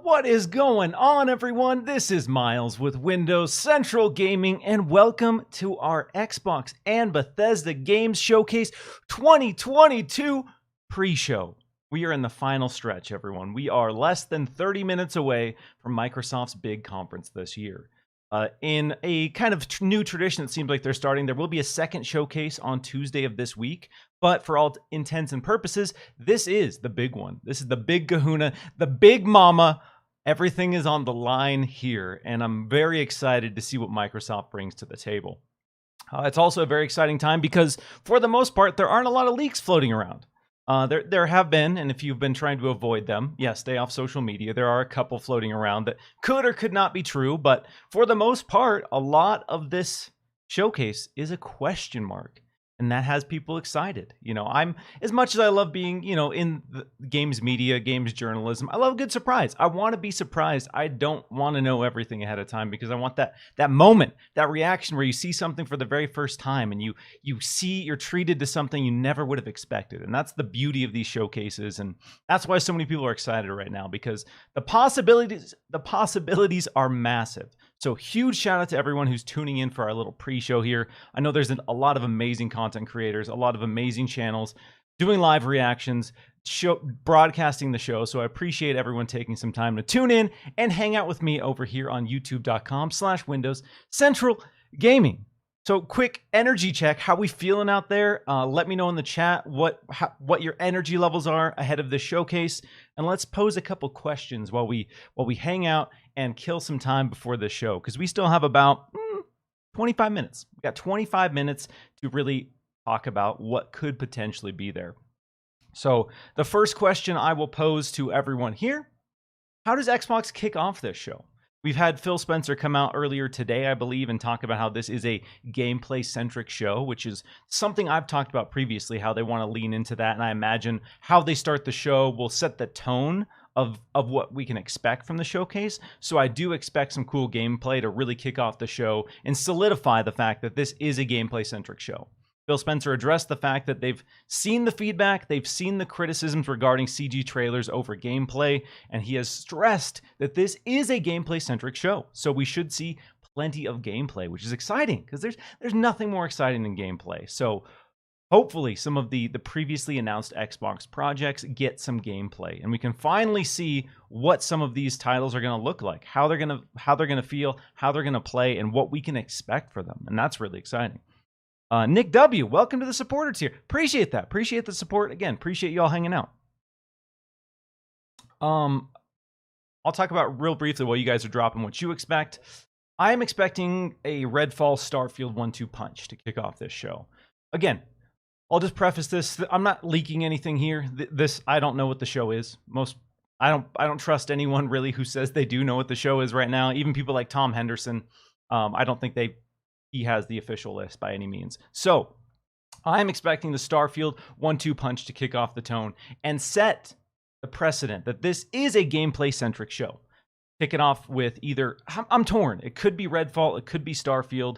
What is going on, everyone? This is Miles with Windows Central Gaming, and welcome to our Xbox and Bethesda Games Showcase 2022 pre-show. We are in the final stretch, everyone. We are less than 30 minutes away from Microsoft's big conference this year. In a kind of new tradition, it seems like they're starting. There will be a second showcase on Tuesday of this week, but for all intents and purposes, this is the big one. This is the big kahuna, the big mama. Everything is on the line here, and I'm very excited to see what Microsoft brings to the table. It's also a very exciting time because, for the most part, there aren't a lot of leaks floating around. There have been, and if you've been trying to avoid them, stay off social media. There are a couple floating around that could or could not be true, but for the most part, a lot of this showcase is a question mark, and that has people excited. I'm, as much as I love being, in the games media, games journalism, I love a good surprise. I want to be surprised. I don't want to know everything ahead of time because I want that moment, that reaction where you see something for the very first time and you're treated to something you never would have expected. And that's the beauty of these showcases. And that's why so many people are excited right now, because the possibilities are massive. So huge shout out to everyone who's tuning in for our little pre-show here. I know there's a lot of amazing content creators, a lot of amazing channels doing live reactions, broadcasting the show. So I appreciate everyone taking some time to tune in and hang out with me over here on youtube.com/Windows Central Gaming. So quick energy check. How we feeling out there? Let me know in the chat what your energy levels are ahead of this showcase. And let's pose a couple questions while we hang out and kill some time before the show, because we still have about 25 minutes. We got 25 minutes to really talk about what could potentially be there. So the first question I will pose to everyone here: how does Xbox kick off this show? We've had Phil Spencer come out earlier today, I believe, and talk about how this is a gameplay-centric show, which is something I've talked about previously, how they want to lean into that. And I imagine how they start the show will set the tone of what we can expect from the showcase. So I do expect some cool gameplay to really kick off the show and solidify the fact that this is a gameplay-centric show. Phil Spencer addressed the fact that they've seen the feedback, they've seen the criticisms regarding CG trailers over gameplay, and he has stressed that this is a gameplay-centric show. So we should see plenty of gameplay, which is exciting, because there's nothing more exciting than gameplay. So hopefully some of the previously announced Xbox projects get some gameplay, and we can finally see what some of these titles are going to look like, how they're going to feel, how they're going to play, and what we can expect for them. And that's really exciting. Nick W., welcome to the supporter tier. Appreciate that. Appreciate the support. Again, appreciate you all hanging out. I'll talk about real briefly while you guys are dropping what you expect. I'm expecting a Redfall Starfield 1-2 punch to kick off this show. Again, I'll just preface this. I'm not leaking anything here. I don't know what the show is. I don't trust anyone really who says they do know what the show is right now. Even people like Tom Henderson. I don't think he has the official list by any means. So I'm expecting the Starfield 1-2 punch to kick off the tone and set the precedent that this is a gameplay-centric show. Kick it off with either, I'm torn. It could be Redfall. It could be Starfield.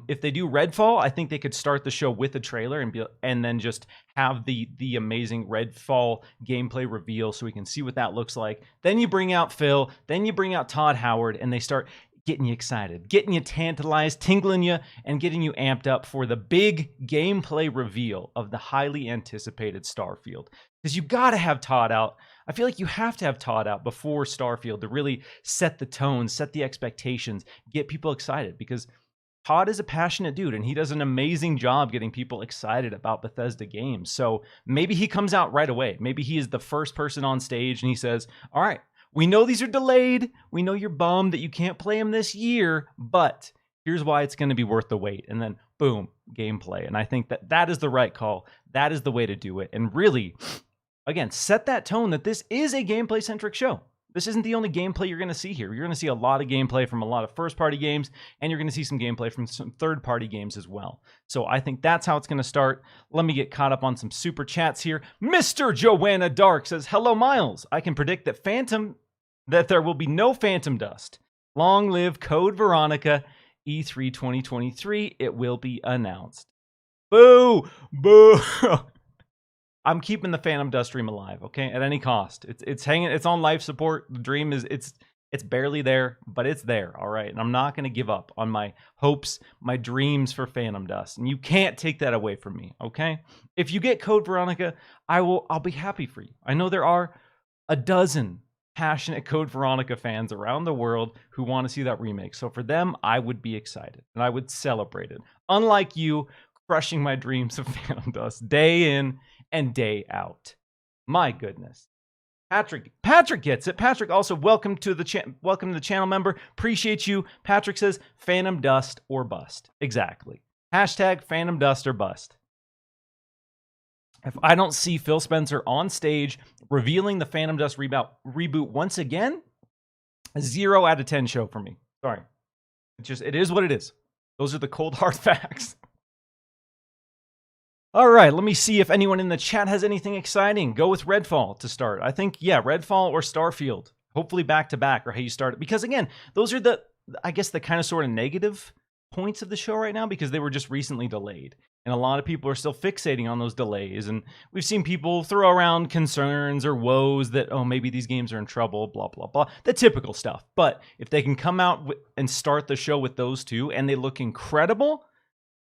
If they do Redfall, I think they could start the show with a trailer and then just have the amazing Redfall gameplay reveal so we can see what that looks like. Then you bring out Phil. Then you bring out Todd Howard, and they start getting you excited, getting you tantalized, tingling you, and getting you amped up for the big gameplay reveal of the highly anticipated Starfield. Because you got to have Todd out. I feel like you have to have Todd out before Starfield to really set the tone, set the expectations, get people excited, because Todd is a passionate dude, and he does an amazing job getting people excited about Bethesda games. So maybe he comes out right away. Maybe he is the first person on stage, and he says, all right, we know these are delayed. We know you're bummed that you can't play them this year, but here's why it's going to be worth the wait. And then, boom, gameplay. And I think that is the right call. That is the way to do it. And really, again, set that tone that this is a gameplay-centric show. This isn't the only gameplay you're going to see here. You're going to see a lot of gameplay from a lot of first-party games, and you're going to see some gameplay from some third-party games as well. So I think that's how it's going to start. Let me get caught up on some super chats here. Mr. Joanna Dark says, hello, Miles. I can predict that there will be no Phantom Dust. Long live Code Veronica. E3 2023. It will be announced. Boo! Boo! I'm keeping the Phantom Dust dream alive, okay? At any cost. It's hanging, it's on life support. The dream is it's barely there, but it's there, all right? And I'm not going to give up on my hopes, my dreams for Phantom Dust. And you can't take that away from me, okay? If you get Code Veronica, I'll be happy for you. I know there are a dozen passionate Code Veronica fans around the world who want to see that remake. So for them, I would be excited and I would celebrate it. Unlike you, crushing my dreams of Phantom Dust day in and day out. My goodness. Patrick gets it. Patrick, also welcome to the channel member. Appreciate you. Patrick says Phantom Dust or bust. Exactly. Hashtag Phantom Dust or bust. If I don't see Phil Spencer on stage revealing the Phantom Dust reboot once again, a 0 out of 10 show for me. Sorry. It is what it is. Those are the cold hard facts. All right, let me see if anyone in the chat has anything exciting. Go with Redfall to start. I think, yeah, Redfall or Starfield. Hopefully back to back or how you start it. Because again, those are I guess the kind of sort of negative points of the show right now because they were just recently delayed. And a lot of people are still fixating on those delays. And we've seen people throw around concerns or woes that, oh, maybe these games are in trouble, blah, blah, blah. The typical stuff. But if they can come out and start the show with those two and they look incredible,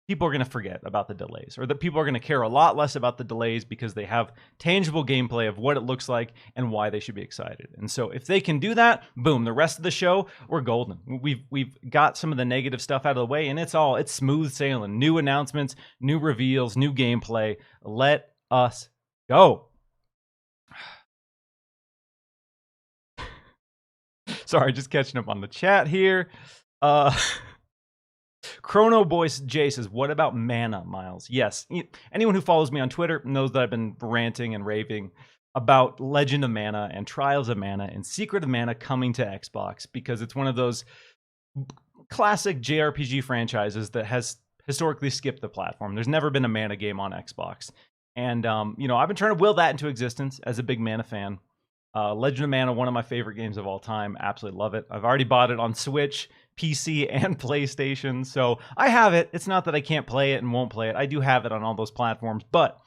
people are going to forget about the delays, or that people are going to care a lot less about the delays because they have tangible gameplay of what it looks like and why they should be excited. And so if they can do that, boom, the rest of the show, we're golden. We've got some of the negative stuff out of the way, and it's smooth sailing. New announcements, new reveals, new gameplay. Let us go. Sorry, just catching up on the chat here. Chrono Boys J says, what about mana, Miles? Yes. Anyone who follows me on Twitter knows that I've been ranting and raving about Legend of Mana and Trials of Mana and Secret of Mana coming to Xbox because it's one of those classic JRPG franchises that has historically skipped the platform. There's never been a Mana game on Xbox. And, I've been trying to will that into existence as a big Mana fan. Legend of Mana, one of my favorite games of all time. Absolutely love it. I've already bought it on Switch, PC, and PlayStation. So I have it. It's not that I can't play it and won't play it. I do have it on all those platforms. But,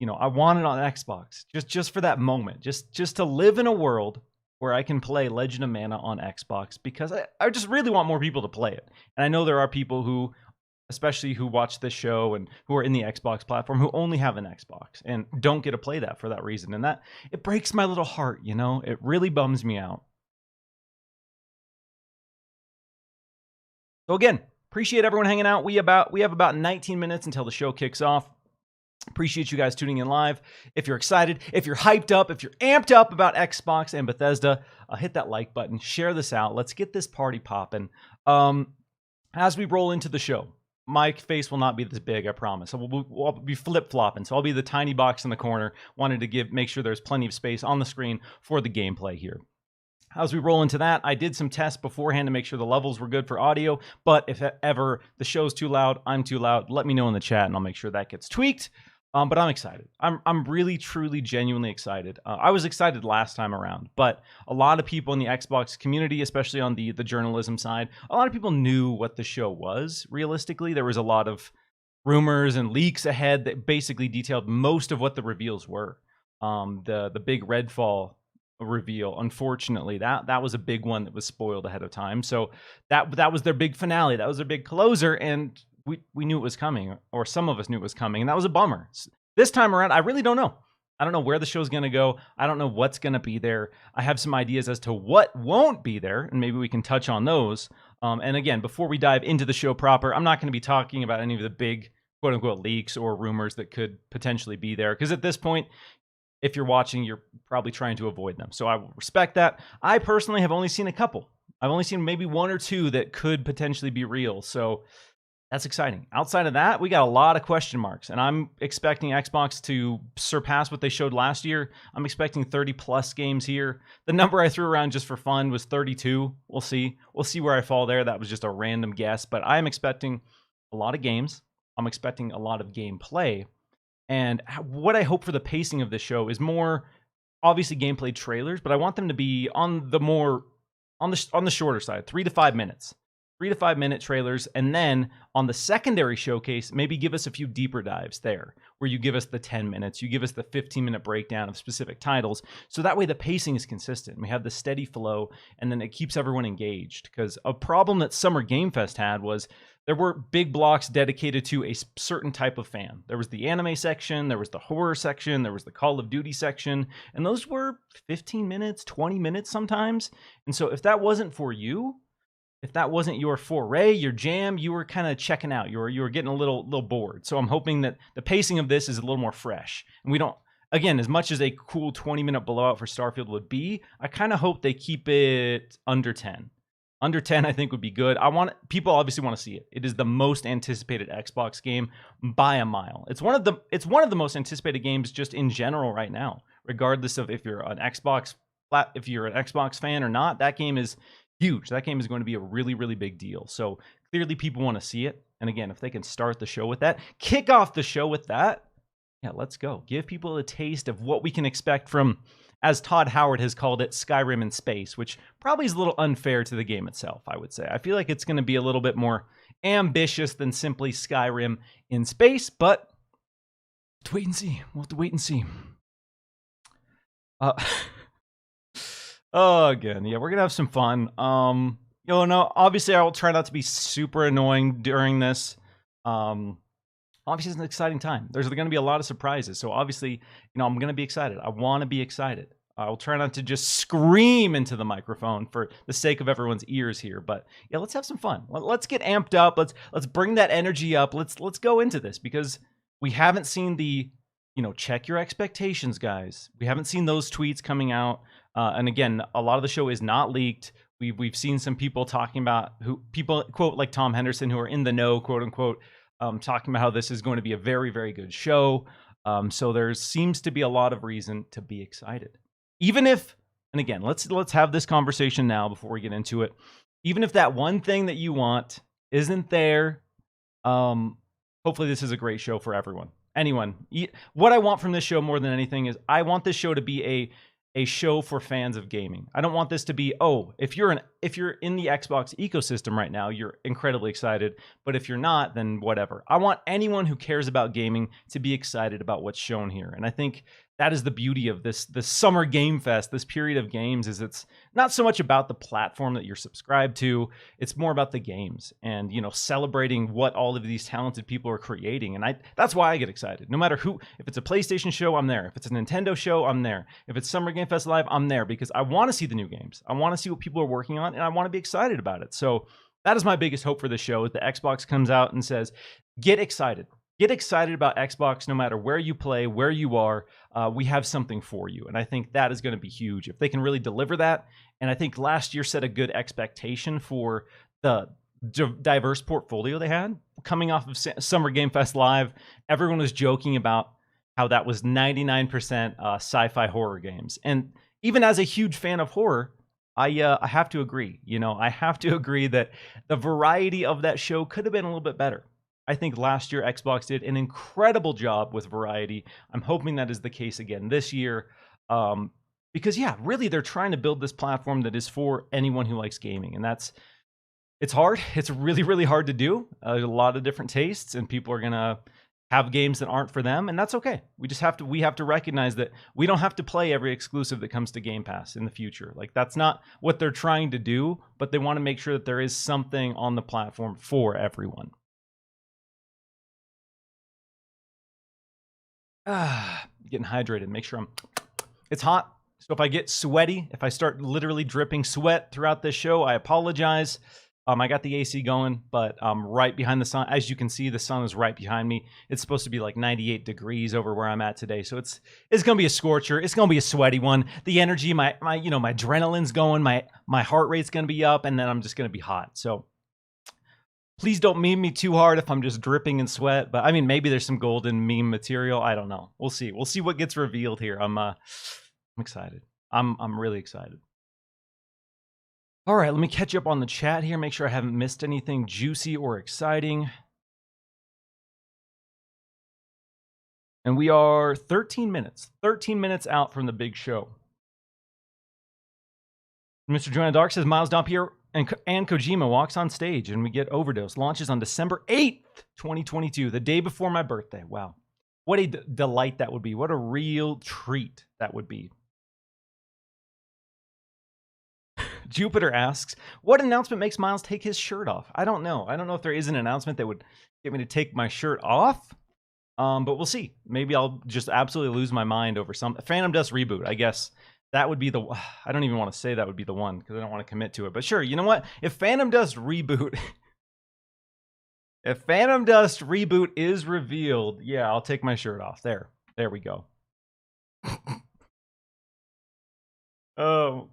I want it on Xbox just for that moment. Just to live in a world where I can play Legend of Mana on Xbox because I just really want more people to play it. And I know there are people who, especially who watch this show and who are in the Xbox platform, who only have an Xbox and don't get to play that for that reason. And that, it breaks my little heart, It really bums me out. So again, appreciate everyone hanging out. We have about 19 minutes until the show kicks off. Appreciate you guys tuning in live. If you're excited, if you're hyped up, if you're amped up about Xbox and Bethesda, hit that like button, share this out. Let's get this party popping. As we roll into the show, my face will not be this big, I promise. We'll be flip-flopping, so I'll be the tiny box in the corner. Wanted to make sure there's plenty of space on the screen for the gameplay here. As we roll into that, I did some tests beforehand to make sure the levels were good for audio, but if ever the show's too loud, I'm too loud, let me know in the chat and I'll make sure that gets tweaked. But I'm excited. I'm really, truly, genuinely excited. I was excited last time around, but a lot of people in the Xbox community, especially on the journalism side, a lot of people knew what the show was, realistically. There was a lot of rumors and leaks ahead that basically detailed most of what the reveals were. The big Redfall reveal, unfortunately, that was a big one that was spoiled ahead of time. So that was their big finale. That was their big closer, and we knew it was coming, or some of us knew it was coming, and that was a bummer. This time around, I really don't know. I don't know where the show's going to go. I don't know what's going to be there. I have some ideas as to what won't be there, and maybe we can touch on those. And again, before we dive into the show proper, I'm not going to be talking about any of the big quote-unquote leaks or rumors that could potentially be there, because at this point, if you're watching, you're probably trying to avoid them. So I will respect that. I personally have only seen a couple. I've only seen maybe one or two that could potentially be real. So that's exciting. Outside of that, we got a lot of question marks, and I'm expecting Xbox to surpass what they showed last year. I'm expecting 30 plus games here. The number I threw around just for fun was 32. We'll see. We'll see where I fall there. That was just a random guess, but I'm expecting a lot of games. I'm expecting a lot of gameplay. And what I hope for the pacing of this show is more, obviously, gameplay trailers, but I want them to be on the shorter side, 3 to 5 minutes. 3 to 5 minute trailers, and then on the secondary showcase, maybe give us a few deeper dives there, where you give us the 10 minutes, you give us the 15-minute breakdown of specific titles, so that way the pacing is consistent. We have the steady flow, and then it keeps everyone engaged. Because a problem that Summer Game Fest had was there were big blocks dedicated to a certain type of fan. There was the anime section, there was the horror section, there was the Call of Duty section, and those were 15 minutes, 20 minutes sometimes. And so if that wasn't for you, if that wasn't your foray, your jam, you were kind of checking out. You were getting a little bored. So I'm hoping that the pacing of this is a little more fresh. And we don't, again, as much as a cool 20-minute blowout for Starfield would be, I kind of hope they keep it under 10. Under 10, I think, would be good. People obviously want to see it. It is the most anticipated Xbox game by a mile. It's one of the most anticipated games just in general right now, regardless of if you're an Xbox fan or not. That game is huge. That game is going to be a really, really big deal. So clearly people want to see it. And again, if they can start the show with that, kick off the show with that, yeah, let's go. Give people a taste of what we can expect from, as Todd Howard has called it, Skyrim in space, which probably is a little unfair to the game itself, I would say. I feel like it's going to be a little bit more ambitious than simply Skyrim in space, but let's wait and see. We'll have to wait and see. Oh, again, yeah, we're gonna have some fun. Obviously, I will try not to be super annoying during this. Obviously, it's an exciting time. There's going to be a lot of surprises, so obviously, I'm going to be excited. I want to be excited. I'll try not to just scream into the microphone for the sake of everyone's ears here. But yeah, let's have some fun. Let's get amped up. Let's bring that energy up. Let's go into this, because we haven't seen the, check your expectations, guys. We haven't seen those tweets coming out. And again, a lot of the show is not leaked. We've seen some people talking about people quote like Tom Henderson, who are in the know, quote unquote, talking about how this is going to be a very, very good show. So there seems to be a lot of reason to be excited. Even if, and again, let's have this conversation now before we get into it. Even if that one thing that you want isn't there, hopefully this is a great show for everyone. What I want from this show more than anything is I want this show to be a show for fans of gaming. I don't want this to be, if you're in the Xbox ecosystem right now, you're incredibly excited. But if you're not, then whatever. I want anyone who cares about gaming to be excited about what's shown here. And I think that is the beauty of this Summer Game Fest, this period of games, is it's not so much about the platform that you're subscribed to. It's more about the games and, celebrating what all of these talented people are creating. And that's why I get excited. No matter who, if it's a PlayStation show, I'm there. If it's a Nintendo show, I'm there. If it's Summer Game Fest Live, I'm there, because I want to see the new games. I want to see what people are working on, and I want to be excited about it. So that is my biggest hope for the show, is the Xbox comes out and says, get excited. Get excited about Xbox no matter where you play, where you are. We have something for you. And I think that is going to be huge if they can really deliver that. And I think last year set a good expectation for the diverse portfolio they had. Coming off of Summer Game Fest Live, everyone was joking about how that was 99% sci-fi horror games. And even as a huge fan of horror, I have to agree. I have to agree that the variety of that show could have been a little bit better. I think last year Xbox did an incredible job with variety. I'm hoping that is the case again this year. Because really they're trying to build this platform that is for anyone who likes gaming. And it's hard. It's really, really hard to do. A lot of different tastes, and people are going to have games that aren't for them, and that's okay. We have to recognize that we don't have to play every exclusive that comes to Game Pass in the future. Like, that's not what they're trying to do, but they want to make sure that there is something on the platform for everyone. Getting hydrated. Make sure it's hot. So if I get sweaty, if I start literally dripping sweat throughout this show, I apologize. I got the AC going, but I'm right behind the sun. As you can see, the sun is right behind me. It's supposed to be like 98 degrees over where I'm at today. So it's going to be a scorcher. It's going to be a sweaty one. The energy, my adrenaline's going, my heart rate's going to be up, and then I'm just going to be hot. So please don't meme me too hard if I'm just dripping in sweat. But I mean, maybe there's some golden meme material. I don't know. We'll see. We'll see what gets revealed here. I'm excited. I'm really excited. All right, let me catch up on the chat here. Make sure I haven't missed anything juicy or exciting. And we are 13 minutes out from the big show. Mr. Joanna Dark says, Miles Dompier, and Kojima walks on stage, and we get Overdose. Launches on December 8th, 2022, the day before my birthday. Wow. What a delight that would be. What a real treat that would be. Jupiter asks, what announcement makes Miles take his shirt off? I don't know. I don't know if there is an announcement that would get me to take my shirt off. But we'll see. Maybe I'll just absolutely lose my mind over some Phantom Dust reboot. I guess that would be the. I don't even want to say that would be the one because I don't want to commit to it. But sure, you know what? If Phantom Dust reboot, if Phantom Dust reboot is revealed, yeah, I'll take my shirt off. There we go. Oh,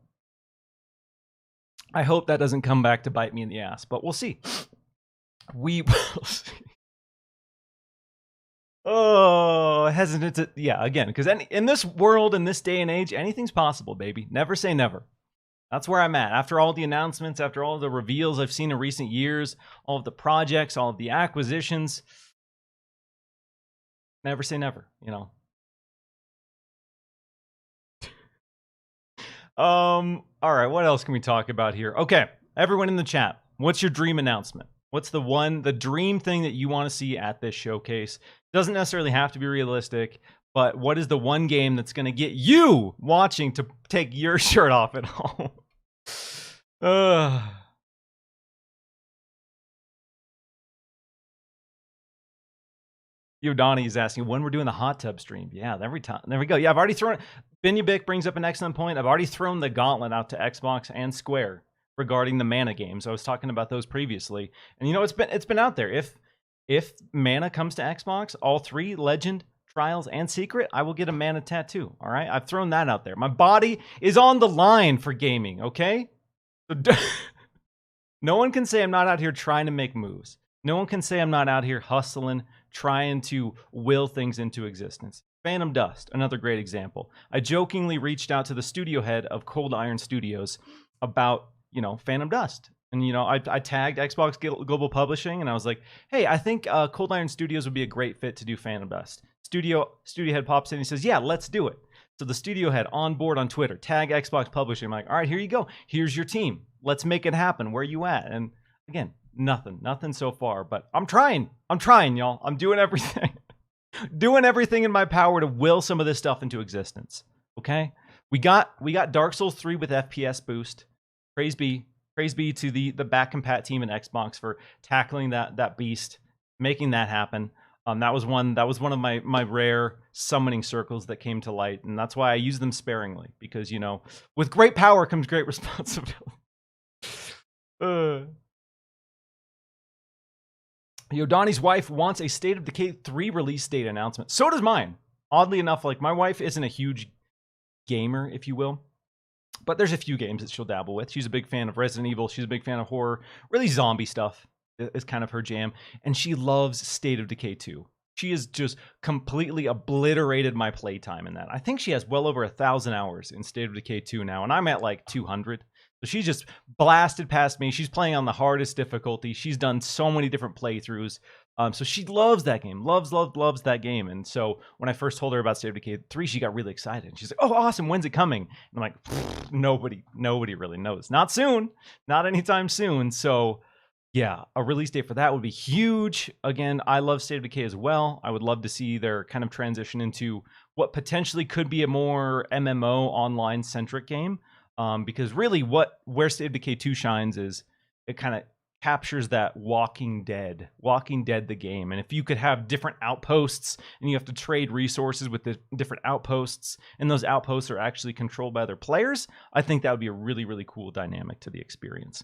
I hope that doesn't come back to bite me in the ass, but we'll see. We will see. Oh, hesitant to, yeah, again, because in this world, in this day and age, anything's possible, baby. Never say never. That's where I'm at. After all the announcements, after all the reveals I've seen in recent years, all of the projects, all of the acquisitions, never say never, you know. All right, what else can we talk about here? Okay, everyone in the chat, what's your dream announcement? What's the dream thing that you want to see at this showcase? Doesn't necessarily have to be realistic, but what is the one game that's going to get you watching to take your shirt off at home? Yo, Donnie is asking when we're doing the hot tub stream. Yeah, every time. There we go. Yeah, I've already thrown. Binyabik brings up an excellent point. I've already thrown the gauntlet out to Xbox and Square regarding the Mana games. I was talking about those previously, and you know it's been out there. If Mana comes to Xbox, all three, Legend, Trials, and Secret, I will get a Mana tattoo. All right, I've thrown that out there. My body is on the line for gaming. Okay, so no one can say I'm not out here trying to make moves. No one can say I'm not out here hustling, trying to will things into existence. Phantom Dust, another great example. I jokingly reached out to the studio head of Cold Iron Studios about, you know, Phantom Dust. And, you know, I tagged Xbox Global Publishing, and I was like, hey, I think Cold Iron Studios would be a great fit to do Phantom Dust. Studio head pops in and he says, yeah, let's do it. So the studio head on board on Twitter, tag Xbox Publishing. I'm like, all right, here you go. Here's your team. Let's make it happen. Where you at? And again, nothing so far, but I'm trying, y'all. I'm doing everything. Doing everything in my power to will some of this stuff into existence. Okay? We got Dark Souls 3 with FPS boost. Praise be to the back compat team in Xbox for tackling that beast, making that happen. That was one of my rare summoning circles that came to light, and that's why I use them sparingly, because, you know, with great power comes great responsibility. Yo, Donnie's wife wants a State of Decay 3 release date announcement. So does mine. Oddly enough, like, my wife isn't a huge gamer, if you will, but there's a few games that she'll dabble with. She's a big fan of Resident Evil. She's a big fan of horror. Really, zombie stuff is kind of her jam. And she loves State of Decay 2. She has just completely obliterated my playtime in that. I think she has well over 1,000 hours in State of Decay 2 now, and I'm at like 200. So she's just blasted past me. She's playing on the hardest difficulty. She's done so many different playthroughs. So she loves that game. Loves that game. And so when I first told her about State of Decay 3, she got really excited. She's like, oh, awesome. When's it coming? And I'm like, nobody really knows. Not soon. Not anytime soon. So yeah, a release date for that would be huge. Again, I love State of Decay as well. I would love to see their kind of transition into what potentially could be a more MMO online-centric game. Because really where State of Decay 2 shines is it kind of captures that Walking Dead the game. And if you could have different outposts and you have to trade resources with the different outposts, and those outposts are actually controlled by other players, I think that would be a really, really cool dynamic to the experience.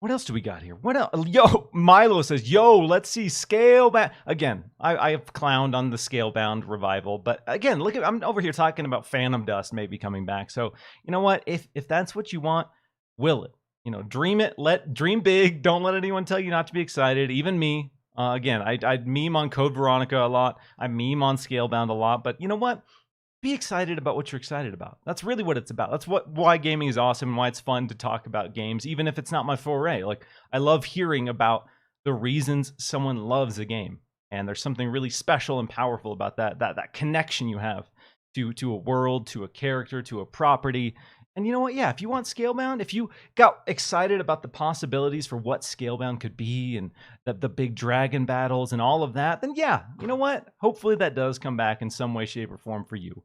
What else do we got here? What else? Yo, Milo says, yo, let's see Scalebound. Again, I have clowned on the Scalebound revival, but again, look at, I'm over here talking about Phantom Dust maybe coming back. So, you know what? If that's what you want, will it? You know, dream it, dream big. Don't let anyone tell you not to be excited. Even me. Again, I meme on Code Veronica a lot. I meme on Scalebound a lot, but you know what? Be excited about what you're excited about. That's really what it's about. That's why gaming is awesome and why it's fun to talk about games, even if it's not my foray. Like, I love hearing about the reasons someone loves a game, and there's something really special and powerful about that connection you have to a world, to a character, to a property. And you know what? Yeah, if you want Scalebound, if you got excited about the possibilities for what Scalebound could be and the big dragon battles and all of that, then yeah, you know what? Hopefully that does come back in some way, shape, or form for you.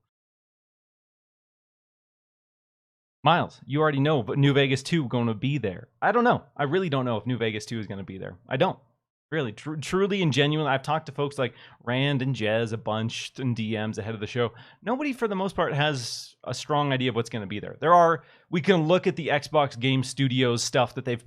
Miles, you already know, but New Vegas 2 going to be there. I don't know. I really don't know if New Vegas 2 is going to be there. I don't. Really, truly and genuinely, I've talked to folks like Rand and Jez a bunch in DMs ahead of the show. Nobody, for the most part, has a strong idea of what's going to be there. We can look at the Xbox Game Studios stuff that they've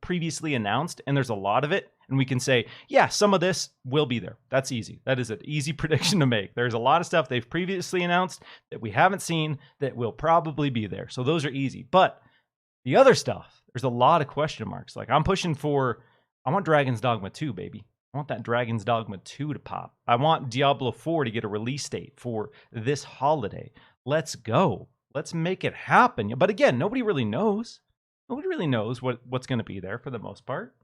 previously announced, and there's a lot of it, and we can say, yeah, some of this will be there. That's easy. That is an easy prediction to make. There's a lot of stuff they've previously announced that we haven't seen that will probably be there. So those are easy. But the other stuff, there's a lot of question marks. Like, I want Dragon's Dogma 2, baby. I want that Dragon's Dogma 2 to pop. I want Diablo 4 to get a release date for this holiday. Let's go. Let's make it happen. But again, nobody really knows. Nobody really knows what's going to be there for the most part.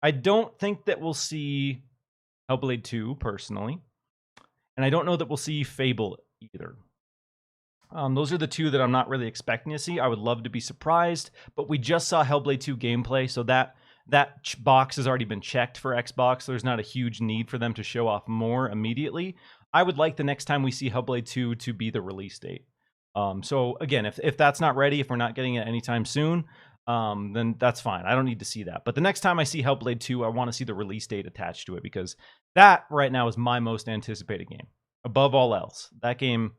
I don't think that we'll see Hellblade 2, personally. And I don't know that we'll see Fable either. Those are the two that I'm not really expecting to see. I would love to be surprised, but we just saw Hellblade 2 gameplay, so that box has already been checked for Xbox. So there's not a huge need for them to show off more immediately. I would like the next time we see Hellblade 2 to be the release date. So again, if that's not ready, if we're not getting it anytime soon, then that's fine. I don't need to see that. But the next time I see Hellblade 2, I want to see the release date attached to it, because that right now is my most anticipated game. Above all else, that game,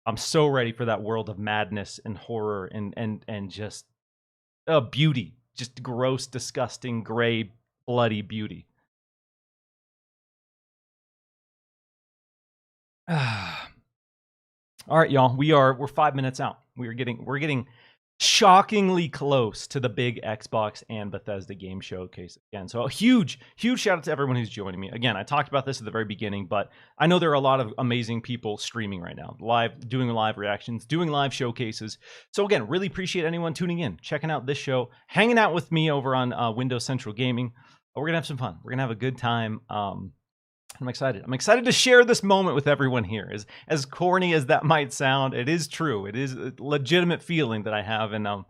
I'm so ready for that world of madness and horror and just beauty. Just gross, disgusting, gray, bloody beauty. All right, y'all. We're 5 minutes out. We're getting shockingly close to the big Xbox and Bethesda Game Showcase again. So a huge shout out to everyone who's joining me. Again, I talked about this at the very beginning, but I know there are a lot of amazing people streaming right now, doing live reactions, doing live showcases. So again, really appreciate anyone tuning in, checking out this show, hanging out with me over on Windows Central Gaming. We're going to have some fun. We're going to have a good time. I'm excited. I'm excited to share this moment with everyone here. As corny as that might sound, it is true. It is a legitimate feeling that I have, and I'm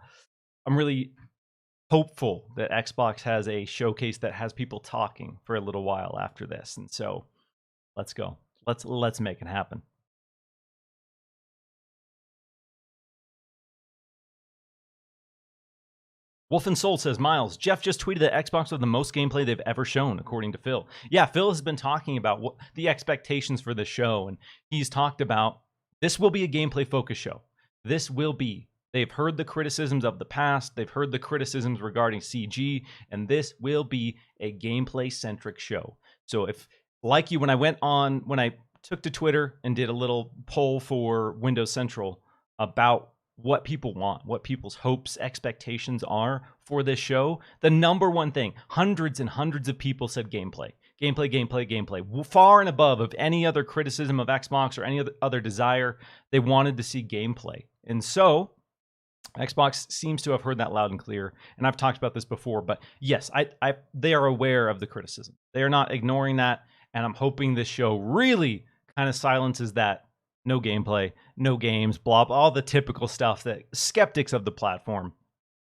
really hopeful that Xbox has a showcase that has people talking for a little while after this. And so, let's go. Let's make it happen. Wolf and Soul says, Miles, Jeff just tweeted that Xbox was the most gameplay they've ever shown, according to Phil. Yeah, Phil has been talking about what the expectations for the show, and he's talked about this will be a gameplay-focused show. This will be. They've heard the criticisms of the past. They've heard the criticisms regarding CG, and this will be a gameplay-centric show. So if, like you, when I took to Twitter and did a little poll for Windows Central about what people want, what people's hopes, expectations are for this show, the number one thing, hundreds and hundreds of people said gameplay. Gameplay. Far and above of any other criticism of Xbox or any other desire, they wanted to see gameplay. And so, Xbox seems to have heard that loud and clear. And I've talked about this before, but yes, they are aware of the criticism. They are not ignoring that, and I'm hoping this show really kind of silences that. No gameplay, no games, blah, blah, all the typical stuff that skeptics of the platform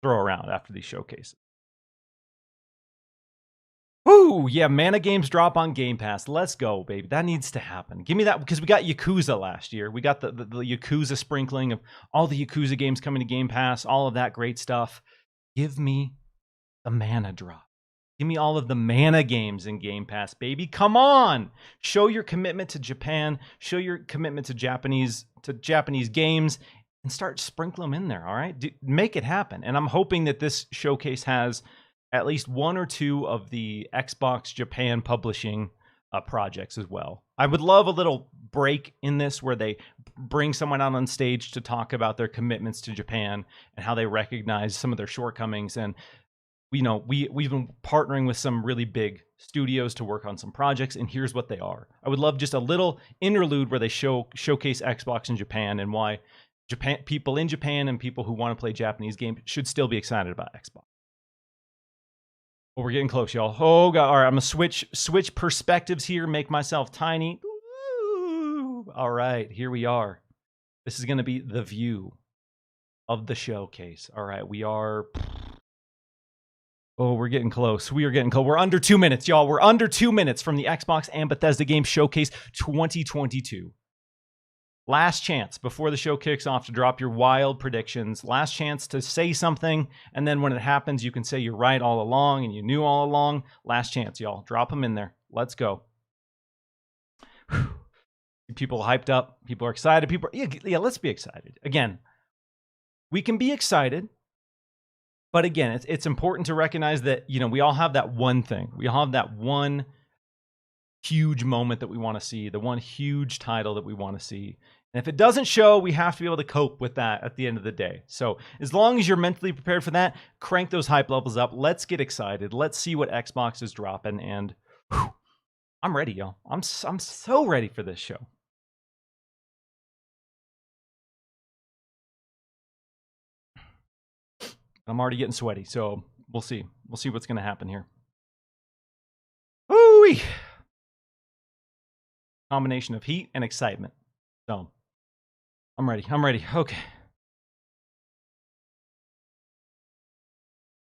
throw around after these showcases. Woo! Yeah, Mana games drop on Game Pass. Let's go, baby. That needs to happen. Give me that, because we got Yakuza last year. We got the Yakuza sprinkling of all the Yakuza games coming to Game Pass, all of that great stuff. Give me the Mana drop. Give me all of the Mana games in Game Pass, baby. Come on. Show your commitment to Japan. Show your commitment to Japanese games, and start sprinkling them in there, all right? Make it happen. And I'm hoping that this showcase has at least one or two of the Xbox Japan publishing projects as well. I would love a little break in this where they bring someone out on stage to talk about their commitments to Japan and how they recognize some of their shortcomings. And we've been partnering with some really big studios to work on some projects, and here's what they are. I would love just a little interlude where they showcase Xbox in Japan and why people in Japan and people who want to play Japanese games should still be excited about Xbox. Well, we're getting close, y'all. Oh god! All right, I'm gonna switch perspectives here, make myself tiny. Ooh. All right, here we are. This is gonna be the view of the showcase. All right, we are... Oh, we're getting close. We are getting close. We're under 2 minutes, y'all. We're under 2 minutes from the Xbox and Bethesda Games Showcase 2022. Last chance before the show kicks off to drop your wild predictions. Last chance to say something, and then when it happens, you can say you're right all along and you knew all along. Last chance, y'all. Drop them in there. Let's go. People hyped up. People are excited. Yeah, let's be excited. Again, we can be excited. But again, it's important to recognize that, we all have that one thing. We all have that one huge moment that we want to see, the one huge title that we want to see. And if it doesn't show, we have to be able to cope with that at the end of the day. So as long as you're mentally prepared for that, crank those hype levels up. Let's get excited. Let's see what Xbox is dropping. And I'm ready, y'all. I'm so ready for this show. I'm already getting sweaty, so we'll see. We'll see what's going to happen here. Ooh-wee! Combination of heat and excitement. So, I'm ready. Okay.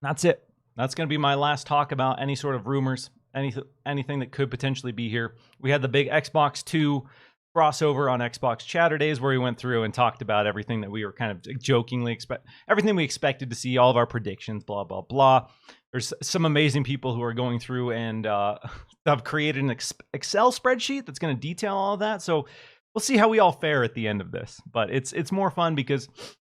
That's it. That's going to be my last talk about any sort of rumors, anything that could potentially be here. We had the big Xbox 2 crossover on Xbox Chatter Days where we went through and talked about everything that we were kind of jokingly everything we expected to see, all of our predictions, blah, blah, blah. There's some amazing people who are going through and have created an Excel spreadsheet that's going to detail all of that. So we'll see how we all fare at the end of this. But it's more fun because,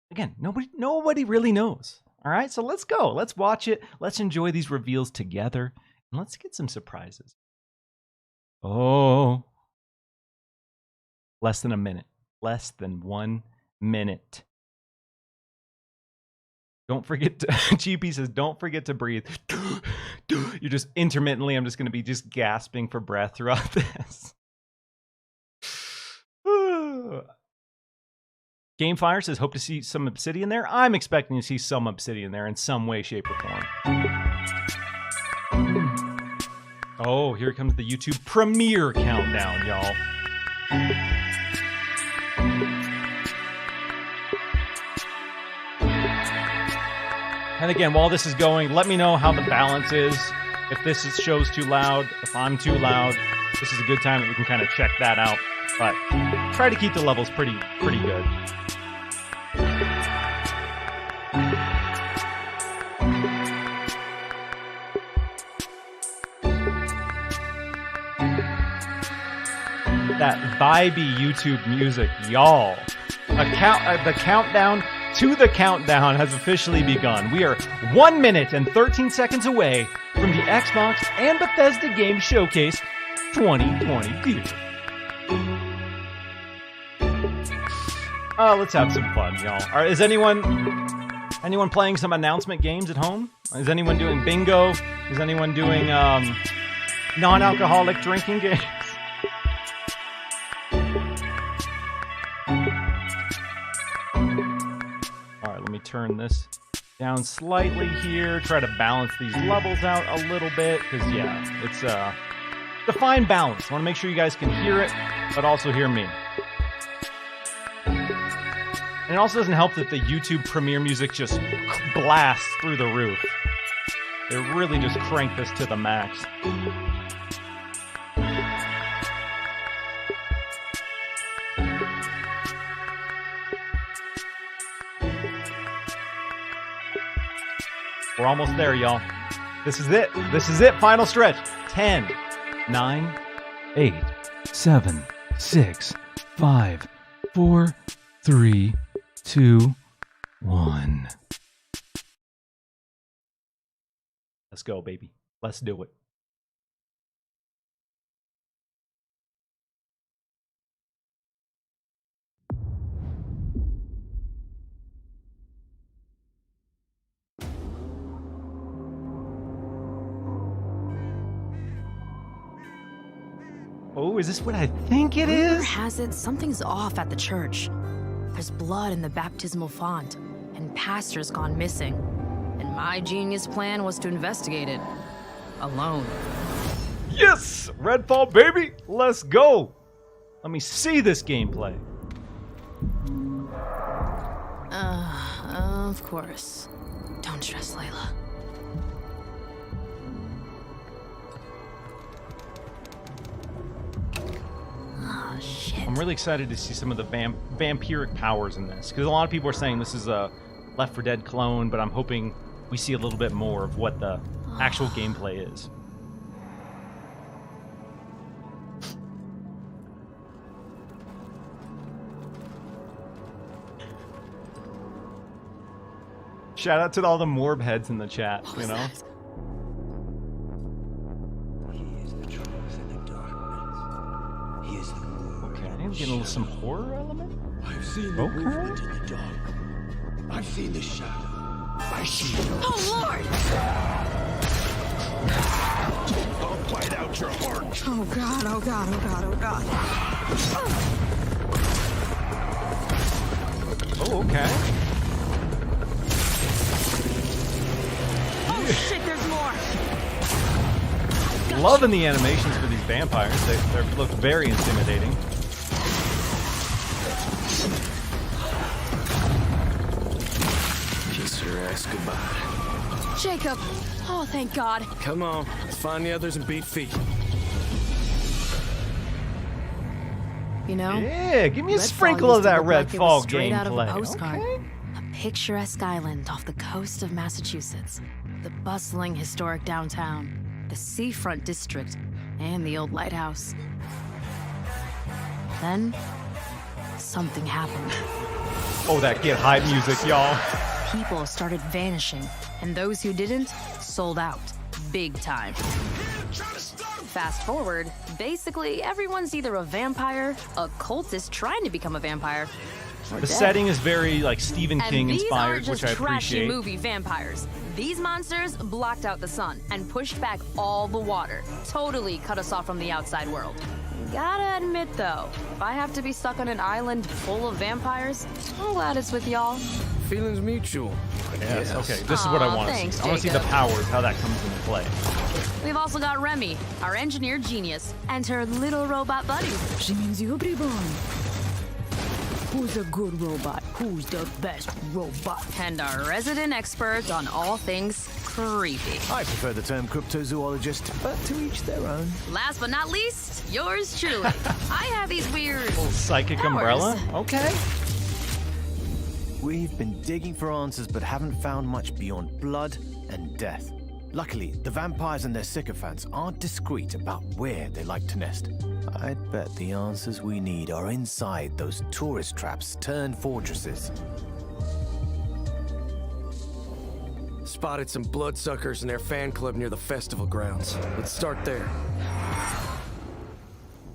again, nobody really knows. All right, so let's go. Let's watch it. Let's enjoy these reveals together. And let's get some surprises. Oh... Less than a minute. Less than 1 minute. Don't forget to... GP says, don't forget to breathe. You're just intermittently, I'm just going to be just gasping for breath throughout this. Gamefire says, hope to see some Obsidian there. I'm expecting to see some Obsidian there in some way, shape, or form. Oh, here comes the YouTube premiere countdown, y'all. And again, while this is going, let me know how the balance is. If this show's too loud, if I'm too loud, this is a good time that we can kind of check that out. But try to keep the levels pretty good. That vibey YouTube music, y'all. The countdown to the countdown has officially begun. We are 1 minute and 13 seconds away from the Xbox and Bethesda Games Showcase 2022. Let's have some fun, y'all. All right, is anyone playing some announcement games at home? Is anyone doing bingo? Is anyone doing non-alcoholic drinking games? Turn this down slightly here, try to balance these levels out a little bit, because yeah, it's a fine balance. I want to make sure you guys can hear it, but also hear me. And it also doesn't help that the YouTube premiere music just blasts through the roof. They really just crank this to the max. We're almost there, y'all. This is it. This is it. Final stretch. 10, 9, 8, 7, 6, 5, 4, 3, 2, 1. Let's go, baby. Let's do it. Oh, is this what I think it is? Rumor has it something's off at the church. There's blood in the baptismal font, and pastor's gone missing. And my genius plan was to investigate it. Alone. Yes! Redfall, baby! Let's go! Let me see this gameplay. Of course. Don't stress, Layla. Oh, shit. I'm really excited to see some of the vampiric powers in this, because a lot of people are saying this is a Left 4 Dead clone, but I'm hoping we see a little bit more of what the actual gameplay is. Shout out to all the Morb heads in the chat, you know? That? He is the truth in the darkness. He is the moon. Okay, I'm getting some horror element. I've seen the movement in the dark. I've seen the shadow. I see you. Oh, Lord! I'll bite out your heart. Oh, God, oh, God, oh, God, oh, God. Oh, okay. Oh, shit, there's more! Loving the animations for these vampires. They look very intimidating. Kiss your ass goodbye. Jacob! Oh, thank God. Come on, let's find the others and beat feet. You know? Yeah, give me a Redfall sprinkle used of to that look like it Redfall was straight out of a gameplay. postcard. Okay. A picturesque island off the coast of Massachusetts. The bustling historic downtown. The seafront district. And the old lighthouse. Then, something happened. Oh, that get hype music, y'all. People started vanishing, and those who didn't sold out. Big time. Fast forward, basically everyone's either a vampire, a cultist trying to become a vampire, or The dead. setting is very like Stephen And King these inspired, aren't just which I trashy appreciate. movie vampires. These monsters blocked out the sun and pushed back all the water. Totally cut us off from the outside world. Gotta admit though, if I have to be stuck on an island full of vampires, I'm glad it's with y'all. Feelings mutual. Yes. Okay, this is what I Aw, want to thanks, see. I want to see the Jacob. powers, how that comes into play. We've also got Remy, our engineer genius, and her little robot buddy. She means you, everyone. Who's a good robot? Who's the best robot? And our resident expert on all things creepy. I prefer the term cryptozoologist, but to each their own. Last but not least, yours truly. I have these weird Psychic powers. umbrella? Okay. We've been digging for answers but haven't found much beyond blood and death. Luckily, the vampires and their sycophants aren't discreet about where they like to nest. I'd bet the answers we need are inside those tourist traps turned fortresses. Spotted some bloodsuckers in their fan club near the festival grounds. Let's start there.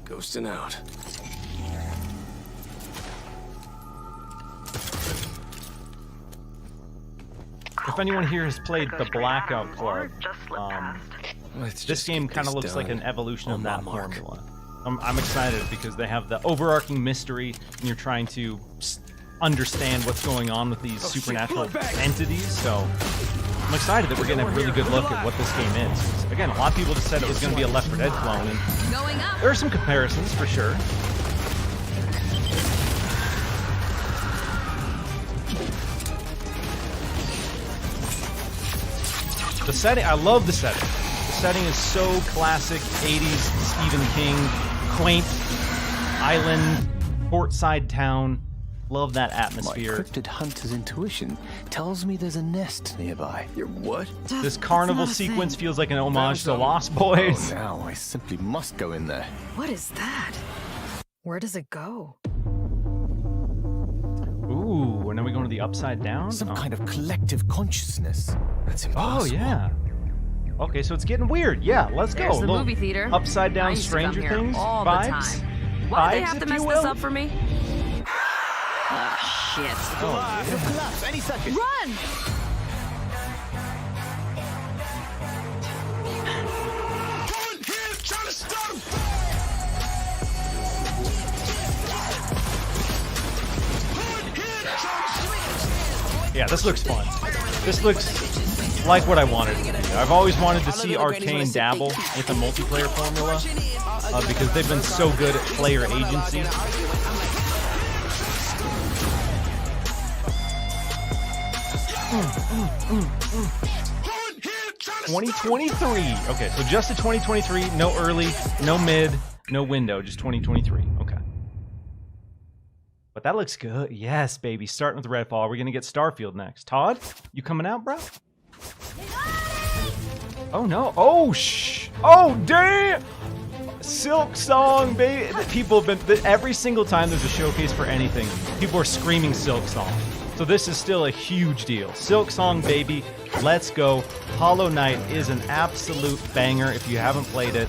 Ghosting out. If anyone here has played the Blackout Club, Let's this just game get kind of this looks like done. an evolution of On that my mark. formula. I'm excited because they have the overarching mystery, and you're trying to understand what's going on with these supernatural entities. So I'm excited that we're getting a really good look at what this game is. 'Cause, again, a lot of people just said it was going to be a Left 4 Dead clone, and Going up. there are some comparisons for sure. The setting, I love the setting. The setting is so classic 80s Stephen King, quaint island, portside town. Love that My atmosphere. cryptid hunter's intuition tells me there's a nest nearby. Your what? This carnival sequence feels like an homage to Lost Boys. Oh, now I simply must go in there. What is that? Where does it go? Ooh, and then we go to the upside down? Some Oh. kind of collective consciousness. That's Oh, impossible. yeah. Okay, so it's getting weird. Yeah, let's go. There's the Little movie theater. Upside I down used to come Stranger here Things all the vibes. time. Why do they Vibes, have to if mess you this will. up for me? Ah, shit. It'll collapse any second. Run! Yeah, this looks fun. This looks like what I wanted it to be. I've always wanted to see Arcane dabble with the multiplayer formula because they've been so good at player agency. 2023. Okay, so just a 2023. No early, no mid, no window. Just 2023. Okay. But that looks good. Yes, baby. Starting with Redfall. We're going to get Starfield next. Todd, you coming out, bro? Oh, no. Oh, oh, damn. Silk Song, baby. People have been, every single time there's a showcase for anything, people are screaming Silk Song. So this is still a huge deal. Silk Song, baby. Let's go. Hollow Knight is an absolute banger if you haven't played it.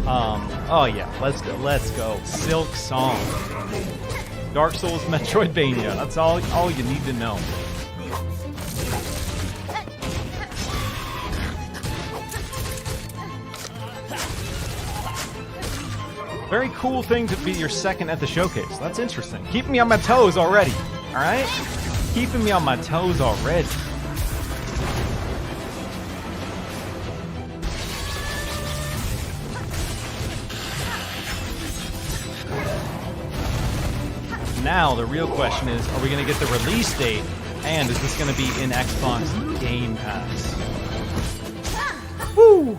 Oh, yeah. Let's go. Let's go. Silk Song. Dark Souls Metroidvania. That's all you need to know. Very cool thing to be your second at the showcase. That's interesting. Keeping me on my toes already. All right? Keeping me on my toes already. Now, the real question is, are we going to get the release date? And is this going to be in Xbox Game Pass? Woo!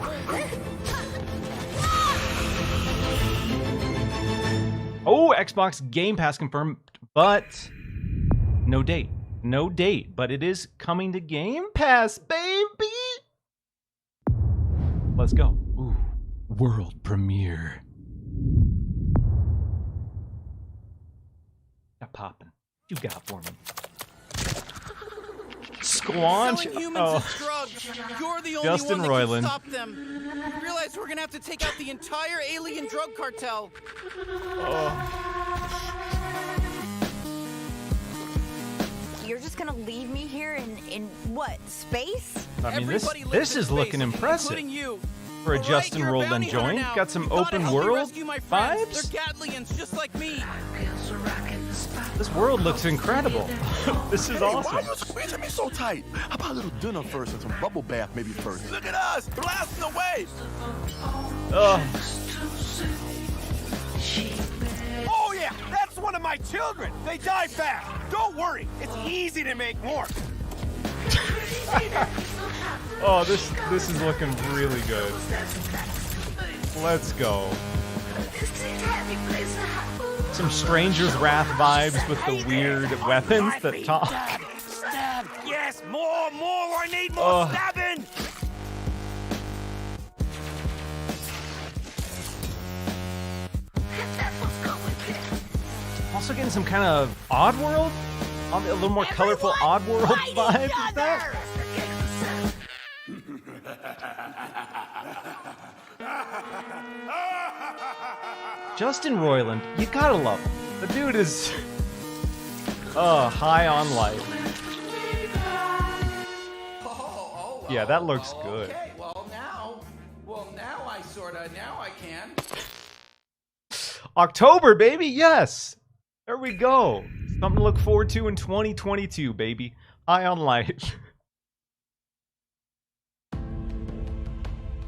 Oh, Xbox Game Pass confirmed, but no date. No date, but it is coming to Game Pass, baby! Let's go. Ooh, world premiere. Popping. You got for me. Squanch. Selling humans as drugs. You're the only Justin one that Roiland. can stop them. Realize we're gonna have to take out the entire alien drug cartel. You're just gonna leave me here in what, space? I mean, Everybody this lives in is looking space, impressive including you. for a All right, Justin you're a Roiland bounty hunter joint. now. Got some You gotta open help me world rescue my friends. vibes. They're Gatlians, just like me. This world looks incredible. This is Why awesome. you squeezing me so tight? How about a little dinner first and some bubble bath maybe first? Look at us, blasting away. Oh yeah, that's one of my children. They die fast. Don't worry, it's easy to make more. Oh, this is looking really good. Let's go. Some Stranger's Wrath vibes with the weird weapons that talk. Stab. Yes, more. I need more stabbing. Also getting some kind of Oddworld, a little more colorful Oddworld vibe. Is that? Justin Roiland, you gotta love him. The dude is high on life. Yeah, that looks good. Okay, well now I can. October, baby, yes. There we go. Something to look forward to in 2022, baby. High on life.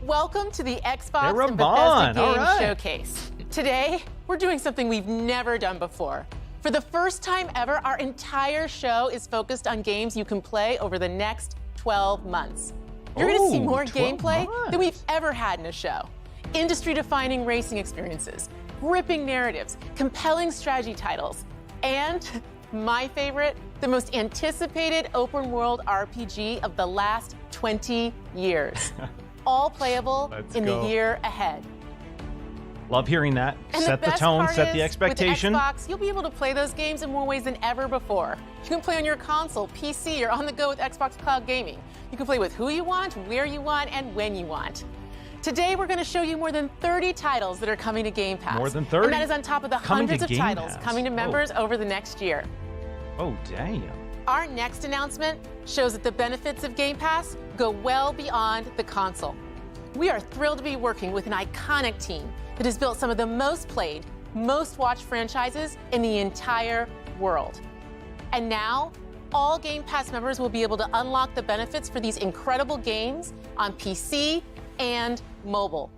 Welcome to the Xbox They're and Ramon. Bethesda All Games right. Showcase. Today, we're doing something we've never done before. For the first time ever, our entire show is focused on games you can play over the next 12 months. You're going to see more 12 gameplay than we've months. ever had in a show. Industry-defining racing experiences, gripping narratives, compelling strategy titles, and my favorite, the most anticipated open-world RPG of the last 20 years. All playable Let's in go. the year ahead. Love hearing that. And Set the best tone, part set the is, expectation. With Xbox, you'll be able to play those games in more ways than ever before. You can play on your console, PC, or on the go with Xbox Cloud Gaming. You can play with who you want, where you want, and when you want. Today, we're going to show you more than 30 titles that are coming to Game Pass. More than 30? And that is on top of the Coming to hundreds of Game titles Pass. coming to Oh. members over the next year. Oh, damn. Our next announcement shows that the benefits of Game Pass go well beyond the console. We are thrilled to be working with an iconic team that has built some of the most played, most watched franchises in the entire world. And now, all Game Pass members will be able to unlock the benefits for these incredible games on PC and mobile.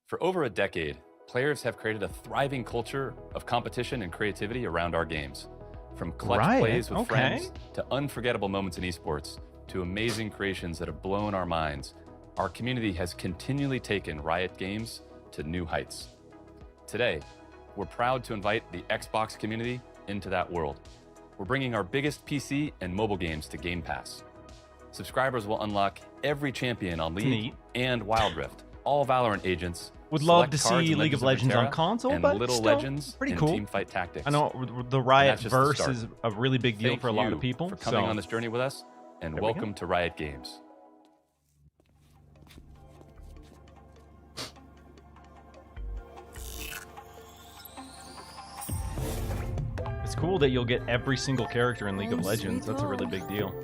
For over a decade, players have created a thriving culture of competition and creativity around our games. From clutch Riot, plays with okay. friends to unforgettable moments in esports to amazing creations that have blown our minds, our community has continually taken Riot Games to new heights. Today, we're proud to invite the Xbox community into that world. We're bringing our biggest PC and mobile games to Game Pass. Subscribers will unlock every champion on League Neat. and Wild Rift, all Valorant agents. Would love to select cards see in League of Legends on Runeterra, console, and but Little still Legends pretty and cool. Teamfight Tactics. I know the And Riot that's just the verse start. is a really big deal Thank for a lot you of people. for coming so on this journey with us, and There we go. welcome to Riot Games. it's cool that you'll get every single character in League of Legends. That's a really big deal.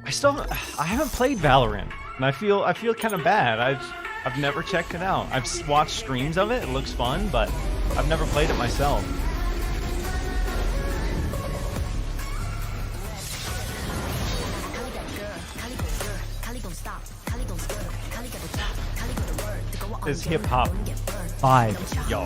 I haven't played Valorant, and I feel kind of bad. I've never checked it out. I've watched streams of it. It looks fun, but I've never played it myself. This hip hop vibe, yo.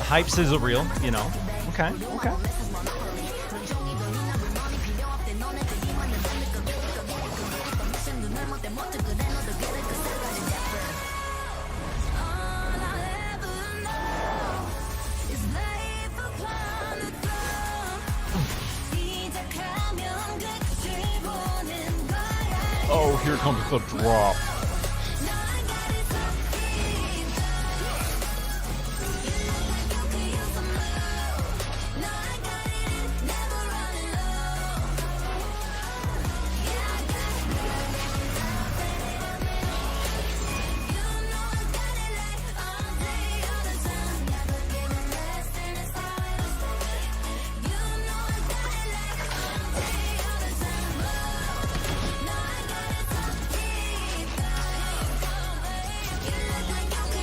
Hype sizzle reel, you know. Okay, okay. Oh, here comes the drop.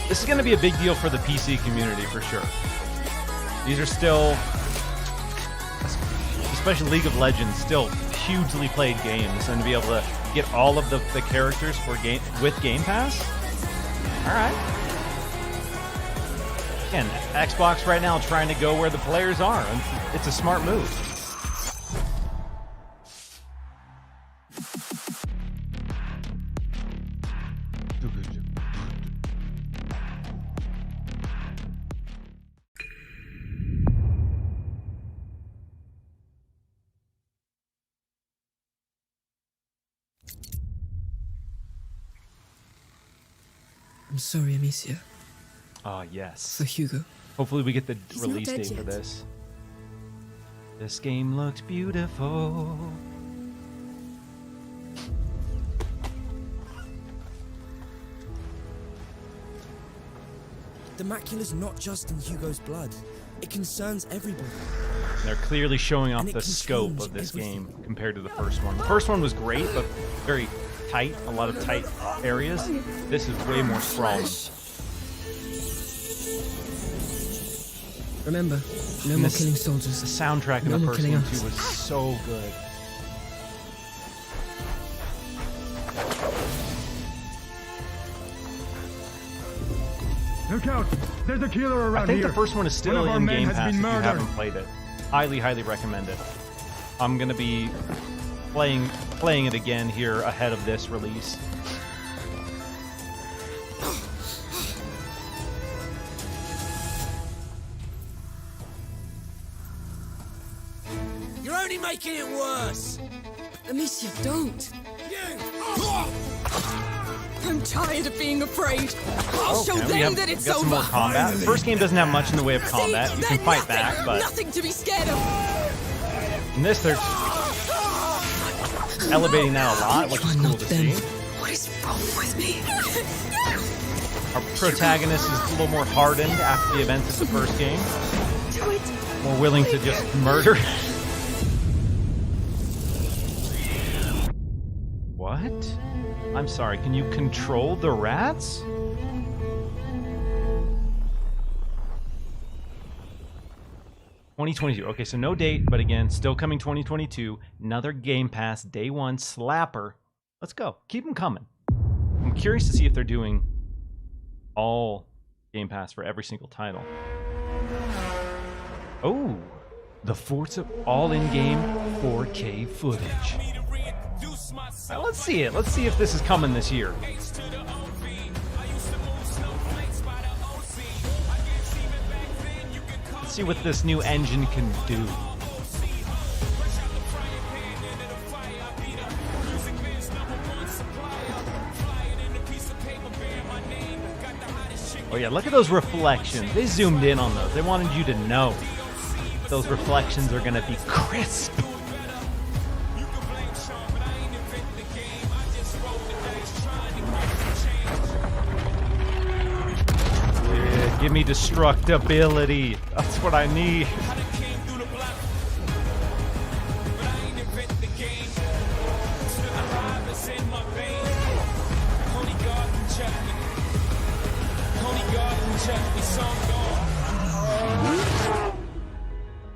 This is going to be a big deal for the PC community for sure. These are still, especially League of Legends, still hugely played games, and to be able to get all of the characters for with Game Pass. All right. Again, Xbox right now trying to go where the players are, and it's a smart move. I'm sorry, Amicia. Oh, yes. For Hugo. Hopefully we get the He's release not dead date for yet. this. This game looks beautiful. The macula's not just in Hugo's blood. It concerns everybody. They're clearly showing off And it the can scope change of this everything. game compared to the first one. The first one was great, but very tight, a lot of tight areas. This is way more sprawling. Remember, no And more this- killing The soldiers. soundtrack in No the more first killing one us. too was so good. Look out! There's a killer around I think here. the first one is still One of our in men Game has Pass if been you murdered. haven't played it. Highly, highly recommend it. I'm gonna be playing it again here ahead of this release. You're only making it worse! Amicia, don't! I'm tired of being afraid. I'll show Okay, we them have that it's got some over. more combat. The first game doesn't have much in the way of combat. You can They're fight nothing, back, but nothing to be scared of. in this they're elevating that a lot, which is cool to see. What is wrong with me? Our protagonist is a little more hardened after the events of the first game. Do it. More willing to just murder. What? I'm sorry, can you control the rats? 2022. Okay, so no date, but again, still coming 2022. Another Game Pass day one slapper. Let's go. Keep them coming. I'm curious to see if they're doing all Game Pass for every single title. Oh, the Forza all-in-game 4K footage. Let's see it. Let's see if this is coming this year. Let's see what this new engine can do. Oh yeah, look at those reflections. They zoomed in on those. They wanted you to know those reflections are going to be crisp. Yeah, give me destructibility. That's what I need.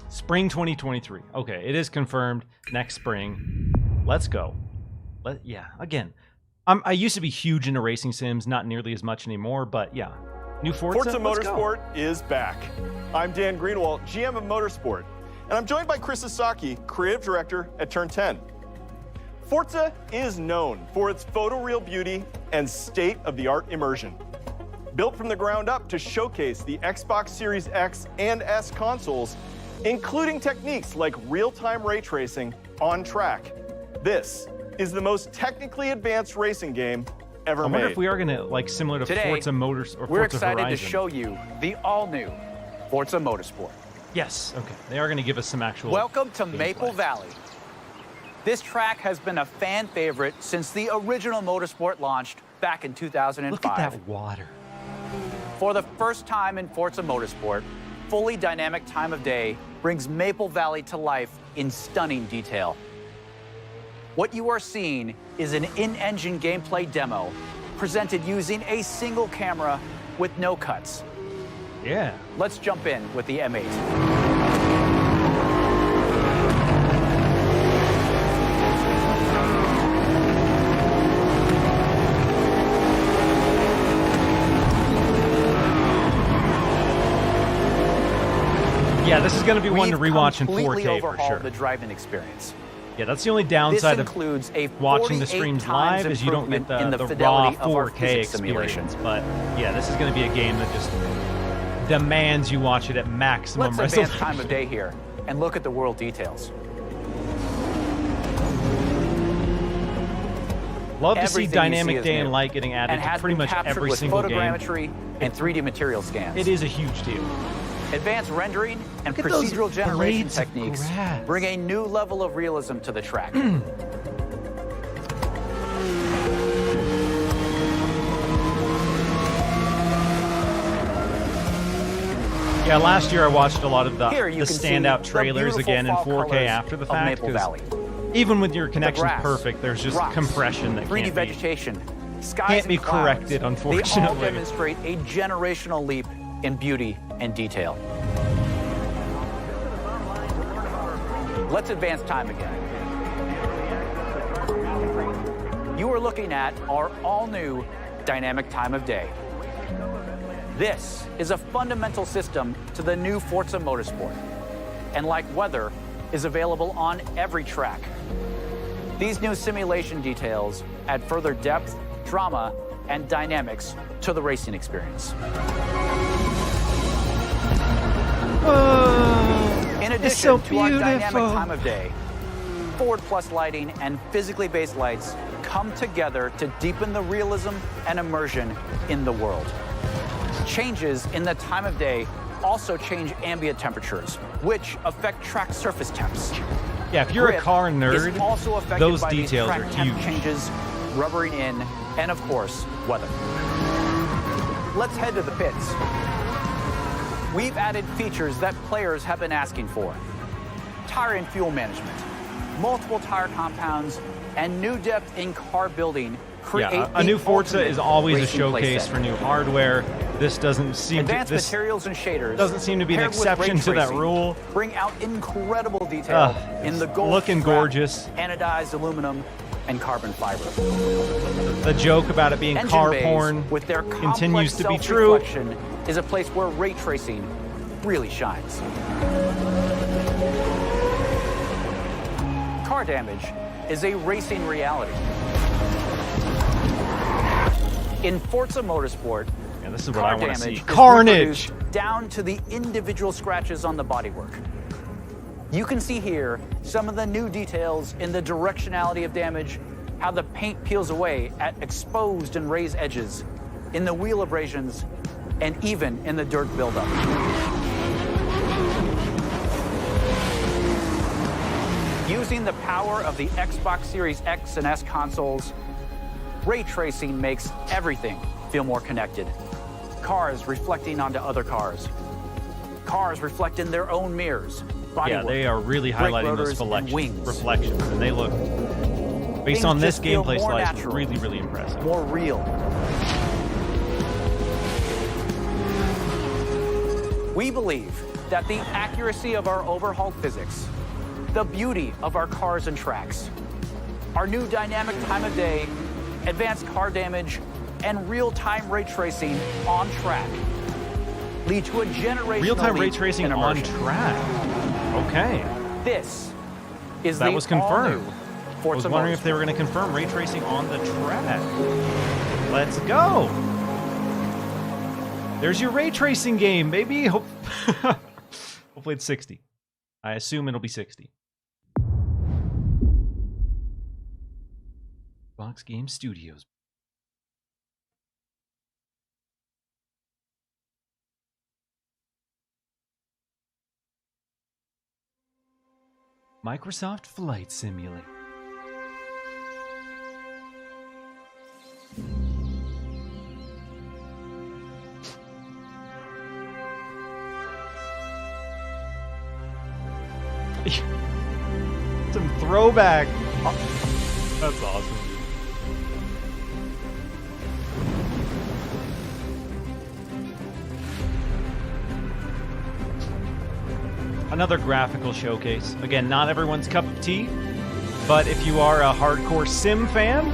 Spring 2023. Okay, it is confirmed next spring. Let's go. Yeah, again, I used to be huge into racing sims, not nearly as much anymore, but yeah. New Forza Motorsport is back. I'm Dan Greenwald, GM of Motorsport, and I'm joined by Chris Sasaki, Creative Director at Turn 10. Forza is known for its photoreal beauty and state-of-the-art immersion. Built from the ground up to showcase the Xbox Series X and S consoles, including techniques like real-time ray tracing on track. This is the most technically advanced racing game ever made. I wonder if we are going to, like, similar to Today, Forza Motors or we're Forza excited Horizon. to show you the all-new Forza Motorsport. Yes, okay. They are going to give us some actual... Welcome to Maple Valley. This track has been a fan favorite since the original Motorsport launched back in 2005. Look at that water. For the first time in Forza Motorsport, fully dynamic time of day brings Maple Valley to life in stunning detail. What you are seeing is an in-engine gameplay demo presented using a single camera with no cuts. Yeah. Let's jump in with the M8. Yeah, this is going to be one to rewatch in 4K for sure. The driving experience. Yeah, that's the only downside of watching the streams live is you don't get the raw 4K experience. But yeah, this is going to be a game that just demands you watch it at maximum resolution. Let's advance time of day here and look at the world details. Love to see dynamic day and light getting added to pretty much every single game. Photogrammetry and 3D material scans. It is a huge deal. Advanced rendering and procedural generation techniques bring a new level of realism to the track. Yeah, last year I watched a lot of the standout trailers again in 4K after the fact. Even with your connections perfect, there's just compression that can't be corrected, unfortunately. They all demonstrate a generational leap in beauty and detail. Let's advance time again. You are looking at our all-new dynamic time of day. This is a fundamental system to the new Forza Motorsport, and like weather, is available on every track. These new simulation details add further depth, drama, and dynamics to the racing experience. In addition to our dynamic time of day, Forward Plus lighting and physically based lights come together to deepen the realism and immersion in the world. Changes in the time of day also change ambient temperatures, which affect track surface temps. Yeah, if you're a car nerd, those by details track are temp huge. Changes, rubbering in, and of course, weather. Let's head to the pits. We've added features that players have been asking for. Tire and fuel management, multiple tire compounds, and new depth in car building create a new Forza is always a showcase for new hardware. This doesn't seem Advanced to, this materials and shaders doesn't seem to be an paired with exception ray to that tracing rule. Bring out incredible detail in the gold looking strap, gorgeous. anodized aluminum, and carbon fiber. The joke about it being Engine car bays, porn with their continues to be complex true. self-reflection, is a place where ray tracing really shines. Car damage is a racing reality. In Forza Motorsport, Yeah, this is what car I want to damage see. is Carnage! reproduced down to the individual scratches on the bodywork. You can see here some of the new details in the directionality of damage, how the paint peels away at exposed and raised edges, in the wheel abrasions, and even in the dirt buildup. Using the power of the Xbox Series X and S consoles, ray tracing makes everything feel more connected. Cars reflecting onto other cars. Cars reflect in their own mirrors. Yeah, they are really highlighting those reflections, and they look, based Things on this just feel gameplay more slice, natural, really, really impressive. more real. We believe that the accuracy of our overhauled physics, the beauty of our cars and tracks, our new dynamic time of day, advanced car damage, and real-time ray tracing on track lead to a generational Real-time ray leap tracing in on immersion. track. Okay. This is That the was confirmed. all-new I Forza was wondering if they were going to confirm ray tracing on the track. Let's go. There's your ray tracing game, baby. Hopefully it's 60. I assume it'll be 60. Xbox Game Studios. Microsoft Flight Simulator. Some throwback. That's awesome. Another graphical showcase. Again, not everyone's cup of tea, but if you are a hardcore sim fan,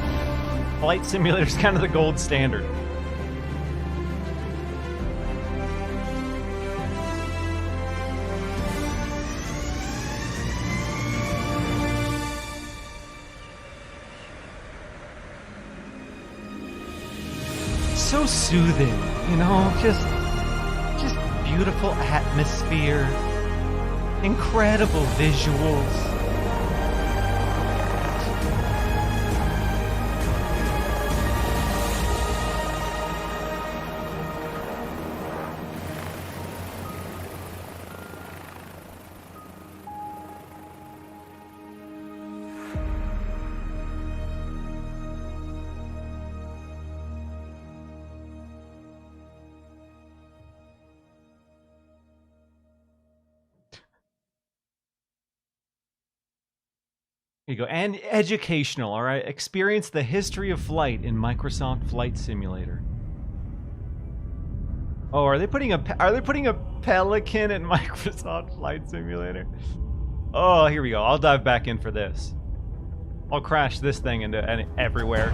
Flight Simulator is kind of the gold standard. So soothing, you know, just beautiful atmosphere, incredible visuals. Here you go. And educational, all right? Experience the history of flight in Microsoft Flight Simulator. Oh, are they putting a pelican in Microsoft Flight Simulator? Oh, here we go. I'll dive back in for this. I'll crash this thing into everywhere.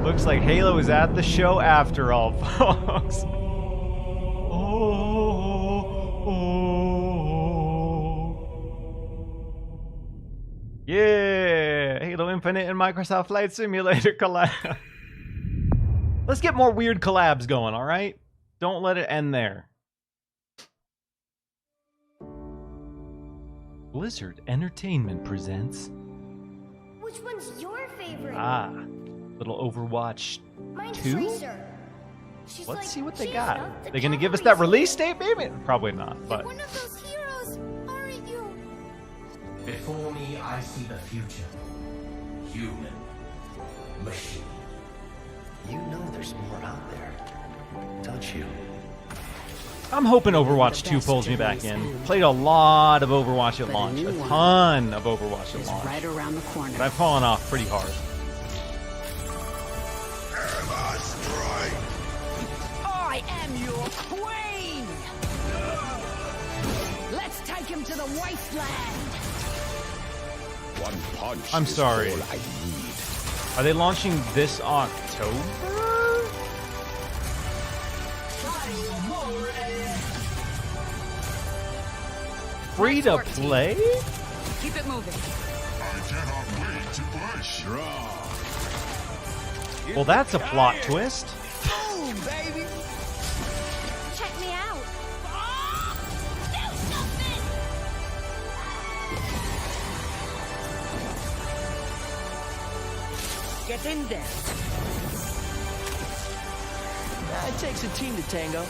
Looks like Halo is at the show after all, folks. Yeah, Halo Infinite and Microsoft Flight Simulator collab. Let's get more weird collabs going, all right? Don't let it end there. Blizzard Entertainment presents. Which one's your favorite? Little Overwatch Mine's 2? Tracer. Let's see what they got. They're gonna give us that release date, maybe? Probably not, but. One of those heroes, aren't you? Before me, I see the future. Human. Machine. You know there's more out there, don't you? I'm hoping Overwatch 2 pulls me back in. Played a lot of Overwatch at launch. A ton of Overwatch at launch. Right around the corner. But I've fallen off pretty hard. I am your queen! Let's take him to the wasteland! One punch. I'm sorry. Is all I need. Are they launching this October? Free to play? Keep it moving. I cannot wait to push. Draw. Well, that's a plot twist. Boom, baby! Check me out. Get in there. It takes a team to tango.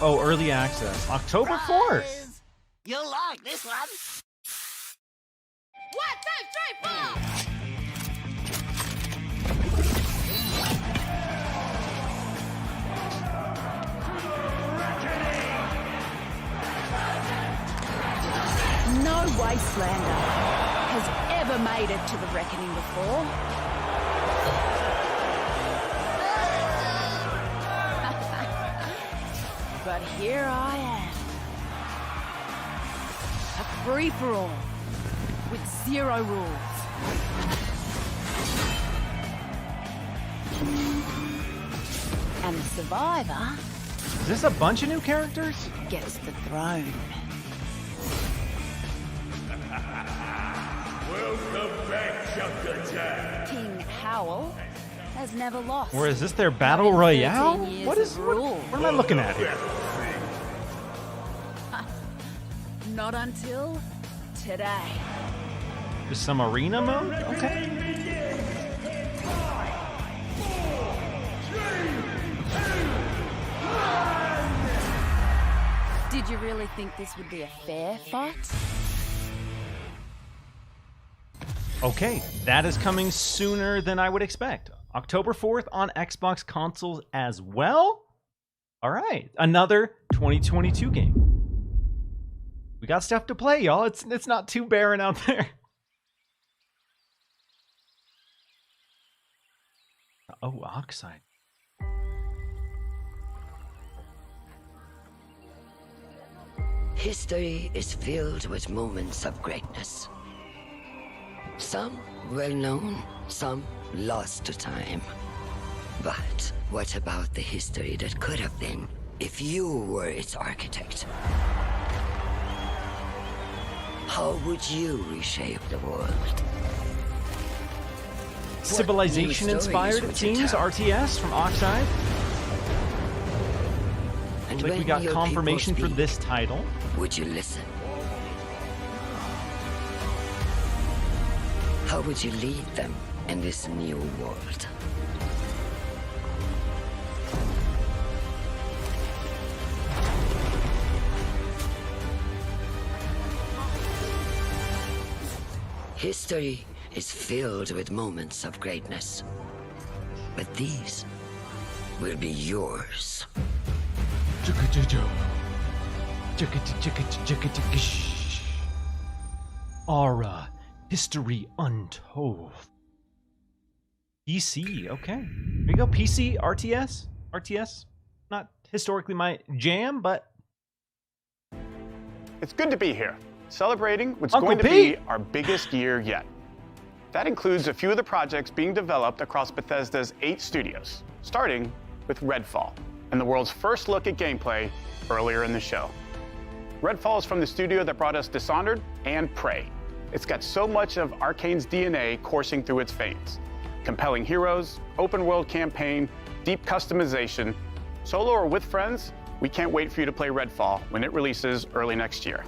Early access. October 4th. You'll like this one. 1, 2, 3, 4. No wastelander has ever made it to the reckoning before. But here I am. A free-for-all with 0 rules. And the survivor Is this a bunch of new characters? gets the throne. Welcome back, Chuck. King Howell has never lost. Or is this their battle royale? 13 years What of rule. am I looking at here? Not until today. Just some arena mode? Okay. Did you really think this would be a fair fight? Okay, that is coming sooner than I would expect. October 4th on Xbox consoles as well? All right, another 2022 game. We got stuff to play, y'all. It's not too barren out there. Oh, Oxide. History is filled with moments of greatness. Some well known, some lost to time. But what about the history that could have been if you were its architect? How would you reshape the world? Civilization inspired, it seems. RTS from Oxide. And Looks like we got your confirmation people for this title. Would you listen? How would you lead them in this new world? History is filled with moments of greatness, but these will be yours. Aura, history untold. PC, okay. There you go, PC, RTS. RTS, not historically my jam, but... It's good to be here, celebrating what's Uncle going to Pete. be our biggest year yet. That includes a few of the projects being developed across Bethesda's 8 studios, starting with Redfall, and the world's first look at gameplay earlier in the show. Redfall is from the studio that brought us Dishonored and Prey. It's got so much of Arcane's DNA coursing through its veins. Compelling heroes, open world campaign, deep customization. Solo or with friends, we can't wait for you to play Redfall when it releases early next year.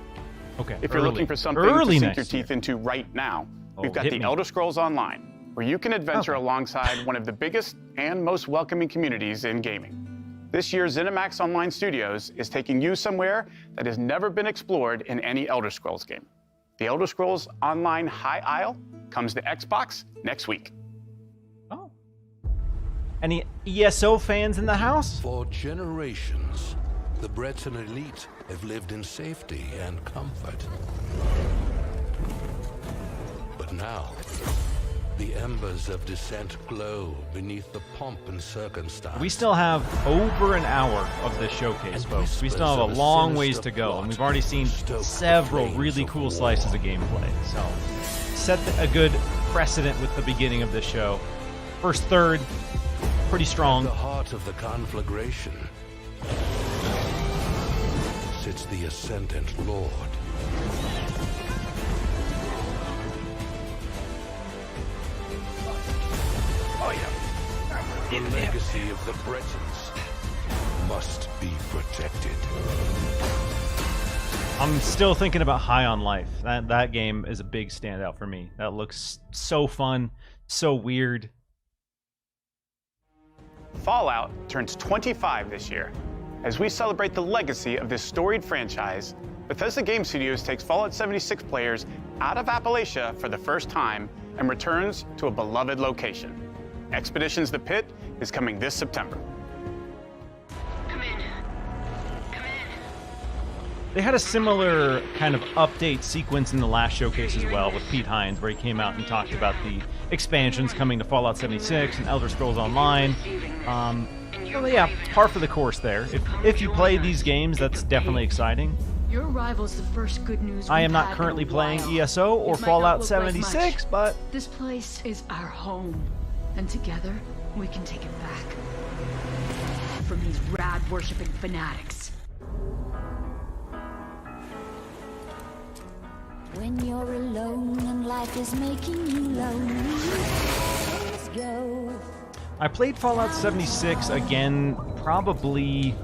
Okay, If you're looking for something to sink your teeth into right now, we've got hit The me. Elder Scrolls Online, where you can adventure alongside one of the biggest and most welcoming communities in gaming. This year, ZeniMax Online Studios is taking you somewhere that has never been explored in any Elder Scrolls game. The Elder Scrolls Online High Isle comes to Xbox next week. Oh. Any ESO fans in the house? For generations, the Breton elite have lived in safety and comfort. But now, the embers of dissent glow beneath the pomp and circumstance. We still have over an hour of this showcase, folks. We still have a long ways to go, and we've already seen several really cool slices of gameplay. So, set a good precedent with the beginning of this show. First third, pretty strong. At the heart of the conflagration sits the Ascendant Lord. Oh yeah. The legacy of the Bretons must be protected. I'm still thinking about High on Life. That game is a big standout for me. That looks so fun, so weird. Fallout turns 25 this year. As we celebrate the legacy of this storied franchise, Bethesda Games Studios takes Fallout 76 players out of Appalachia for the first time and returns to a beloved location. Expeditions The Pit is coming this September. They had a similar kind of update sequence in the last showcase as well with Pete Hines, where he came out and talked about the expansions coming to Fallout 76 and Elder Scrolls Online. So yeah, par for the course there. If you play these games, that's definitely exciting. Your arrival's the first good news. I am not currently playing ESO or Fallout 76, but this place is our home, and together we can take it back from these rad-worshipping fanatics. When you're alone and life is making you lonely, let's go. I played Fallout 76 again probably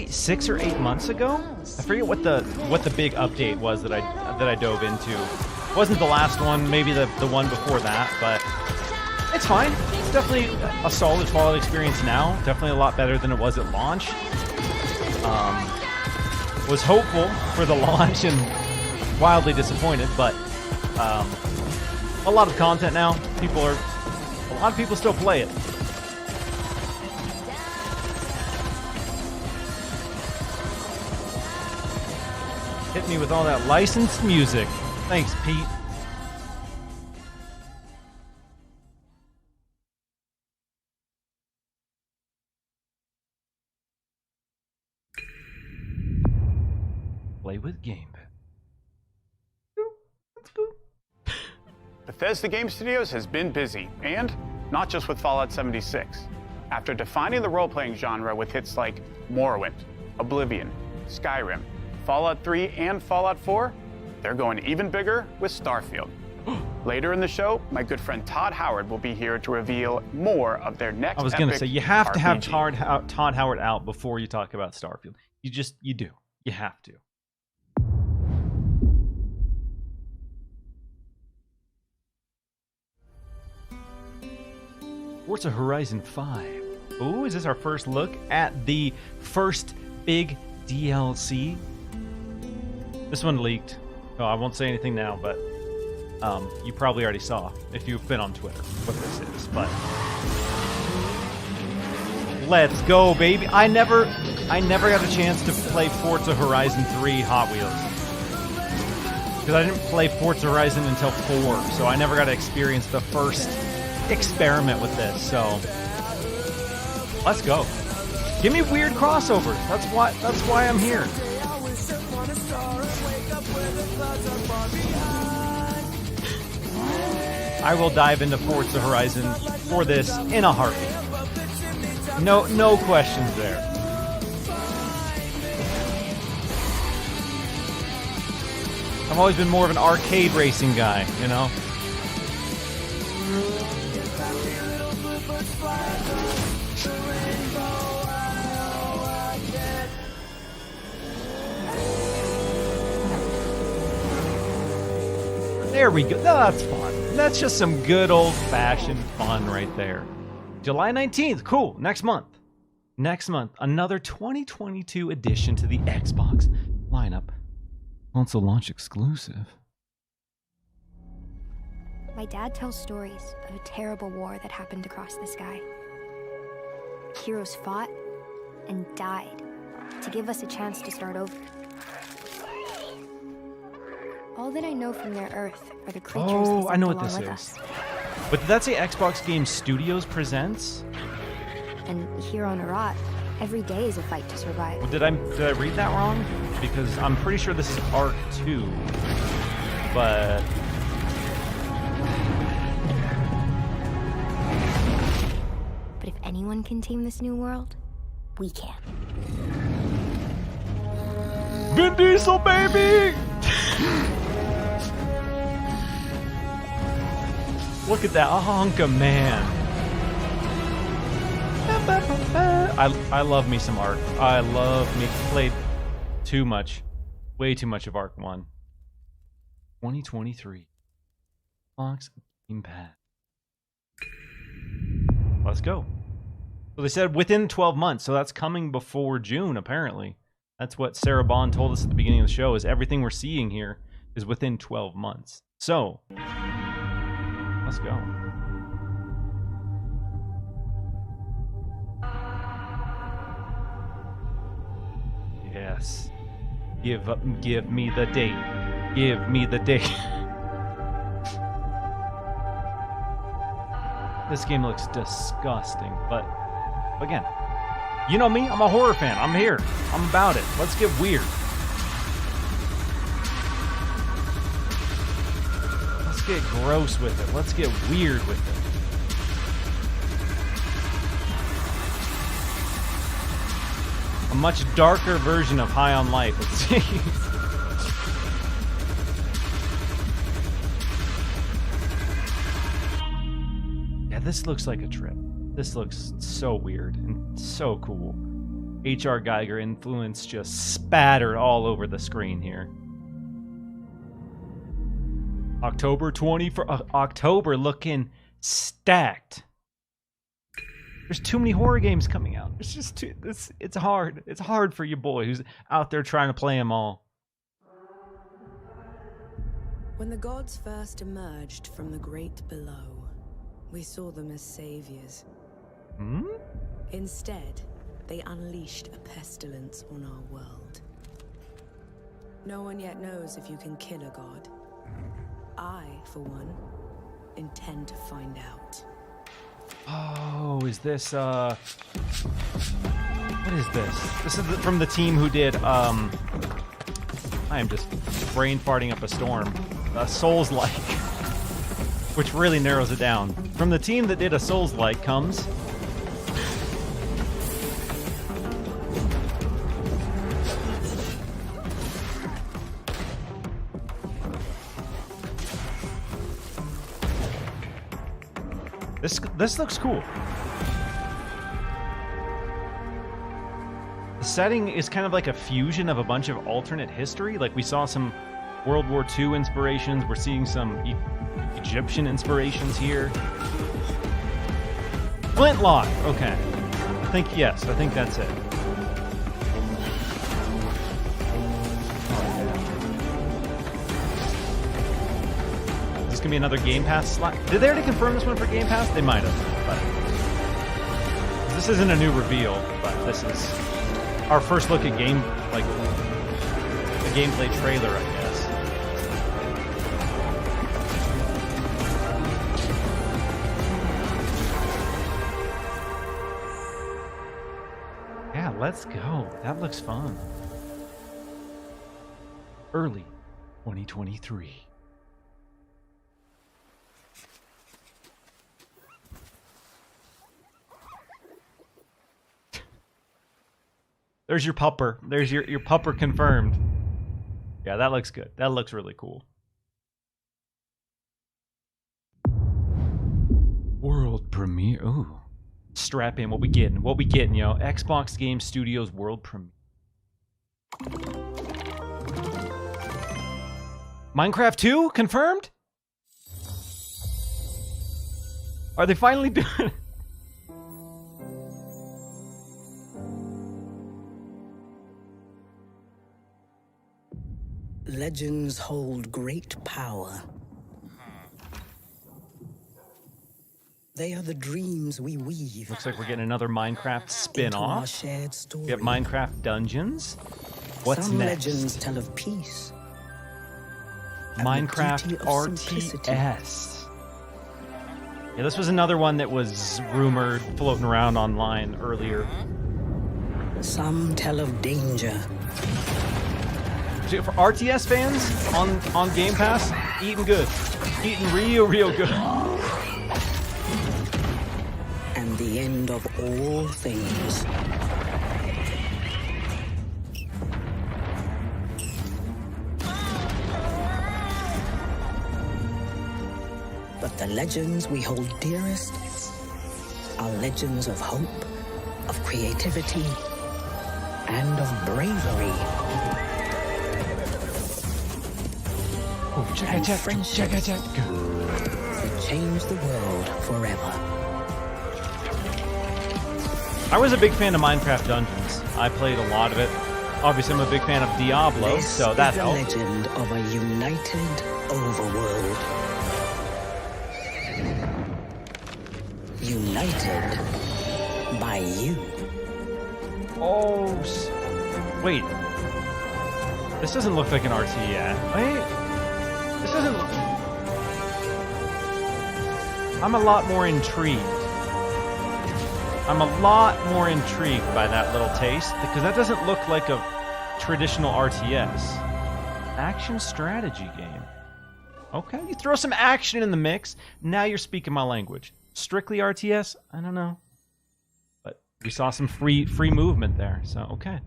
6 or 8 months ago. I forget what the big update was that I dove into. It wasn't the last one, maybe the one before that, but it's fine. It's definitely a solid Fallout experience now. Definitely a lot better than it was at launch. Was hopeful for the launch and wildly disappointed, but a lot of content now. A lot of people still play it. Hit me with all that licensed music. Thanks, Pete. Play with gamepad. Bethesda Games Studios has been busy, and not just with Fallout 76. After defining the role-playing genre with hits like Morrowind, Oblivion, Skyrim, Fallout 3, and Fallout 4, they're going even bigger with Starfield. Later in the show, my good friend Todd Howard will be here to reveal more of their next I was going to say, you have to have RPG. Todd Howard out before you talk about Starfield. You do. You have to. Forza Horizon 5. Ooh, is this our first look at the first big DLC? This one leaked. Oh, I won't say anything now, but you probably already saw if you've been on Twitter what this is. But let's go, baby! I never got a chance to play Forza Horizon 3 Hot Wheels because I didn't play Forza Horizon until 4, so I never got to experience the first experiment with this. So let's go. Give me weird crossovers. That's why I'm here. I will dive into Forza Horizon for this in a heartbeat. No questions there. I've always been more of an arcade racing guy, you know? There we go. That's fun. That's just some good old-fashioned fun right there. July 19th, cool, next month. Next month, another 2022 addition to the Xbox lineup. Console launch exclusive. My dad tells stories of a terrible war that happened across the sky. Heroes fought and died to give us a chance to start over. All that I know from their Earth are the creatures Oh, they I know sent what this along with is. us. But did that say Xbox Games Studios presents? And here on Arat, every day is a fight to survive. Well, did I read that wrong? Because I'm pretty sure this is Arc 2. But But if anyone can tame this new world, we can. Vin Diesel, baby! Look at that hunk of man. I love me some Arc. I love me. Played too much. Way too much of Arc 1. 2023. Xbox Game Pass. Let's go. So they said within 12 months, so that's coming before June, apparently. That's what Sarah Bond told us at the beginning of the show, is everything we're seeing here is within 12 months. So, let's go. Yes. Give me the date. Give me the date. This game looks disgusting, but again, you know me, I'm a horror fan. I'm here. I'm about it. Let's get weird. Let's get gross with it. Let's get weird with it. A much darker version of High on Life, it seems. Yeah, this looks like a trip. This looks so weird and so cool. H.R. Geiger influence just spattered all over the screen here. October 24th. October looking stacked. There's too many horror games coming out. It's just too. It's hard. It's hard for your boy who's out there trying to play them all. When the gods first emerged from the great below, we saw them as saviors. Hmm? Instead, they unleashed a pestilence on our world. No one yet knows if you can kill a god. I, for one, intend to find out. Oh, is this what is this? This is from the team who did I am just brain farting up a storm. Souls-like, which really narrows it down. From the team that did a Souls-like comes This looks cool. The setting is kind of like a fusion of a bunch of alternate history. Like we saw some World War II inspirations. We're seeing some Egyptian inspirations here. Flintlock. Okay. I think that's it. Is this gonna be another Game Pass slot? Did they already confirm this one for Game Pass? They might have. But this isn't a new reveal, but this is our first look at a gameplay trailer, I guess. Yeah, let's go. That looks fun. Early 2023. There's your pupper. There's your pupper confirmed. Yeah, that looks good. That looks really cool. World premiere. Ooh. Strap in. What we getting, yo? Xbox Game Studios world premiere. Minecraft 2 confirmed? Are they finally doing it? Legends hold great power. They are the dreams we weave. Looks like we're getting another Minecraft spin-off. Shared story. We have Minecraft Dungeons. What's Some next? legends tell of peace. and the Minecraft beauty of simplicity. RTS. Yeah, this was another one that was rumored floating around online earlier. Some tell of danger. So for RTS fans on Game Pass, eating good. Eating real good. And the end of all things. But the legends we hold dearest are legends of hope, of creativity, and of bravery. Oh, and friendships that change the world forever. I was a big fan of Minecraft Dungeons. I played a lot of it. Obviously, I'm a big fan of Diablo, so that helped. This is the legend of a united overworld. United by you. Oh, wait. This doesn't look like an RTS. Wait. This doesn't look... I'm a lot more intrigued. I'm a lot more intrigued by that little taste, because that doesn't look like a traditional RTS. Action strategy game. Okay, you throw some action in the mix, now you're speaking my language. Strictly RTS? I don't know. But we saw some free movement there, so okay.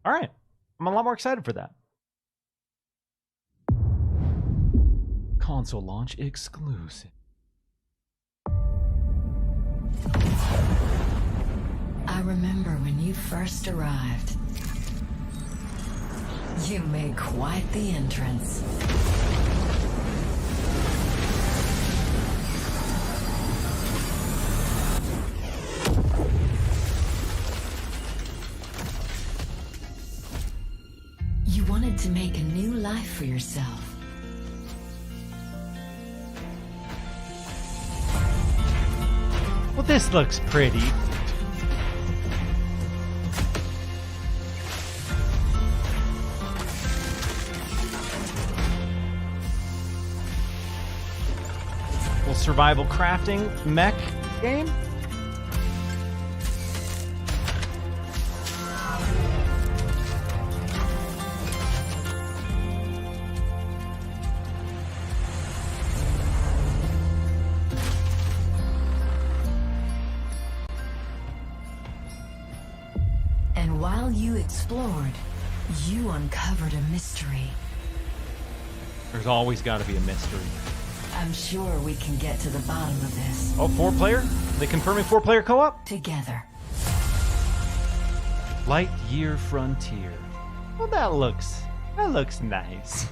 Alright, I'm a lot more excited for that. Console launch exclusive. I remember when you first arrived. You made quite the entrance. You wanted to make a new life for yourself. Well, this looks pretty. Little survival crafting mech game. And while you explored, you uncovered a mystery. There's always got to be a mystery. I'm sure we can get to the bottom of this. Oh, 4-player? They confirming 4-player co-op? Together. Lightyear Frontier. Well, that looks nice.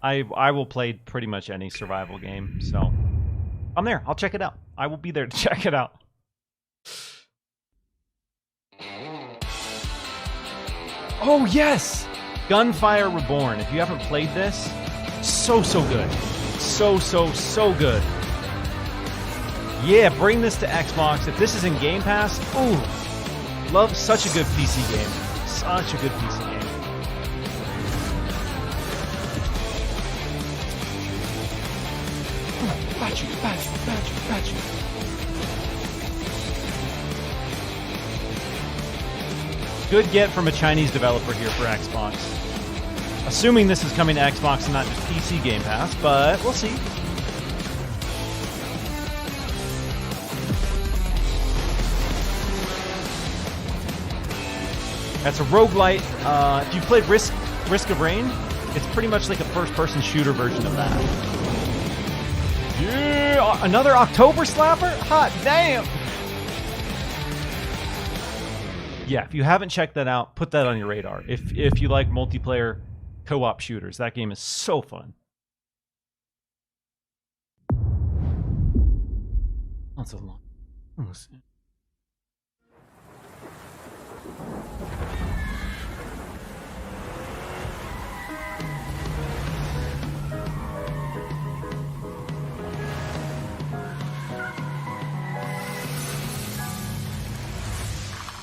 I will play pretty much any survival game, so I'm there. I'll check it out. I will be there to check it out. Oh yes! Gunfire Reborn. If you haven't played this, so good. So good. Yeah, bring this to Xbox. If this is in Game Pass, ooh, love such a good PC game. Such a good PC game. Got you. Good get from a Chinese developer here for Xbox. Assuming this is coming to Xbox and not just PC Game Pass, but we'll see. That's a roguelite. If you played Risk of Rain, it's pretty much like a first-person shooter version of that. Yeah, another October slapper? Hot damn! Yeah, if you haven't checked that out, put that on your radar. If you like multiplayer co-op shooters, that game is so fun. console launch. Listen.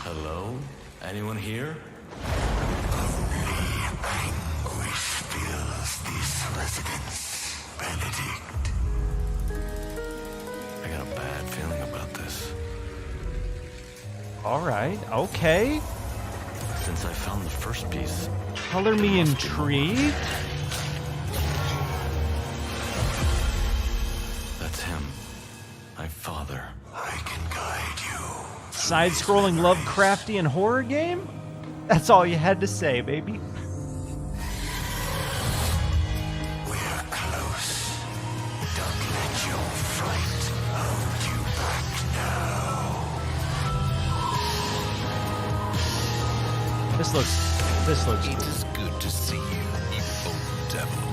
Hello? Anyone here? Anguish fills this residence, Benedict. I got a bad feeling about this. All right, okay. Since I found the first piece. Color me intrigued. That's him. My father. I can guide you. Side-scrolling Lovecraftian horror game? That's all you had to say, baby. We're close. Don't let your fright hold you back now. This looks It cool. is good to see you, you old devil.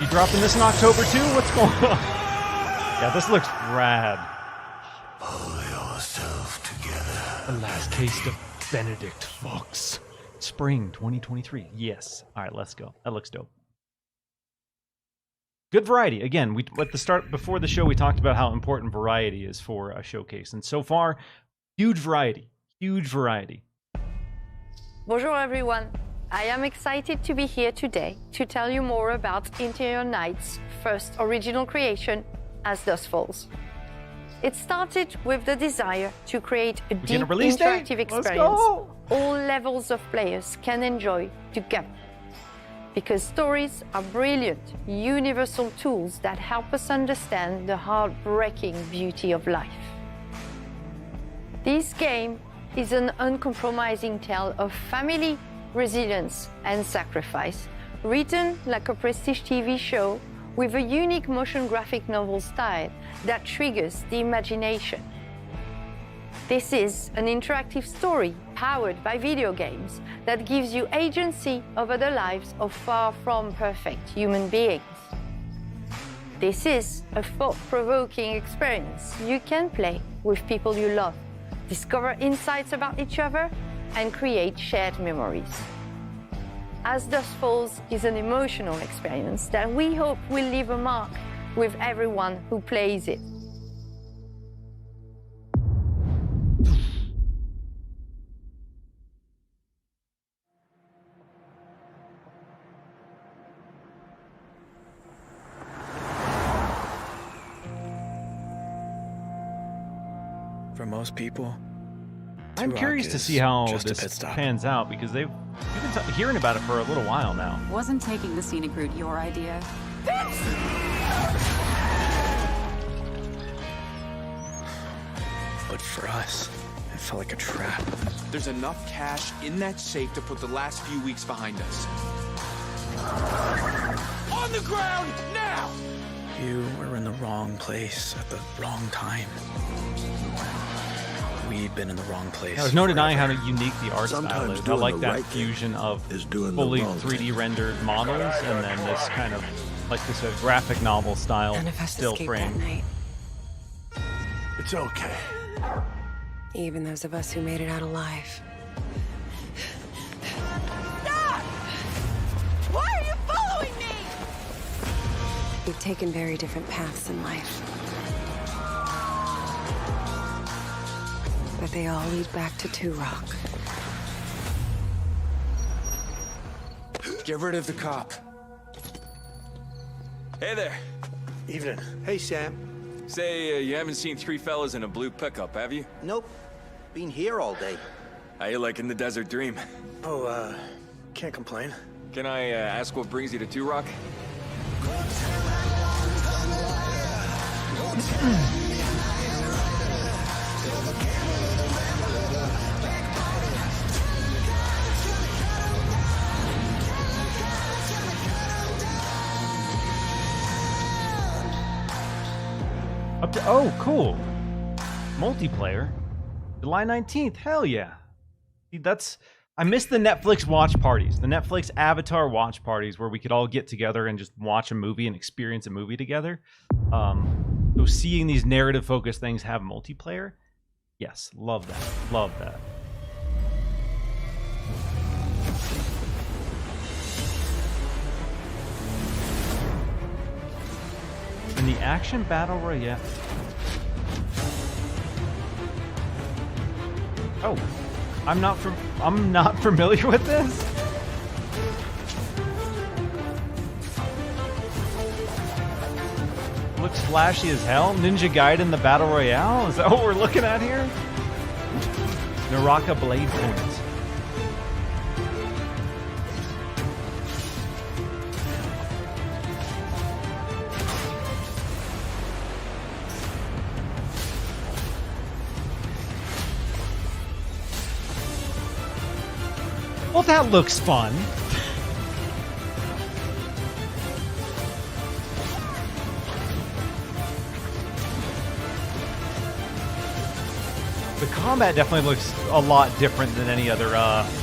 You dropping this in October too? What's going on? Yeah, this looks rad. Pull yourself together. The last taste of Benedict Fox. Spring 2023. Yes. All right, let's go. That looks dope. Good variety. Again, we at the start before the show we talked about how important variety is for a showcase, and so far, huge variety. Huge variety. Bonjour everyone. I am excited to be here today to tell you more about Interior Night's first original creation, As Dusk Falls. It started with the desire to create a deep interactive experience all levels of players can enjoy together. Because stories are brilliant, universal tools that help us understand the heartbreaking beauty of life. This game is an uncompromising tale of family, resilience, and sacrifice, written like a prestige TV show with a unique motion graphic novel style that triggers the imagination. This is an interactive story powered by video games that gives you agency over the lives of far from perfect human beings. This is a thought-provoking experience you can play with people you love, discover insights about each other, and create shared memories. As Dusk Falls is an emotional experience that we hope will leave a mark with everyone who plays it. For most people, I'm curious to see how this pans out because we've been hearing about it for a little while now. Wasn't taking the scenic route your idea? But for us, it felt like a trap. There's enough cash in that safe to put the last few weeks behind us. On the ground, now! You were in the wrong place at the wrong time. We'd been in the wrong place. There's no denying how unique the art style Sometimes is. I like doing the that right fusion of doing the fully wrong 3D thing. rendered models and then this kind of like this graphic novel style None of us still escaped frame. that night. It's okay. Even those of us who made it out alive. Stop! Why are you following me? We've taken very different paths in life. But they all lead back to Two Rock. Get rid of the cop. Hey there. Evening. Hey, Sam. Say, you haven't seen three fellas in a blue pickup, have you? Nope. Been here all day. How you liking the desert dream? Oh, can't complain. Can I ask what brings you to Two Rock? Up to oh, cool. Multiplayer. July 19th. Hell yeah. See, that's I miss the Netflix watch parties, the Netflix Avatar watch parties where we could all get together and just watch a movie and experience a movie together. So seeing these narrative-focused things have multiplayer, yes, love that. Love that. In the action battle royale. Oh, I'm not familiar with this. Looks flashy as hell. Ninja Gaiden the battle royale. Is that what we're looking at here? Naraka Blade Points. Well, that looks fun. The combat definitely looks a lot different than any other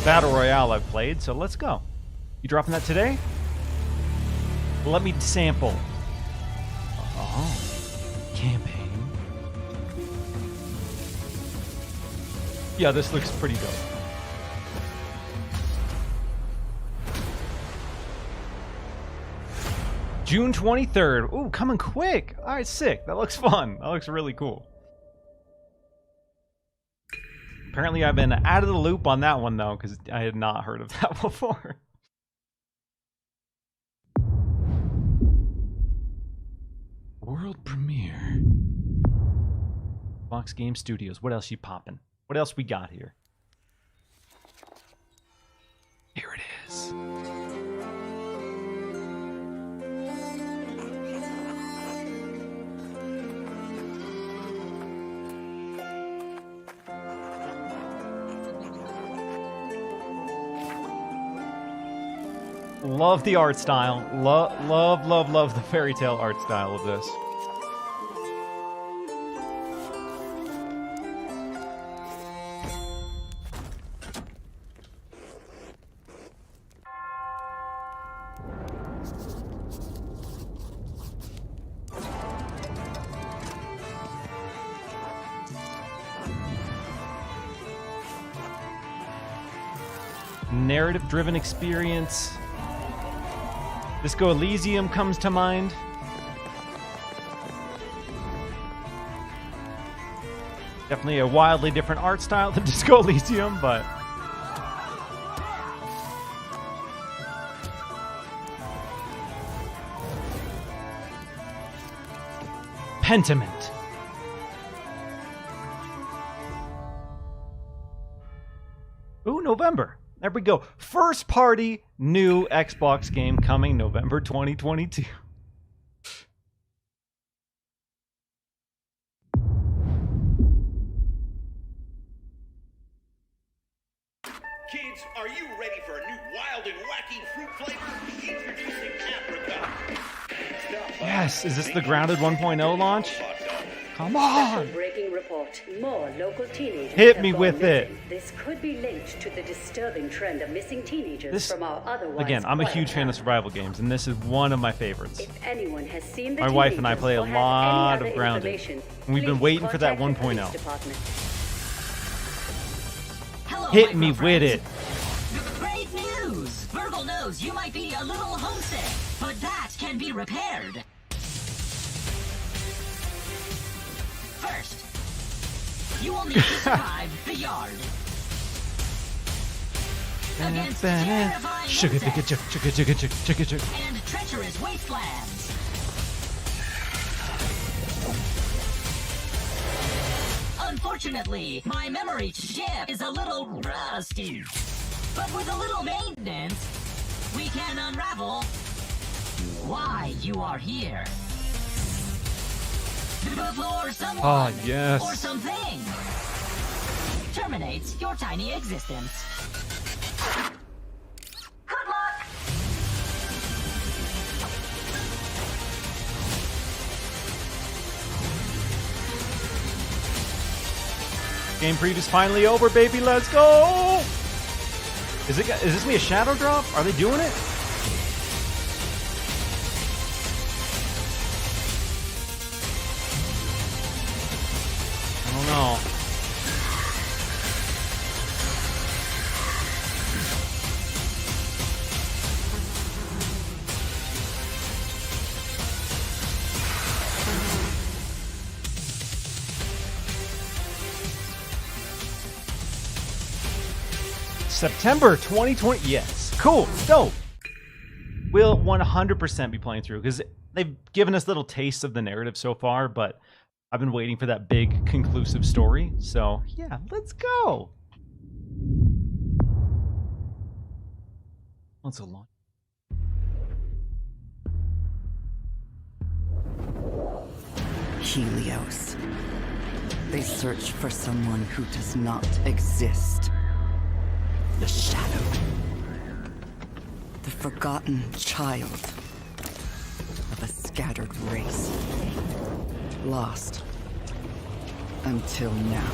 battle royale I've played, so let's go. You dropping that today? Let me sample. Oh, campaign. Yeah, this looks pretty dope. June 23rd. Ooh, coming quick. All right, sick. That looks fun. That looks really cool. Apparently, I've been out of the loop on that one, though, because I had not heard of that before. World premiere. Xbox Game Studios. What else you popping? What else we got here? Here it is. Love the art style. Love the fairy tale art style of this. Narrative-driven experience. Disco Elysium comes to mind. Definitely a wildly different art style than Disco Elysium, but Pentiment. Ooh, November. There we go. First party new Xbox game coming November 2022. Kids, are you ready for a new wild and wacky fruit flavor? Introducing apricot. Yes, is this the Grounded 1.0 launch? Come on! Breaking report. More local teenagers hit me with it. This could be linked to the disturbing trend of missing teenagers from our otherwise. Again, I'm a huge fan of survival games, and this is one of my favorites. If anyone has seen the my wife and I play a lot of Grounded, and we've been waiting for that 1.0. Hit me with it. Great news! Virgil knows you might be a little homesick, but that can be repaired. First, you will need to survive the yard. Against terrifying insects and treacherous wastelands. Unfortunately, my memory chip is a little rusty. But with a little maintenance, we can unravel why you are here. Before someone or something terminates your tiny existence. Good luck! Game preview's finally over, baby. Let's go! Is this gonna be a shadow drop? Are they doing it? I don't know. September 2020. Yes. Cool. Dope. We'll 100% be playing through because they've given us little tastes of the narrative so far, but I've been waiting for that big conclusive story. So, yeah, let's go. What's a lot? Helios. They search for someone who does not exist. The Shadow. The forgotten child of a scattered race. Lost. Until now.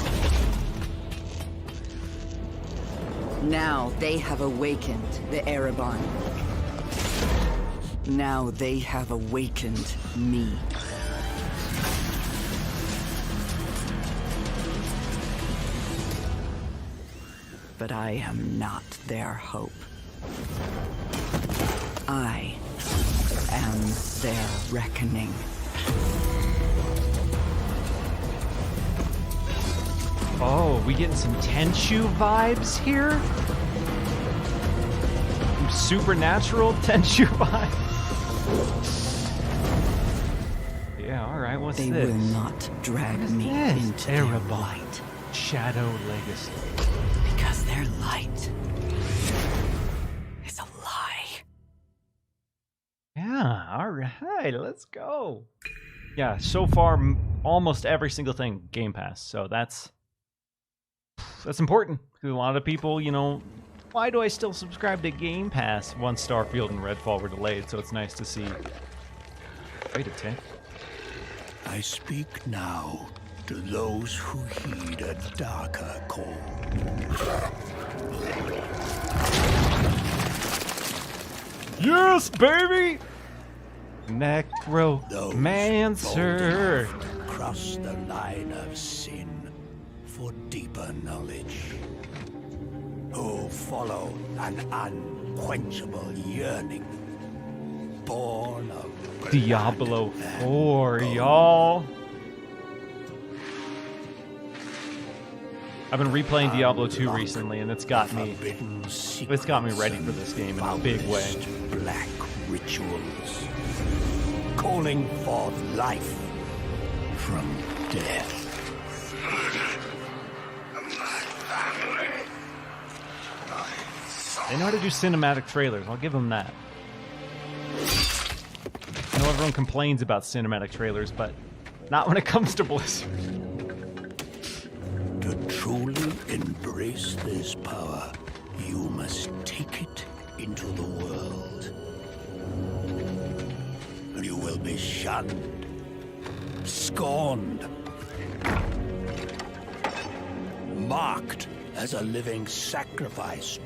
Now they have awakened the Erebon. Now they have awakened me. But I am not their hope. I am their reckoning. Oh, we getting some Tenchu vibes here? Some supernatural Tenchu vibes. Yeah, alright, what's this? They will not drag me into their light. Shadow Legacy. Because their light is a lie. Yeah, alright, let's go. Yeah, so far, almost every single thing Game Pass, so that's important. Because a lot of people, you know, why do I still subscribe to Game Pass once Starfield and Redfall were delayed? So it's nice to see. Wait a tick. I speak now to those who heed a darker call. Yes, baby! Necromancer. Cross the line of sin for deeper knowledge. Who follow an unquenchable yearning, born of Diablo 4, y'all. I've been replaying Diablo 2 recently, and it's got me ready for this game in a big way. Black rituals, calling forth life from death. They know how to do cinematic trailers. I'll give them that. I know everyone complains about cinematic trailers, but not when it comes to Blizzard. To truly embrace this power, you must take it into the world. You will be shunned, scorned, marked as a living sacrifice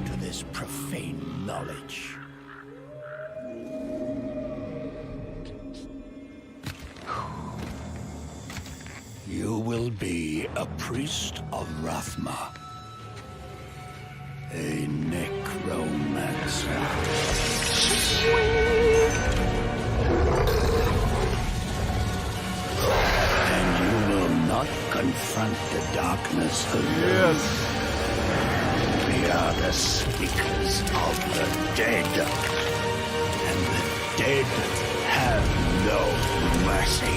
to this profane knowledge. You will be a priest of Rathma, a necromancer. And you will not confront the darkness alone. Yes. We are the speakers of the dead, and the dead have no mercy.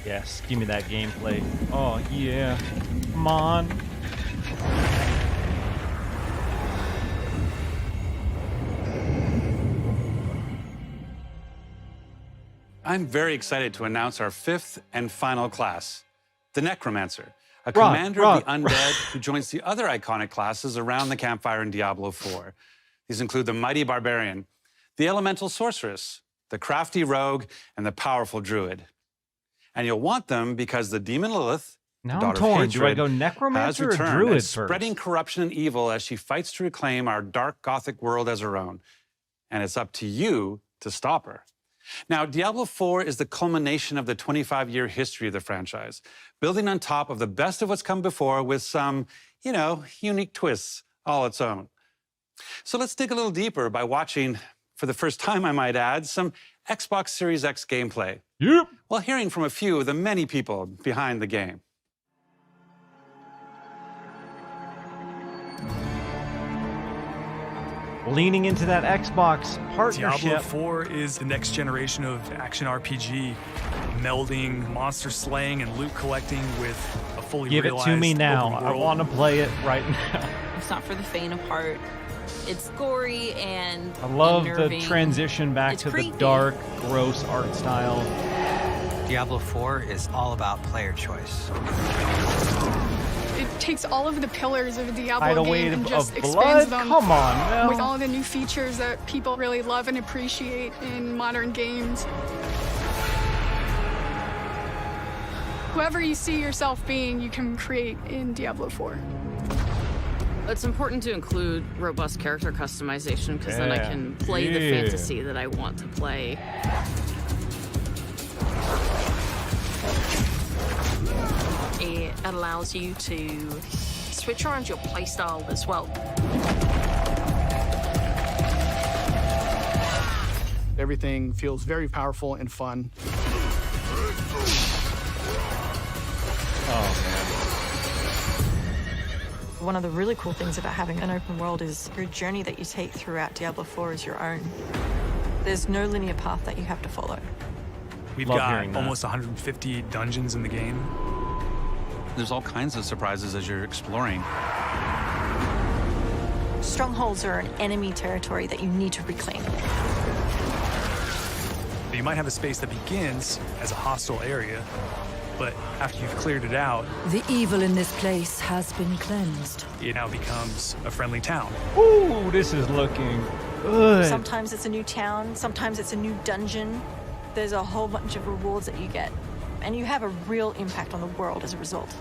Yes, give me that gameplay. Oh, yeah. Come on. I'm very excited to announce our fifth and final class, the Necromancer, a commander of the undead who joins the other iconic classes around the campfire in Diablo 4. These include the mighty barbarian, the elemental sorceress, the crafty rogue, and the powerful druid. And you'll want them because the demon Lilith, Now the I'm daughter of torn. Do I hatred, go has necromancer or returned druid and first? spreading corruption and evil as she fights to reclaim our dark Gothic world as her own. And it's up to you to stop her. Now, Diablo 4 is the culmination of the 25-year history of the franchise, building on top of the best of what's come before with some, unique twists all its own. So let's dig a little deeper by watching, for the first time I might add, some Xbox Series X gameplay. Yep. While hearing from a few of the many people behind the game. Leaning into that Xbox partnership. Diablo 4 is the next generation of action RPG, melding monster slaying and loot collecting with a fully Give it realized to me now. open I world. want to play it right now. It's not for the faint of heart. It's gory and I love the unnerving. transition back It's to creepy. the dark, gross art style. Diablo 4 is all about player choice. It takes all of the pillars of a Diablo Tidal game wave and just of expands blood? them Come on, now. with all the new features that people really love and appreciate in modern games. Whoever you see yourself being, you can create in Diablo 4. It's important to include robust character customization because then I Yeah. can play the Yeah. fantasy that I want to play. It allows you to switch around your playstyle as well. Everything feels very powerful and fun. One of the really cool things about having an open world is your journey that you take throughout Diablo 4 is your own. There's no linear path that you have to follow. We've Love got hearing that. almost 150 dungeons in the game. There's all kinds of surprises as you're exploring. Strongholds are an enemy territory that you need to reclaim. You might have a space that begins as a hostile area, but after you've cleared it out, The evil in this place has been cleansed. it now becomes a friendly town. Ooh, this is looking good. Sometimes it's a new town, sometimes it's a new dungeon. There's a whole bunch of rewards that you get, and you have a real impact on the world as a result.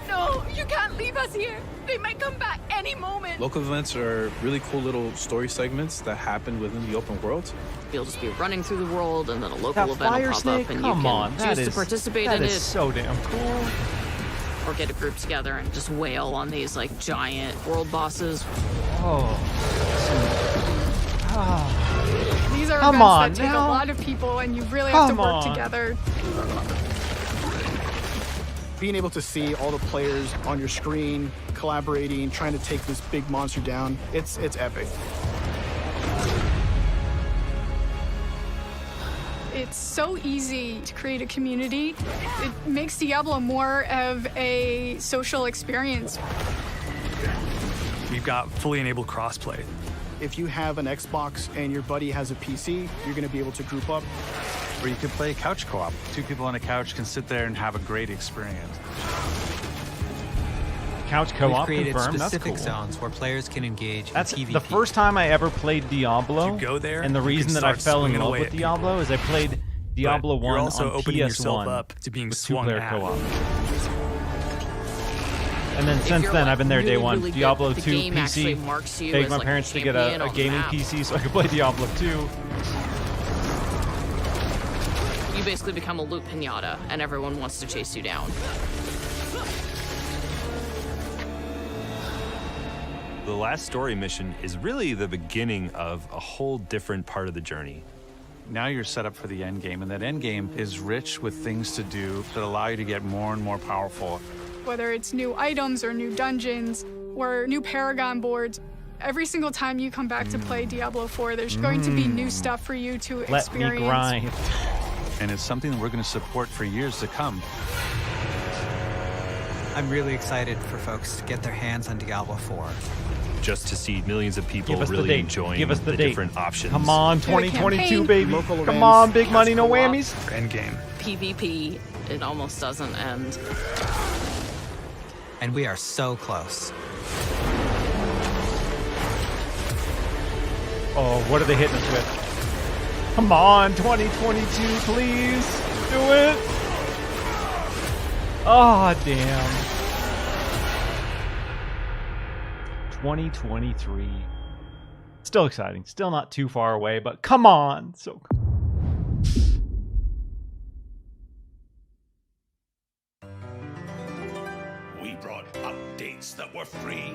No, you can't leave us here. They might come back any moment. Local events are really cool little story segments that happen within the open world. You'll just be running through the world and then a local That event fire will pop snake? up and you Come can on, that choose to is- participate that in is it. so damn cool. Or get a group together and just wail on these like giant world bosses. Oh. These are Come events on that take now. a lot of people, and you really have to Come work on. together. Being able to see all the players on your screen, collaborating, trying to take this big monster down, it's epic. It's so easy to create a community. It makes Diablo more of a social experience. We've got fully enabled crossplay. If you have an Xbox and your buddy has a PC, you're going to be able to group up. Or you could play couch co-op. Two people on a couch can sit there and have a great experience. Couch We've co-op created confirmed. That's specific cool. zones where players can engage That's in PvP. the first time I ever played Diablo. You go there, and the you reason can that I start fell in swinging love away with at people. Diablo is I played Diablo But 1 you're also on opening PS1 yourself up to being with swung two-player at. co-op. And then If since you're, then, like, I've been there day really, one. really good, Diablo the 2 game actually PC. marks you Begged as, my like, parents to get champion a on the gaming map. PC so I could play Diablo 2. You basically become a loot pinata and everyone wants to chase you down. The last story mission is really the beginning of a whole different part of the journey. Now you're set up for the end game, and that end game is rich with things to do that allow you to get more and more powerful. Whether it's new items or new dungeons or new Paragon boards, every single time you come back to play Diablo 4, there's going to be new stuff for you to Let experience. me grind. And it's something that we're going to support for years to come. I'm really excited for folks to get their hands on Diablo 4. Just to see millions of people Give us the really date. enjoying Give us the date. different options. Come on, Do a 2022, campaign. baby. Local Come events, on, big money, no co-op. whammies. Endgame. PvP, it almost doesn't end. And we are so close. Oh, what are they hitting us with? Come on, 2022, please. Do it. Oh, damn. 2023. Still exciting. Still not too far away, but come on. So We brought updates that were free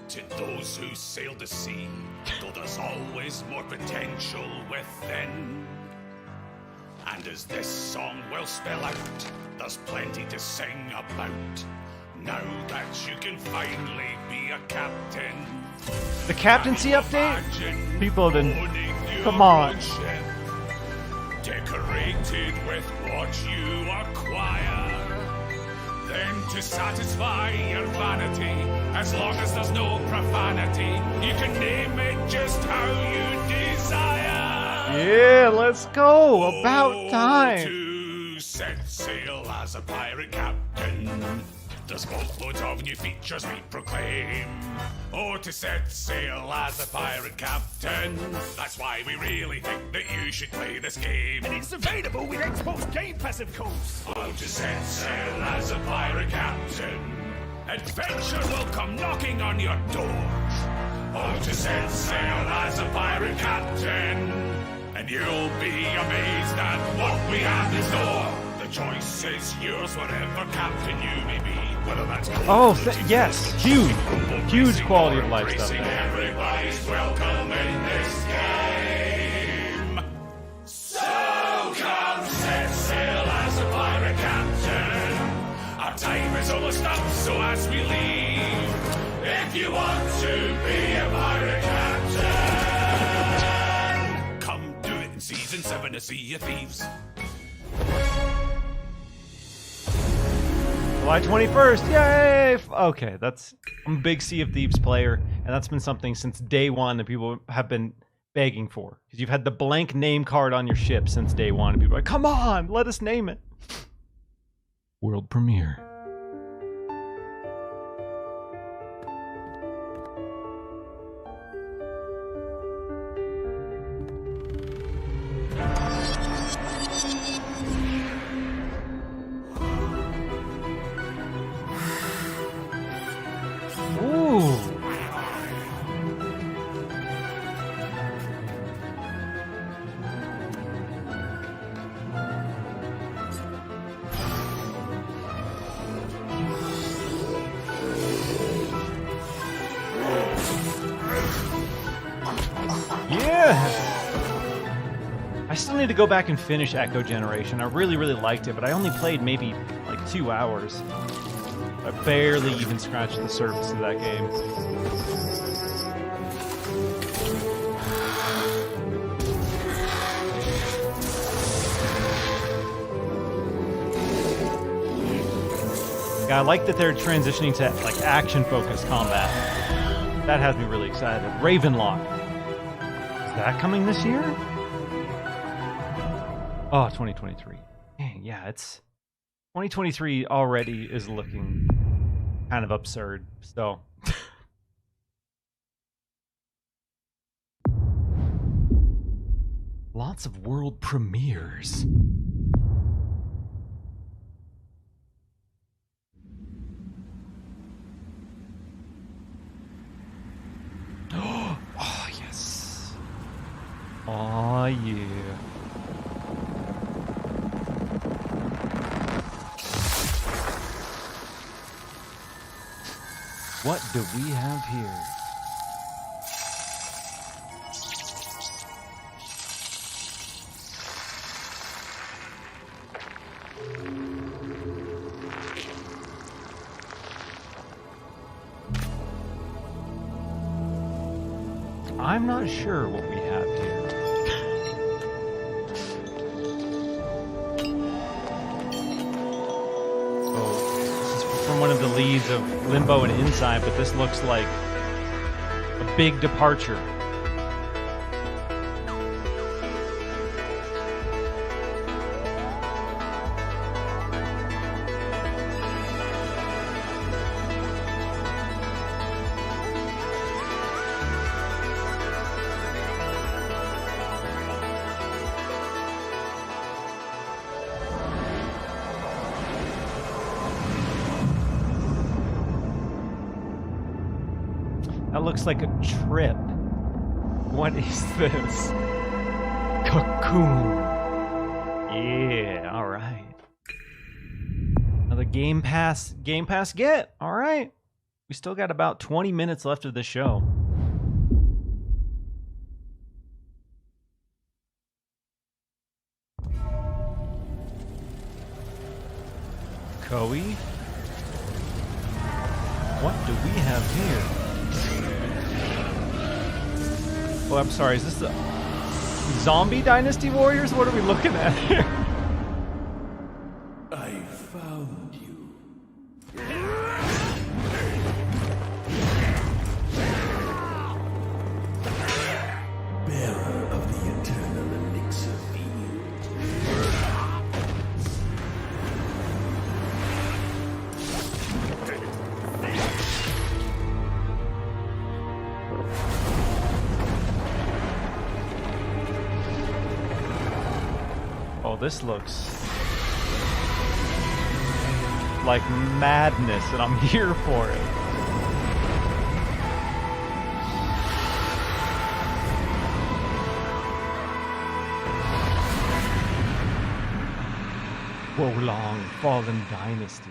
to those who sailed the sea, though there's always more potential within. And as this song will spell out, there's plenty to sing about. Now that you can finally be a captain. the captaincy update? People have been... Come on. Decorated with what you acquire. Then to satisfy your vanity, as long as there's no profanity, you can name it just how you desire. Yeah, let's go. About time. To set sail as a pirate captain. There's boatloads of new features we proclaim. Oh, to set sail as a pirate captain. That's why we really think that you should play this game. And it's available with Xbox Game Pass, of course. Oh, to set sail as a pirate captain. Adventure will come knocking on your door. Oh, to set sail as a pirate captain. And you'll be amazed at what we have in store. The choice is yours, whatever captain you may be. Whether that's yes, huge quality of life stuff there. Everybody's welcome in this game. So come set sail as a pirate captain. Our time is almost up, so as we leave, if you want to be a pirate captain, come do it in season 7 of Sea of Thieves. July 21st, yay! Okay, I'm a big Sea of Thieves player, and that's been something since day one that people have been begging for. Because you've had the blank name card on your ship since day one, and people are like, come on, let us name it. World premiere. I still need to go back and finish Echo Generation. I really liked it, but I only played maybe like 2 hours. I barely even scratched the surface of that game. Yeah, I like that they're transitioning to like action-focused combat. That has me really excited. Ravenlock. Is that coming this year? Oh, 2023. Dang, yeah, it's 2023 already is looking kind of absurd. So lots of world premieres. Oh, yes. Oh, yeah. What do we have here? I'm not sure what we have here. From one of the leads of Limbo and Inside, but this looks like a big departure. looks like a trip. What is this? Cocoon. Yeah, all right. Another Game Pass get. All right. We still got about 20 minutes left of the show. Koei? What do we have here? Oh, I'm sorry. Is this the Zombie Dynasty Warriors? What are we looking at here? I found you. Bearer of the eternal elixir field. Oh, this looks like madness, and I'm here for it. Wolong Fallen Dynasty.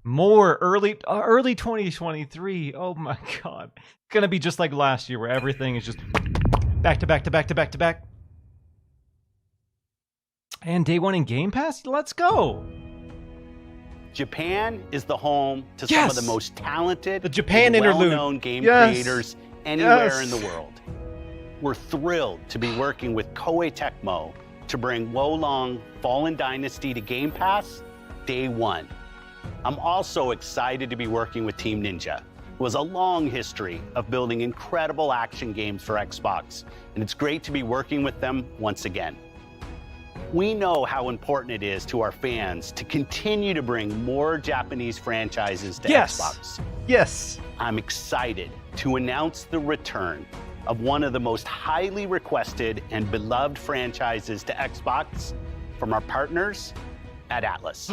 More early 2023. Oh my god. It's gonna be just like last year where everything is just back to back to back to back to back. And day one in Game Pass? Let's go. Japan is the home to some of the most talented, the Japan and interlude. well-known game creators anywhere in the world. We're thrilled to be working with Koei Tecmo to bring Wolong Fallen Dynasty to Game Pass day one. I'm also excited to be working with Team Ninja, who has a long history of building incredible action games for Xbox, and it's great to be working with them once again. We know how important it is to our fans to continue to bring more Japanese franchises to Xbox. Yes. I'm excited to announce the return of one of the most highly requested and beloved franchises to Xbox from our partners at Atlas.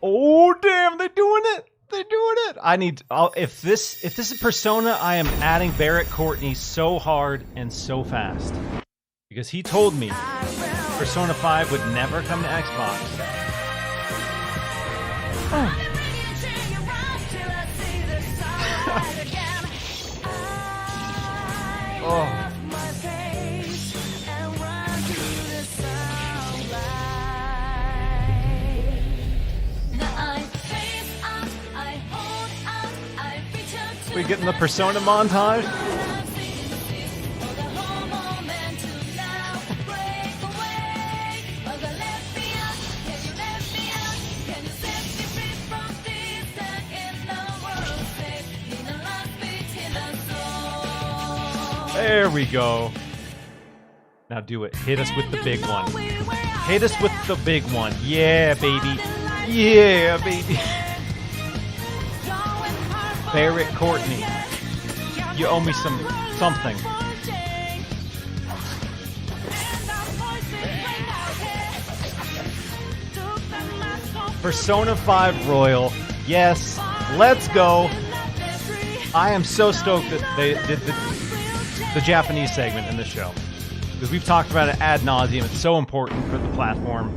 Oh damn, they're doing it. They're doing it. If this is Persona, I am adding Barrett Courtney so hard and so fast. Because he told me Persona 5 would never come to Xbox. Oh. We getting the Persona montage? There we go. Now do it. Hit us with the big one. Hit us with the big one. Yeah, baby. Yeah, baby. Barrett Courtney. You owe me something. Persona 5 Royal. Yes. Let's go. I am so stoked that they did the Japanese segment in the show. Because we've talked about it ad nauseum. It's so important for the platform.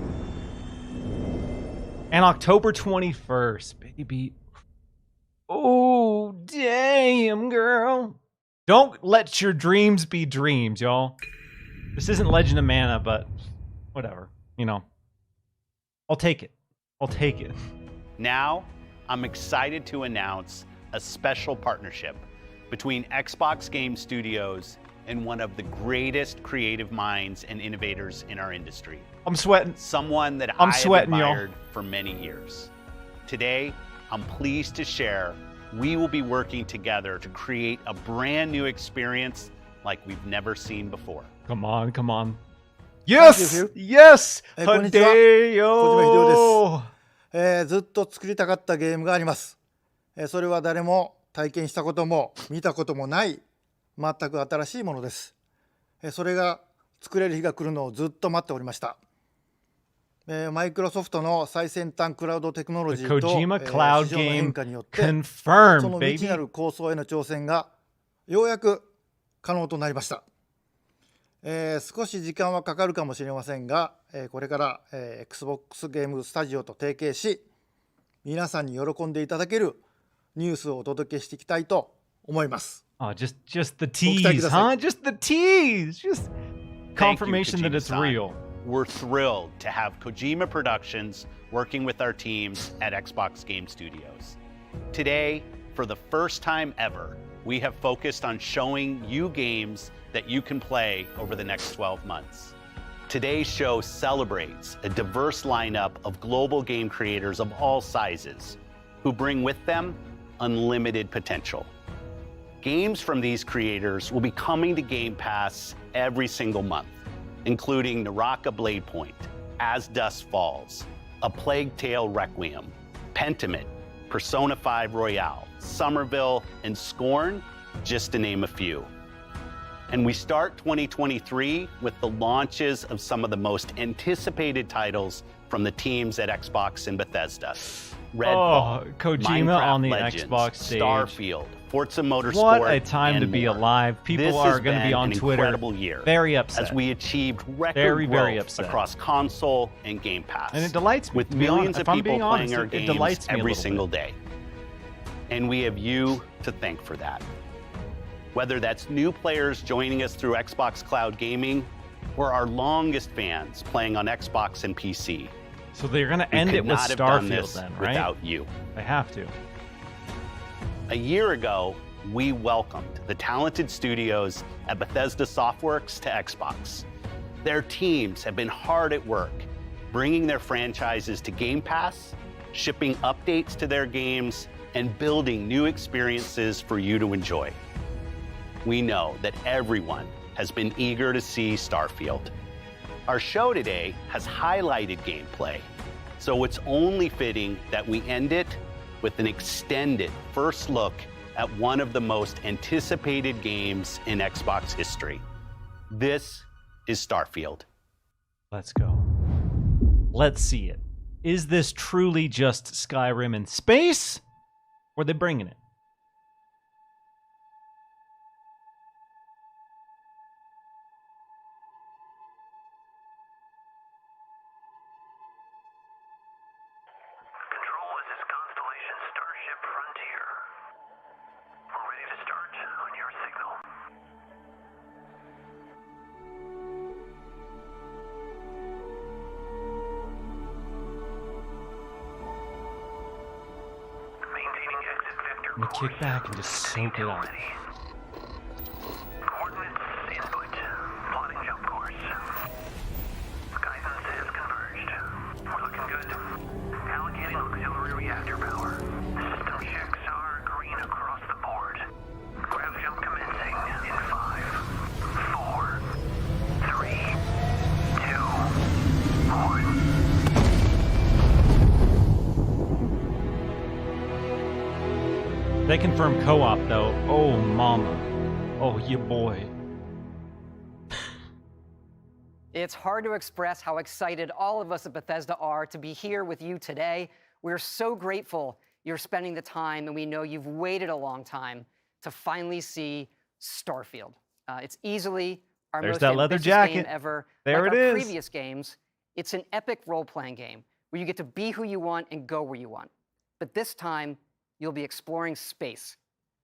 And October 21st, baby. Oh, damn, girl. Don't let your dreams be dreams, y'all. This isn't Legend of Mana, but whatever. You know. I'll take it. I'll take it. Now, I'm excited to announce a special partnership between Xbox Game Studios and one of the greatest creative minds and innovators in our industry. I'm sweating. Someone that I'm I sweating, have admired for many years. Today, I'm pleased to share we will be working together to create a brand new experience like we've never seen before. Come on, come on. Yes! Yes! こんにちは。小島秀夫Hideo! です。ずっと作りたかったゲームがあります。それは誰も体験したことも見たこともない全く新しいものです。それが作れる日が来るのをずっと待っておりました。マイクロソフトの最先端クラウドテクノロジーと、Kojima 市 Cloud 場の変化によって Game その confirmed, 未知な baby. る構想への挑戦がようやく可能となりました。少し時間はかかるかもしれませんが、これから、Xbox ゲームスタジオと提携し、皆さんに喜んでいただけるニュースをお届けしていきたいと思います。Oh, just the tease, huh? Just the tease. Just confirmation that it's real. We're thrilled to have Kojima Productions working with our teams at Xbox Game Studios. Today, for the first time ever, we have focused on showing you games that you can play over the next 12 months. Today's show celebrates a diverse lineup of global game creators of all sizes who bring with them unlimited potential. Games from these creators will be coming to Game Pass every single month, including Naraka Blade Point, As Dusk Falls, A Plague Tale Requiem, Pentiment, Persona 5 Royale, Somerville, and Scorn, just to name a few. And we start 2023 with the launches of some of the most anticipated titles from the teams at Xbox and Bethesda. Redfall, Kojima Minecraft on the Legends, Xbox stage. Starfield, Forza Motorsport, What a time and to be more. alive. People This are has going to be been on an Twitter incredible year very upset. as we achieved record Very growth upset. across console and Game Pass. And it delights me. With To be millions honest, of if I'm people being honest, playing our it games delights me a every little single bit. day. And we have you to thank for that. Whether that's new players joining us through Xbox Cloud Gaming or our longest fans playing on Xbox and PC. So they're going to We end could it with not have done Starfield this then, right? without you. They have to. A year ago, we welcomed the talented studios at Bethesda Softworks to Xbox. Their teams have been hard at work, bringing their franchises to Game Pass, shipping updates to their games, and building new experiences for you to enjoy. We know that everyone has been eager to see Starfield. Our show today has highlighted gameplay, so it's only fitting that we end it with an extended first look at one of the most anticipated games in Xbox history. This is Starfield. Let's go. Let's see it. Is this truly just Skyrim in space? Or are they bringing it? I'm gonna kick back and just soak it up. They confirmed co-op though. Oh mama. Oh yeah boy. It's hard to express how excited all of us at Bethesda are to be here with you today. We're so grateful you're spending the time, and we know you've waited a long time to finally see Starfield. It's easily our There's most that leather ambitious jacket. game ever. There like it our is. previous games, it's an epic role-playing game where you get to be who you want and go where you want. But this time, you'll be exploring space.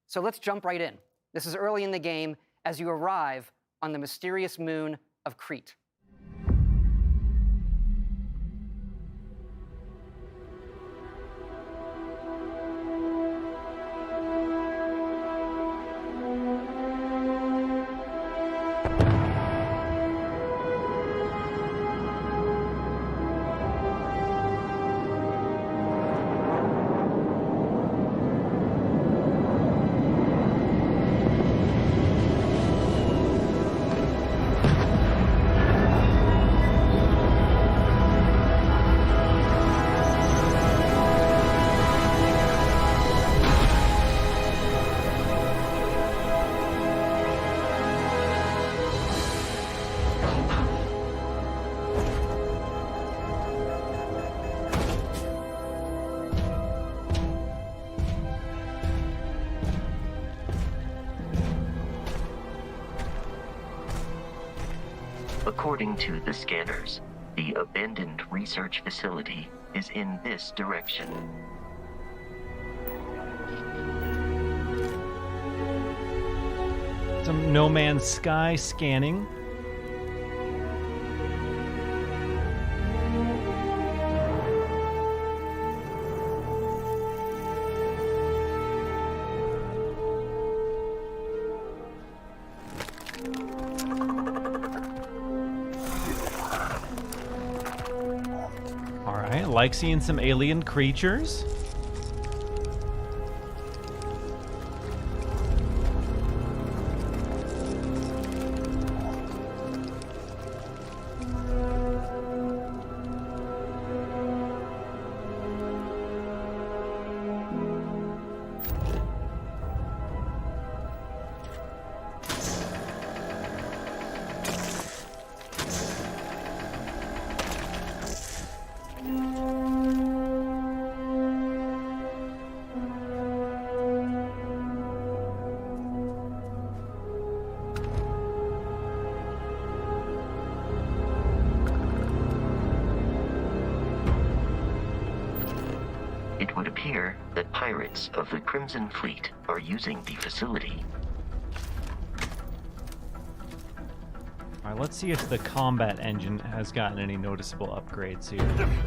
So let's jump right in. This is early in the game as you arrive on the mysterious moon of Crete. According to the scanners, the abandoned research facility is in this direction. Some No Man's Sky scanning. Alright, like seeing some alien creatures. It would appear that pirates of the Crimson Fleet are using the facility. Alright, let's see if the combat engine has gotten any noticeable upgrades here.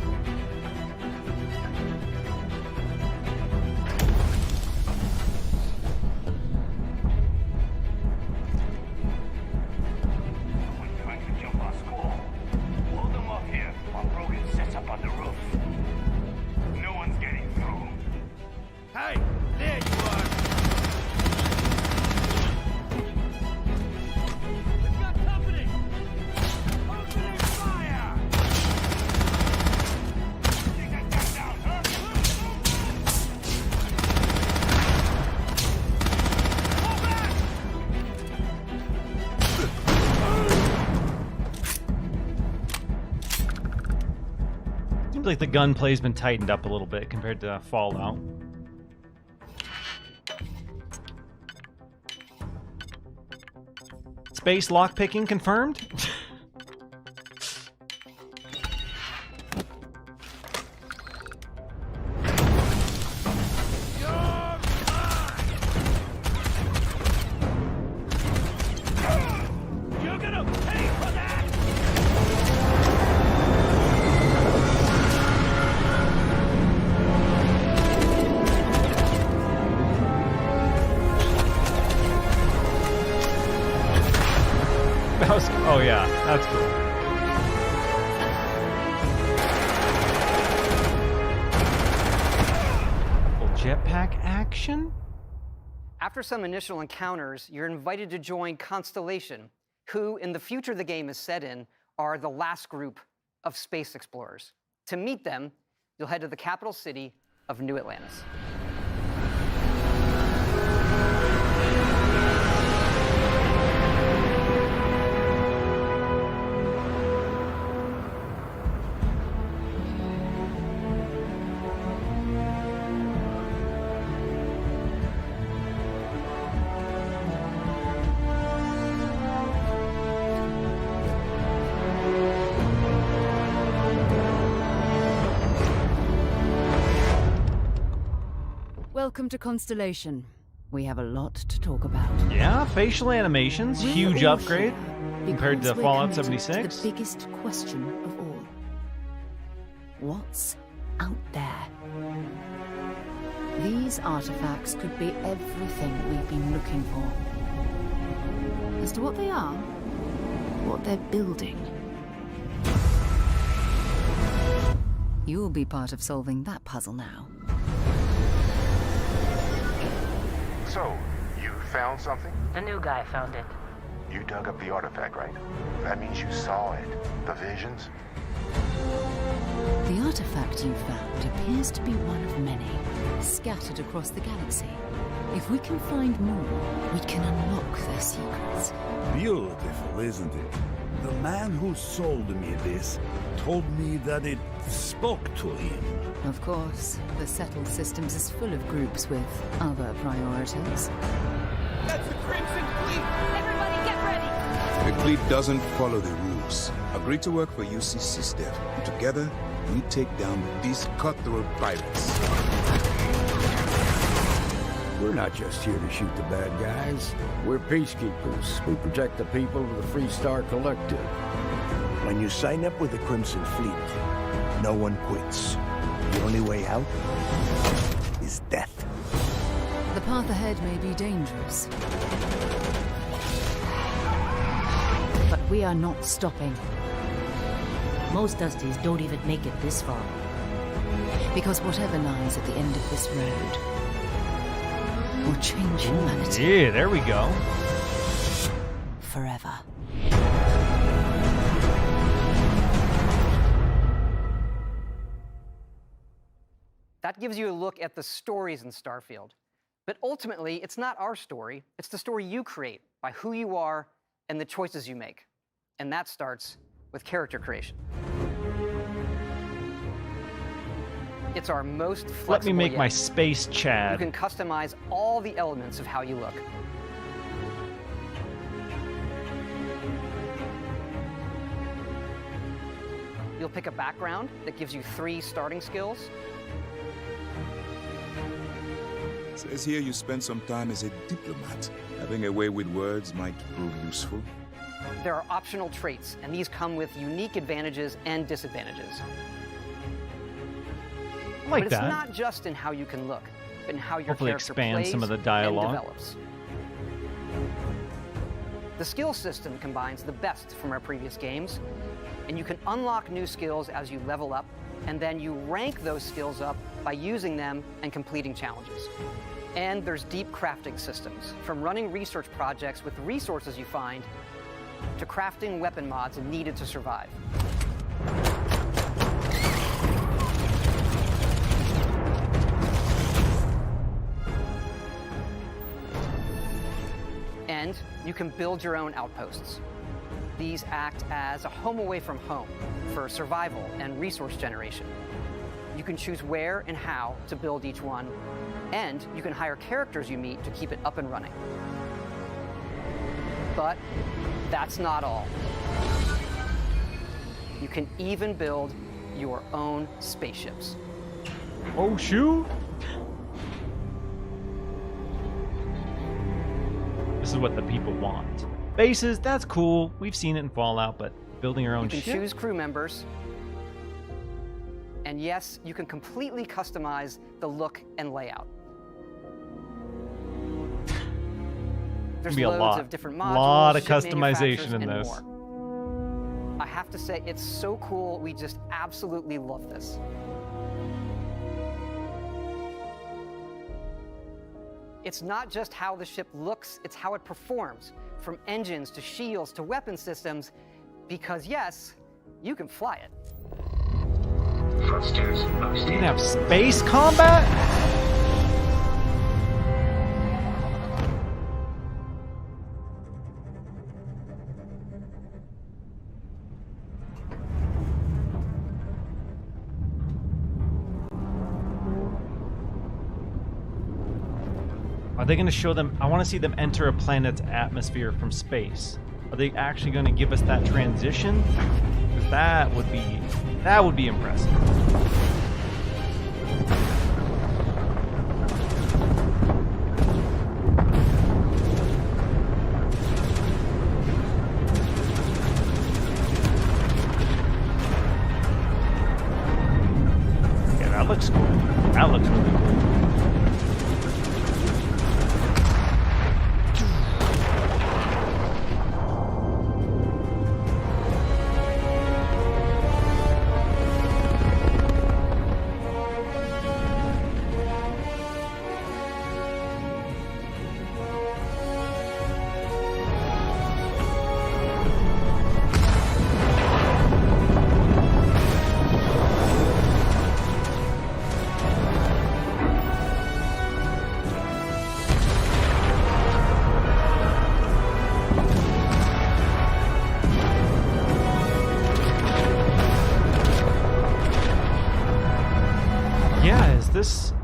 Seems like the gunplay's been tightened up a little bit compared to Fallout. Space lockpicking confirmed? Oh yeah, that's cool. Full jetpack action? After some initial encounters, you're invited to join Constellation, who, in the future the game is set in, are the last group of space explorers. To meet them, you'll head to the capital city of New Atlantis. Welcome to Constellation. We have a lot to talk about. Yeah, facial animations, huge upgrade compared to Fallout To 76. the biggest question of all. What's out there? These artifacts could be everything we've been looking for. As to what they are, what they're building, you'll be part of solving that puzzle now. So, you found something? The new guy found it. You dug up the artifact, right? That means you saw it. The visions? The artifact you found appears to be one of many, scattered across the galaxy. If we can find more, we can unlock their secrets. Beautiful, isn't it? The man who sold me this told me that it spoke to him. Of course, the settled systems is full of groups with other priorities. That's the Crimson Fleet! Everybody get ready! The fleet doesn't follow the rules. Agreed to work for UCC Dev. And together, we take down these cutthroat pirates. We're not just here to shoot the bad guys. We're peacekeepers. We protect the people of the Free Star Collective. When you sign up with the Crimson Fleet, no one quits. The only way out is death. The path ahead may be dangerous. But we are not stopping. Most Dusties don't even make it this far. Because whatever lies at the end of this road will change humanity. Yeah, there we go. Forever. That gives you a look at the stories in Starfield. But ultimately, it's not our story. It's the story you create by who you are and the choices you make. And that starts with character creation. It's our most flexible Let me make yet. my space Chad. You can customize all the elements of how you look. You'll pick a background that gives you 3 starting skills. Says here you spend some time as a diplomat. Having a way with words might prove useful. There are optional traits, and these come with unique advantages and disadvantages. Like but that. It's not just in how you can look, but in how your Hopefully character expand plays some of the and dialogue. develops. The skill system combines the best from our previous games, and you can unlock new skills as you level up, and then you rank those skills up by using them and completing challenges. And there's deep crafting systems, from running research projects with the resources you find, to crafting weapon mods needed to survive. And you can build your own outposts. These act as a home away from home for survival and resource generation. You can choose where and how to build each one, and you can hire characters you meet to keep it up and running. But that's not all. You can even build your own spaceships. Oh, shoot! This is what the people want. Bases, that's cool. We've seen it in Fallout, but building your own You can ship? choose crew members. And yes, you can completely customize the look and layout. There's Be a loads lot. of different modules, Lot of ship customization manufacturers, in and this. more. I have to say, it's so cool. We just absolutely love this. It's not just how the ship looks, it's how it performs, from engines to shields to weapon systems, because yes, you can fly it. Thrusters You boosted. can have space combat? Are they going to show them? I want to see them enter a planet's atmosphere from space. Are they actually going to give us that transition? 'Cause that would be impressive. Yeah, that looks cool. That looks really cool.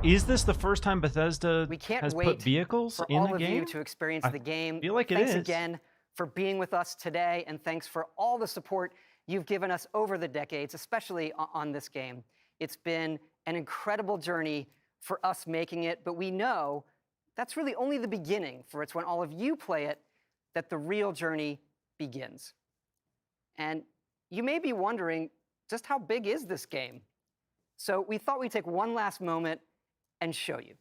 Is this the first time Bethesda has put vehicles for in all a of game? you to experience the game. feel like it Thanks is. again for being with us today, and thanks for all the support you've given us over the decades, especially on this game. It's been an incredible journey for us making it, but we know that's really only the beginning, for it's when all of you play it that the real journey begins. And you may be wondering, just how big is this game? So we thought we'd take one last moment and show you.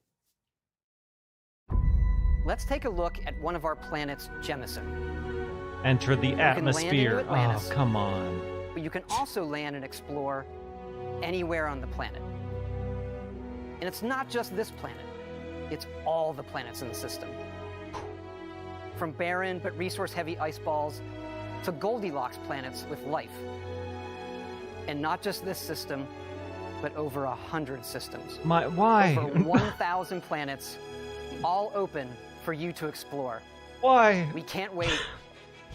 Let's take a look at one of our planets, Jemison. Enter the You can land into atmosphere. Oh, Atlantis, come on. but you can also land and explore anywhere on the planet. And it's not just this planet, it's all the planets in the system. From barren but resource-heavy ice balls to Goldilocks planets with life. And not just this system, but over 100 systems. Why? Over 1,000 planets, all open for you to explore. Why? We can't wait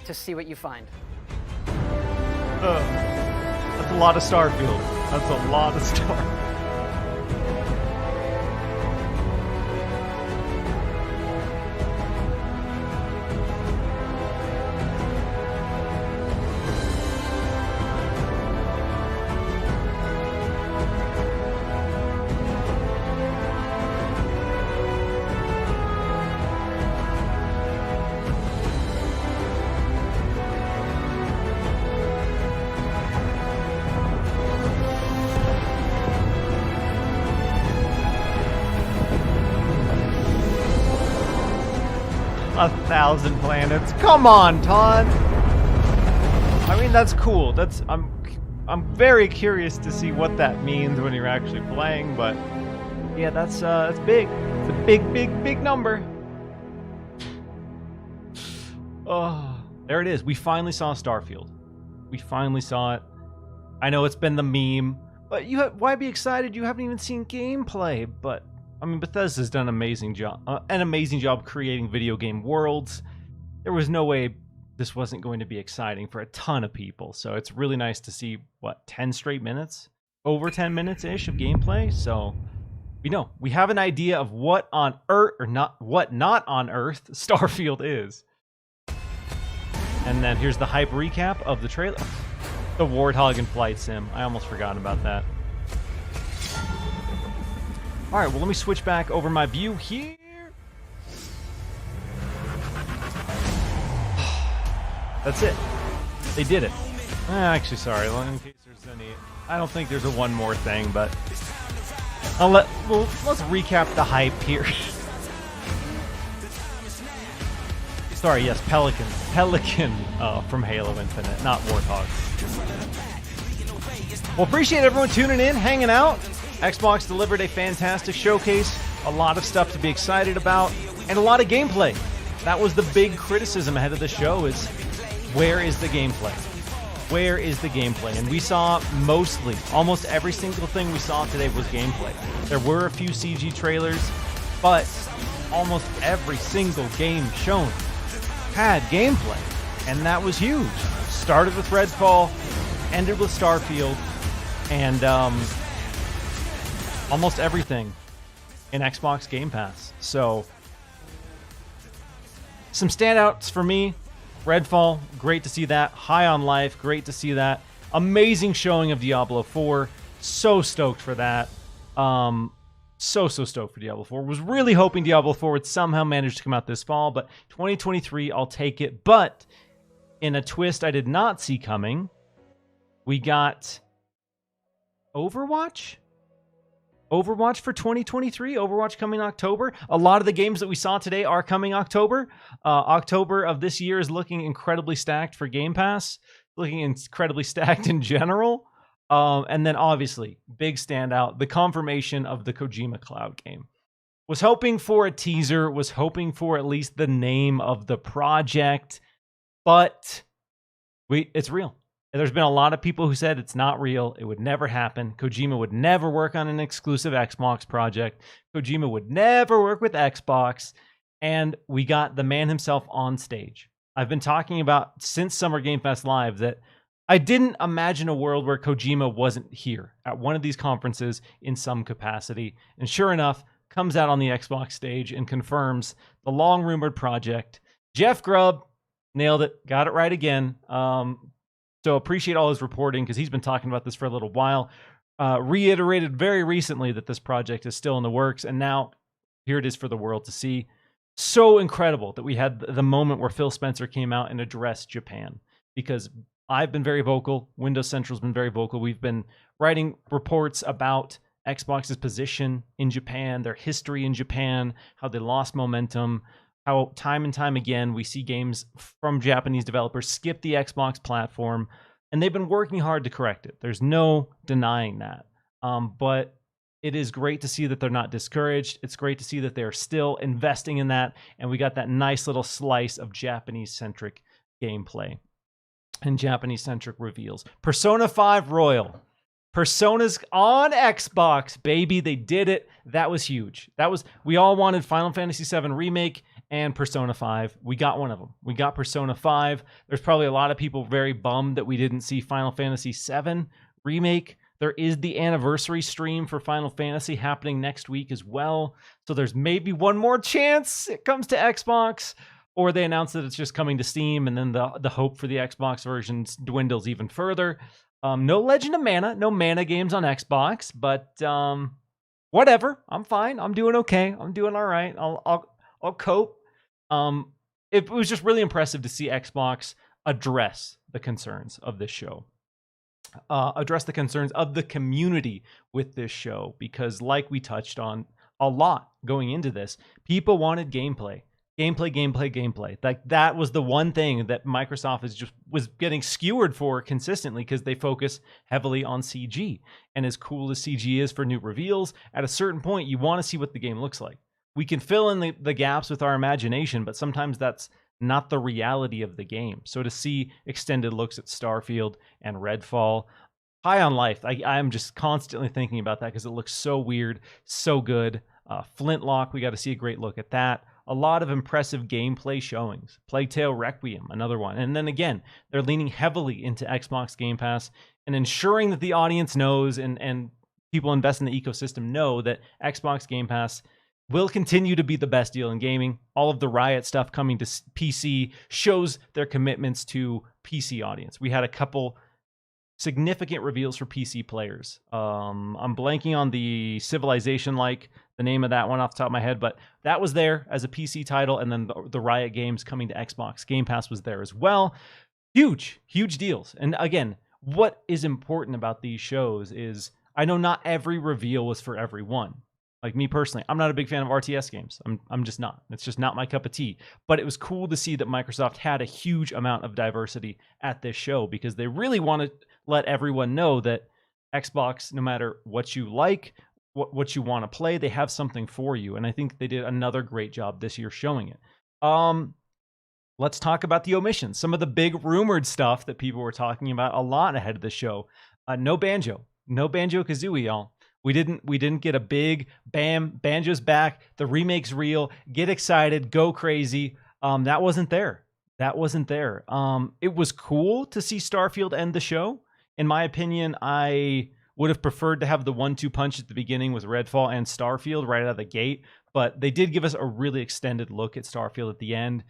to see what you find. That's a lot of Starfield. That's a lot of Starfield. A 1,000 planets. Come on, Todd. I mean, that's cool. I'm very curious to see what that means when you're actually playing, but yeah, that's big. It's a big number. Oh, there it is. We finally saw Starfield. We finally saw it. I know it's been the meme, but why be excited? You haven't even seen gameplay, but I mean, Bethesda's done an amazing job creating video game worlds. There was no way this wasn't going to be exciting for a ton of people. So it's really nice to see, 10 straight minutes? Over 10 minutes-ish of gameplay. So we have an idea of what on Earth, or not on Earth, Starfield is. And then here's the hype recap of the trailer. The Warthog and Flight Sim. I almost forgot about that. All right, well, let me switch back over my view here. That's it. They did it. Actually, sorry. In case there's any, I don't think there's a one more thing, but let's recap the hype here. Sorry, yes, Pelican from Halo Infinite, not Warthog. Well, appreciate everyone tuning in, hanging out. Xbox delivered a fantastic showcase, a lot of stuff to be excited about, and a lot of gameplay. That was the big criticism ahead of the show, is where is the gameplay? Where is the gameplay? And we saw almost every single thing we saw today was gameplay. There were a few CG trailers, but almost every single game shown had gameplay, and that was huge. Started with Redfall, ended with Starfield, and almost everything in Xbox Game Pass. So, some standouts for me. Redfall, great to see that. High on Life, great to see that. Amazing showing of Diablo 4. So stoked for that. So stoked for Diablo 4. Was really hoping Diablo 4 would somehow manage to come out this fall, but 2023, I'll take it. But in a twist I did not see coming, we got Overwatch? Overwatch for 2023. Overwatch coming October. A lot of the games that we saw today are coming October. October of this year is looking incredibly stacked for Game Pass. Looking incredibly stacked in general. And then obviously, big standout, the confirmation of the Kojima Cloud game. Was hoping for a teaser. Was hoping for at least the name of the project. But it's real. There's been a lot of people who said it's not real. It would never happen. Kojima would never work on an exclusive Xbox project. Kojima would never work with Xbox. And we got the man himself on stage. I've been talking about since Summer Game Fest Live that I didn't imagine a world where Kojima wasn't here at one of these conferences in some capacity. And sure enough, comes out on the Xbox stage and confirms the long-rumored project. Jeff Grubb nailed it. Got it right again. So appreciate all his reporting because he's been talking about this for a little while. Reiterated very recently that this project is still in the works, and now here it is for the world to see. So incredible that we had the moment where Phil Spencer came out and addressed Japan, because I've been very vocal. Windows Central's been very vocal. We've been writing reports about Xbox's position in Japan, their history in Japan, how they lost momentum, how time and time again we see games from Japanese developers skip the Xbox platform, and they've been working hard to correct it. There's no denying that. But it is great to see that they're not discouraged. It's great to see that they're still investing in that, and we got that nice little slice of Japanese-centric gameplay and Japanese-centric reveals. Persona 5 Royal. Persona's on Xbox, baby. They did it. That was huge. We all wanted Final Fantasy VII Remake and Persona 5. We got one of them. We got Persona 5. There's probably a lot of people very bummed that we didn't see Final Fantasy VII Remake. There is the anniversary stream for Final Fantasy happening next week as well. So there's maybe one more chance it comes to Xbox, or they announce that it's just coming to Steam, and then the hope for the Xbox versions dwindles even further. No Legend of Mana, no Mana games on Xbox, but whatever. I'm fine. I'm doing okay. I'm doing all right. I'll cope. It was just really impressive to see Xbox address the concerns of this show. Address the concerns of the community with this show, because like we touched on a lot going into this, people wanted gameplay. Like that was the one thing that Microsoft was getting skewered for consistently, because they focus heavily on CG. And as cool as CG is for new reveals, at a certain point you want to see what the game looks like. We can fill in the gaps with our imagination, but sometimes that's not the reality of the game. So to see extended looks at Starfield and Redfall, high on life. I'm just constantly thinking about that because it looks so weird, so good. Flintlock, we got to see a great look at that. A lot of impressive gameplay showings. Plague Tale Requiem, another one. And then again, they're leaning heavily into Xbox Game Pass and ensuring that the audience knows and people invest in the ecosystem know that Xbox Game Pass will continue to be the best deal in gaming. All of the Riot stuff coming to PC shows their commitments to PC audience. We had a couple significant reveals for PC players. I'm blanking on the Civilization, like the name of that one off the top of my head, but that was there as a PC title, and then the Riot games coming to Xbox Game Pass was there as well. Huge deals. And again, what is important about these shows is I know not every reveal was for everyone. Like me personally, I'm not a big fan of RTS games. I'm just not. It's just not my cup of tea. But it was cool to see that Microsoft had a huge amount of diversity at this show, because they really want to let everyone know that Xbox, no matter what you like, what you want to play, they have something for you. And I think they did another great job this year showing it. Let's talk about the omissions. Some of the big rumored stuff that people were talking about a lot ahead of the show. No Banjo. No Banjo-Kazooie, y'all. We didn't get a big bam, Banjo's back, the remake's real, get excited, go crazy. That wasn't there. It was cool to see Starfield end the show. In my opinion, I would have preferred to have the 1-2 punch at the beginning with Redfall and Starfield right out of the gate, but they did give us a really extended look at Starfield at the end.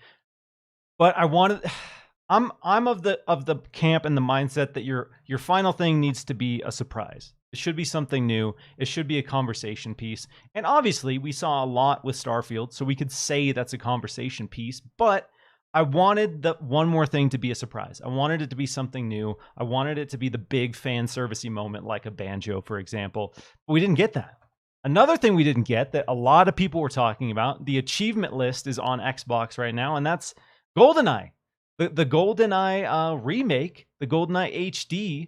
But I'm of the camp and the mindset that your final thing needs to be a surprise. It should be something new. It should be a conversation piece. And obviously, we saw a lot with Starfield, so we could say that's a conversation piece. But I wanted the one more thing to be a surprise. I wanted it to be something new. I wanted it to be the big fan servicey moment, like a Banjo, for example. But we didn't get that. Another thing we didn't get that a lot of people were talking about, the achievement list is on Xbox right now, and that's GoldenEye. The GoldenEye remake, the GoldenEye HD,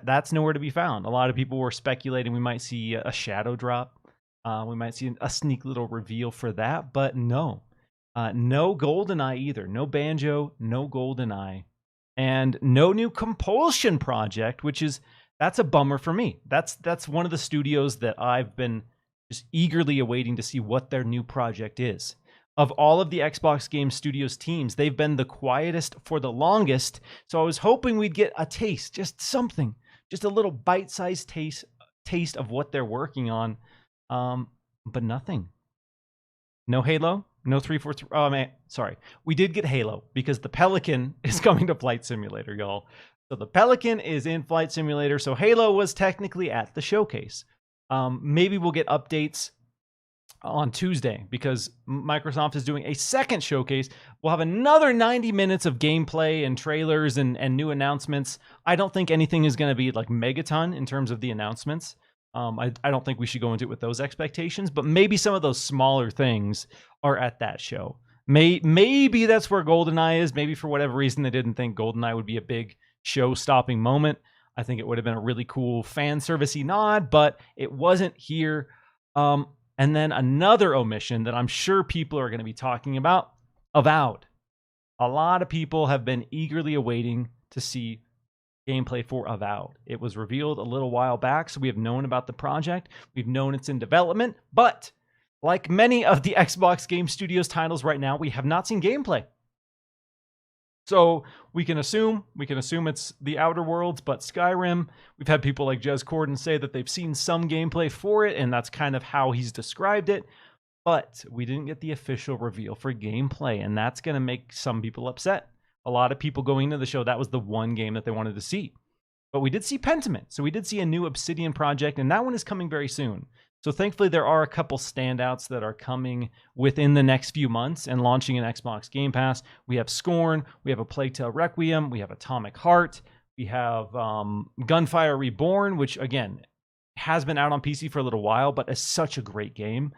that's nowhere to be found. A lot of people were speculating we might see a shadow drop. We might see a sneak little reveal for that, but no. No GoldenEye either. No Banjo, no GoldenEye. And no new Compulsion project, that's a bummer for me. That's one of the studios that I've been just eagerly awaiting to see what their new project is. Of all of the Xbox Game Studios teams, they've been the quietest for the longest. So I was hoping we'd get a taste, just something, just a little bite-sized taste of what they're working on. But nothing. No Halo, no 343. Oh man, sorry. We did get Halo because the Pelican is coming to Flight Simulator, y'all. So the Pelican is in Flight Simulator. So Halo was technically at the showcase. Maybe we'll get updates on Tuesday because Microsoft is doing a second showcase. We'll have another 90 minutes of gameplay and trailers and new announcements. I don't think anything is going to be like megaton in terms of the announcements. I don't think we should go into it with those expectations, but maybe some of those smaller things are at that show. Maybe that's where GoldenEye is. Maybe for whatever reason they didn't think GoldenEye would be a big show-stopping moment. I think it would have been a really cool fan servicey nod, but it wasn't here. And then another omission that I'm sure people are going to be talking about, Avowed. A lot of people have been eagerly awaiting to see gameplay for Avowed. It was revealed a little while back, so we have known about the project. We've known it's in development, but like many of the Xbox Game Studios titles right now, we have not seen gameplay. So we can assume it's the Outer Worlds, but Skyrim, we've had people like Jez Corden say that they've seen some gameplay for it, and that's kind of how he's described it. But we didn't get the official reveal for gameplay, and that's going to make some people upset. A lot of people going into the show, that was the one game that they wanted to see. But we did see Pentiment, so we did see a new Obsidian project, and that one is coming very soon. So thankfully, there are a couple standouts that are coming within the next few months and launching in Xbox Game Pass. We have Scorn, we have A Plague Tale Requiem, we have Atomic Heart, we have Gunfire Reborn, which, again, has been out on PC for a little while, but is such a great game.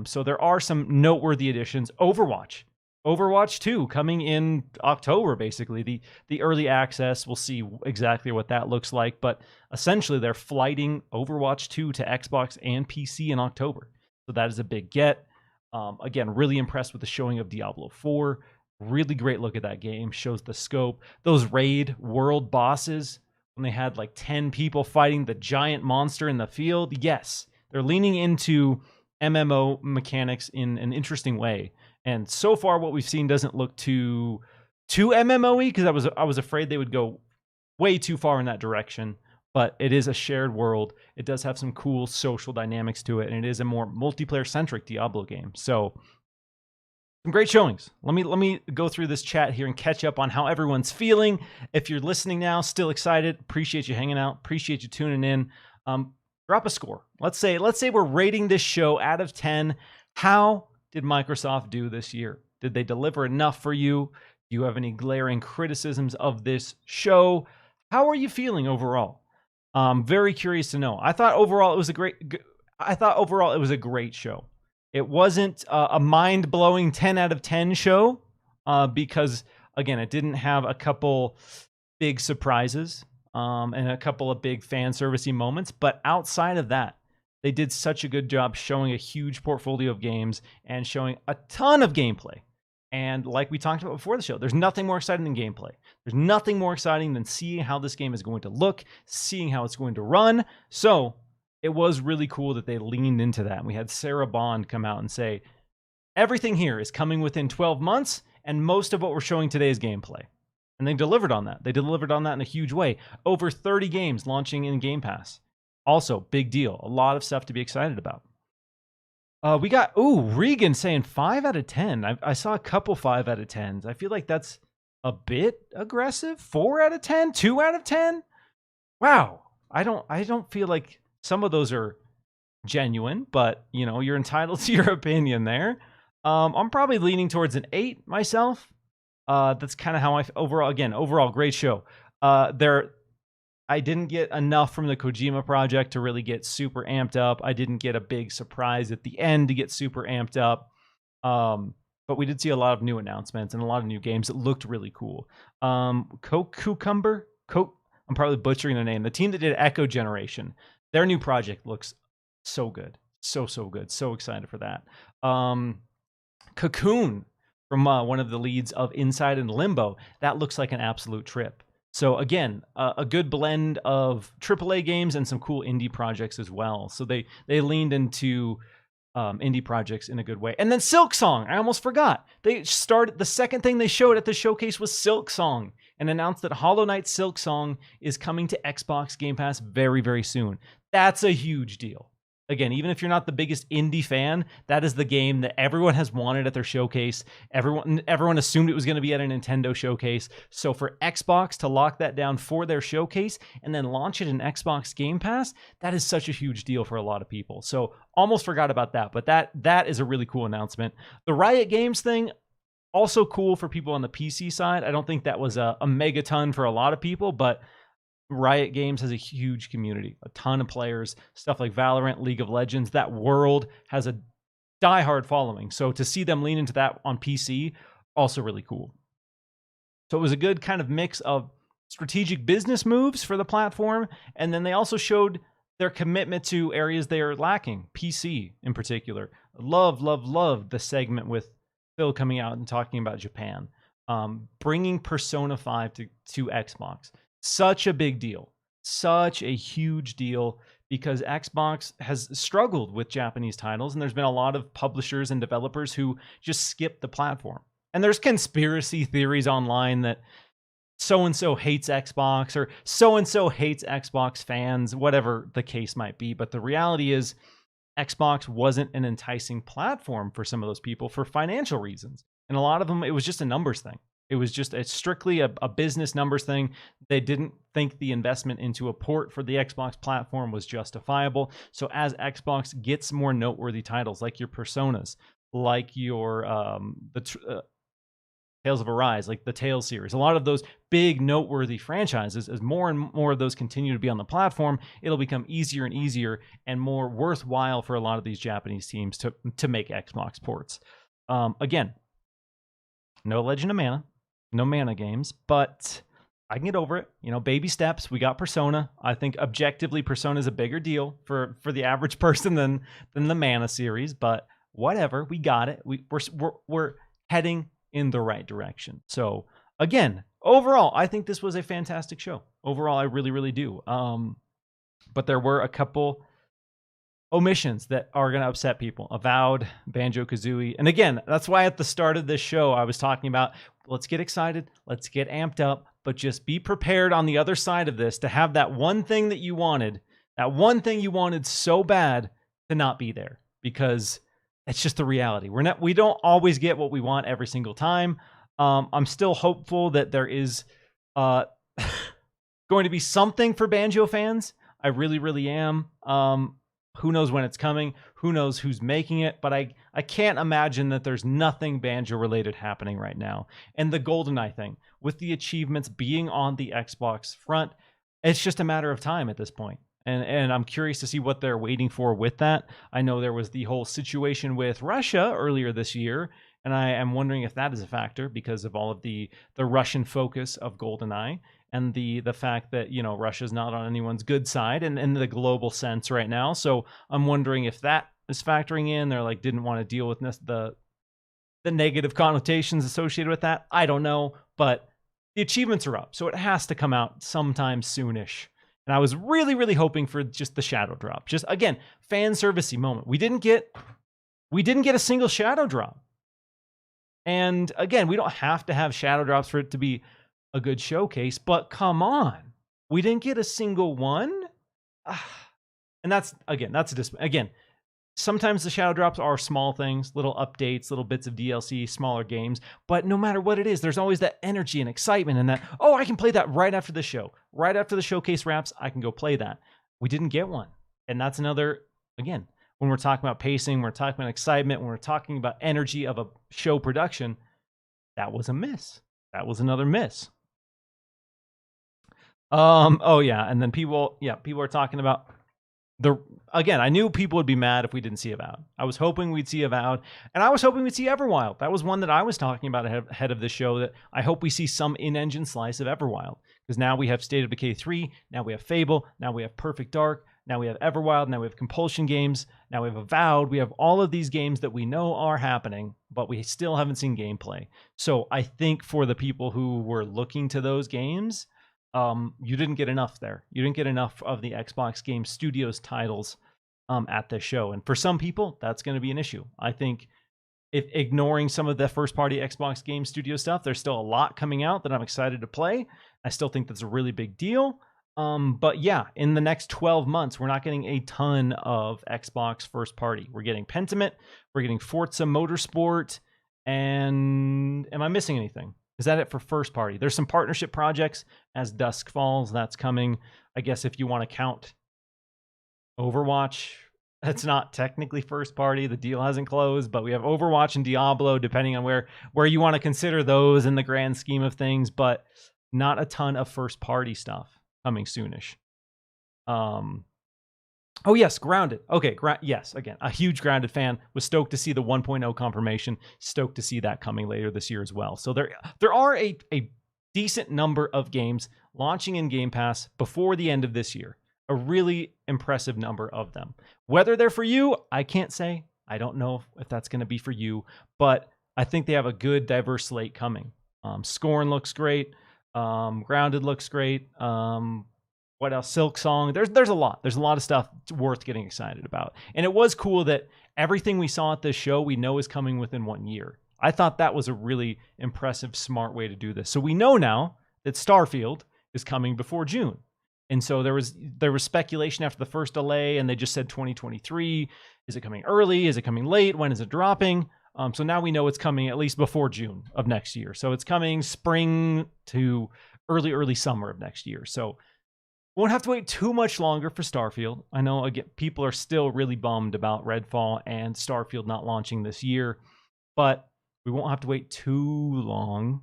So there are some noteworthy additions. Overwatch 2 coming in October, basically. The early access, we'll see exactly what that looks like, but essentially they're flighting Overwatch 2 to Xbox and PC in October. So that is a big get. Again, really impressed with the showing of Diablo 4. Really great look at that game. Shows the scope. Those raid world bosses, when they had like 10 people fighting the giant monster in the field. Yes, they're leaning into MMO mechanics in an interesting way. And so far, what we've seen doesn't look too MMO-y, because I was afraid they would go way too far in that direction. But it is a shared world. It does have some cool social dynamics to it, and it is a more multiplayer-centric Diablo game. So, some great showings. Let me go through this chat here and catch up on how everyone's feeling. If you're listening now, still excited, appreciate you hanging out, appreciate you tuning in. Drop a score. Let's say we're rating this show out of 10. How did Microsoft do this year? Did they deliver enough for you? Do you have any glaring criticisms of this show? How are you feeling overall? Very curious to know. I thought overall it was a great show. It wasn't a mind-blowing 10 out of 10 show because, again, it didn't have a couple big surprises and a couple of big fan servicey moments. But outside of that, they did such a good job showing a huge portfolio of games and showing a ton of gameplay. And like we talked about before the show, there's nothing more exciting than gameplay. There's nothing more exciting than seeing how this game is going to look, seeing how it's going to run. So it was really cool that they leaned into that. And we had Sarah Bond come out and say, everything here is coming within 12 months, and most of what we're showing today is gameplay. And they delivered on that. They delivered on that in a huge way. Over 30 games launching in Game Pass. Also, big deal. A lot of stuff to be excited about. We got, Regan saying 5 out of 10. I saw a couple 5 out of 10s. I feel like that's a bit aggressive. 4 out of 10? 2 out of 10? Wow. I don't feel like some of those are genuine, but, you know, you're entitled to your opinion there. I'm probably leaning towards an 8 myself. That's kind of how overall, great show. I didn't get enough from the Kojima project to really get super amped up. I didn't get a big surprise at the end to get super amped up. But we did see a lot of new announcements and a lot of new games that looked really cool. Cucumber? I'm probably butchering the name. The team that did Echo Generation, their new project looks so good. So good. So excited for that. Cocoon from one of the leads of Inside and Limbo. That looks like an absolute trip. So again, a good blend of AAA games and some cool indie projects as well. So they leaned into indie projects in a good way. And then Silksong, I almost forgot. The second thing they showed at the showcase was Silksong, and announced that Hollow Knight Silksong is coming to Xbox Game Pass very, very soon. That's a huge deal. Again, even if you're not the biggest indie fan, that is the game that everyone has wanted at their showcase. Everyone assumed it was going to be at a Nintendo showcase. So for Xbox to lock that down for their showcase and then launch it in Xbox Game Pass, that is such a huge deal for a lot of people. So almost forgot about that, but that is a really cool announcement. The Riot Games thing, also cool for people on the PC side. I don't think that was a megaton for a lot of people, but Riot Games has a huge community, a ton of players, stuff like Valorant, League of Legends. That world has a diehard following. So to see them lean into that on PC, also really cool. So it was a good kind of mix of strategic business moves for the platform, and then they also showed their commitment to areas they are lacking, PC in particular. Love the segment with Phil coming out and talking about Japan, bringing Persona 5 to Xbox. Such a big deal, such a huge deal, because Xbox has struggled with Japanese titles, and there's been a lot of publishers and developers who just skip the platform. And there's conspiracy theories online that so-and-so hates Xbox, or so-and-so hates Xbox fans, whatever the case might be. But the reality is Xbox wasn't an enticing platform for some of those people for financial reasons. And a lot of them, it was just a numbers thing. It was just strictly a business numbers thing. They didn't think the investment into a port for the Xbox platform was justifiable. So as Xbox gets more noteworthy titles like your Personas, like your Tales of Arise, like the Tales series, a lot of those big noteworthy franchises, as more and more of those continue to be on the platform, it'll become easier and easier and more worthwhile for a lot of these Japanese teams to make Xbox ports. Again, no Legend of Mana. No Mana games, but I can get over it. You know, baby steps. We got Persona. I think objectively Persona is a bigger deal for the average person than the Mana series, but whatever. We got it. We're heading in the right direction. So again, overall, I think this was a fantastic show. Overall, I really, really do. But there were a couple omissions that are going to upset people. Avowed, Banjo-Kazooie. And again, that's why at the start of this show, I was talking about, let's get excited, let's get amped up, but just be prepared on the other side of this to have that one thing that you wanted so bad to not be there, because it's just the reality. We don't always get what we want every single time. I'm still hopeful that there is going to be something for Banjo fans. I really, really am. Who knows when it's coming? Who knows who's making it? But I can't imagine that there's nothing Banjo-related happening right now. And the GoldenEye thing, with the achievements being on the Xbox front, it's just a matter of time at this point. And I'm curious to see what they're waiting for with that. I know there was the whole situation with Russia earlier this year, and I am wondering if that is a factor because of all of the Russian focus of GoldenEye. And the fact that, you know, Russia's not on anyone's good side in the global sense right now. So I'm wondering if that is factoring in. They're like, didn't want to deal with the negative connotations associated with that. I don't know, but the achievements are up, so it has to come out sometime soonish. And I was really, really hoping for just the shadow drop. Just, again, fan servicey moment. We didn't get a single shadow drop. And again, we don't have to have shadow drops for it to be a good showcase, but come on, we didn't get a single one. And that's again, sometimes the shadow drops are small things, little updates, little bits of DLC, smaller games, but no matter what it is, there's always that energy and excitement and that, oh, I can play that right after the show, right after the showcase wraps, I can go play that. We didn't get one. And that's another, again, when we're talking about pacing, we're talking about excitement, when we're talking about energy of a show production, that was a miss. That was another miss. Oh yeah, and then people are talking about again, I knew people would be mad if we didn't see Avowed. I was hoping we'd see Avowed, and I was hoping we'd see Everwild. That was one that I was talking about ahead of this show, that I hope we see some in-engine slice of Everwild, because now we have State of Decay 3, now we have Fable, now we have Perfect Dark, now we have Everwild, now we have Compulsion Games, now we have Avowed. We have all of these games that we know are happening, but we still haven't seen gameplay. So I think for the people who were looking to those games, you didn't get enough there. You didn't get enough of the Xbox Game Studios titles at this show. And for some people, that's going to be an issue. I think if ignoring some of the first-party Xbox Game Studio stuff, there's still a lot coming out that I'm excited to play. I still think that's a really big deal. But yeah, in the next 12 months, we're not getting a ton of Xbox first party. We're getting Pentiment, we're getting Forza Motorsport, and am I missing anything? Is that it for first party? There's some partnership projects as Dusk Falls. That's coming. I guess if you want to count Overwatch, that's not technically first party. The deal hasn't closed, but we have Overwatch and Diablo, depending on where you want to consider those in the grand scheme of things, but not a ton of first party stuff coming soonish. Oh yes, Grounded. Okay, yes, again, a huge Grounded fan. Was stoked to see the 1.0 confirmation. Stoked to see that coming later this year as well. So there are a decent number of games launching in Game Pass before the end of this year. A really impressive number of them. Whether they're for you, I can't say. I don't know if that's going to be for you, but I think they have a good diverse slate coming. Scorn looks great. Grounded looks great. What else? Silk Song. There's a lot. There's a lot of stuff worth getting excited about. And it was cool that everything we saw at this show we know is coming within 1 year. I thought that was a really impressive, smart way to do this. So we know now that Starfield is coming before June. And so there was speculation after the first delay, and they just said 2023. Is it coming early? Is it coming late? When is it dropping? So now we know it's coming at least before June of next year. So it's coming spring to early summer of next year. So won't have to wait too much longer for Starfield. I know, again, people are still really bummed about Redfall and Starfield not launching this year, but we won't have to wait too long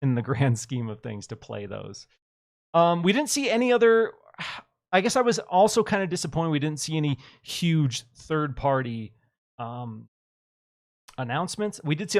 in the grand scheme of things to play those. We didn't see any other... I guess I was also kind of disappointed we didn't see any huge third-party announcements. We did see...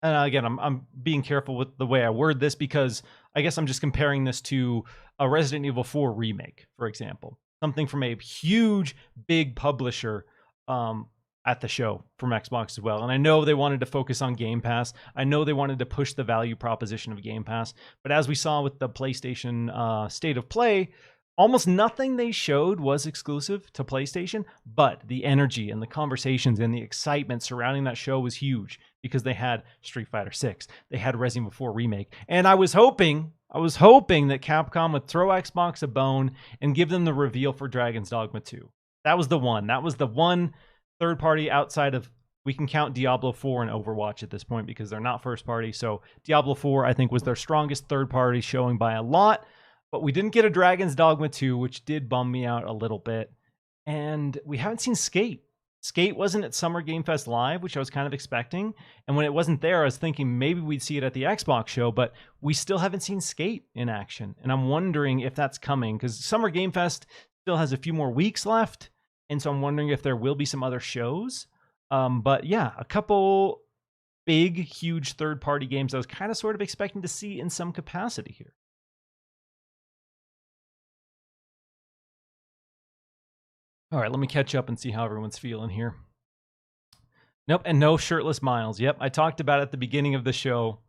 And again, I'm being careful with the way I word this because I guess I'm just comparing this to a Resident Evil 4 remake, for example. Something from a huge, big publisher at the show from Xbox as well. And I know they wanted to focus on Game Pass. I know they wanted to push the value proposition of Game Pass. But as we saw with the PlayStation State of Play, almost nothing they showed was exclusive to PlayStation, but the energy and the conversations and the excitement surrounding that show was huge because they had Street Fighter 6, they had Resident Evil 4 Remake, and I was hoping that Capcom would throw Xbox a bone and give them the reveal for Dragon's Dogma 2. That was the one. That was the one third party outside of, we can count Diablo 4 and Overwatch at this point because they're not first party, so Diablo 4 I think was their strongest third party showing by a lot. But we didn't get a Dragon's Dogma 2, which did bum me out a little bit. And we haven't seen Skate. Skate wasn't at Summer Game Fest Live, which I was kind of expecting. And when it wasn't there, I was thinking maybe we'd see it at the Xbox show, but we still haven't seen Skate in action. And I'm wondering if that's coming, because Summer Game Fest still has a few more weeks left. And so I'm wondering if there will be some other shows. But yeah, a couple big, huge third-party games I was kind of sort of expecting to see in some capacity here. All right, let me catch up and see how everyone's feeling here. Nope, and no shirtless Miles. Yep, I talked about it at the beginning of the show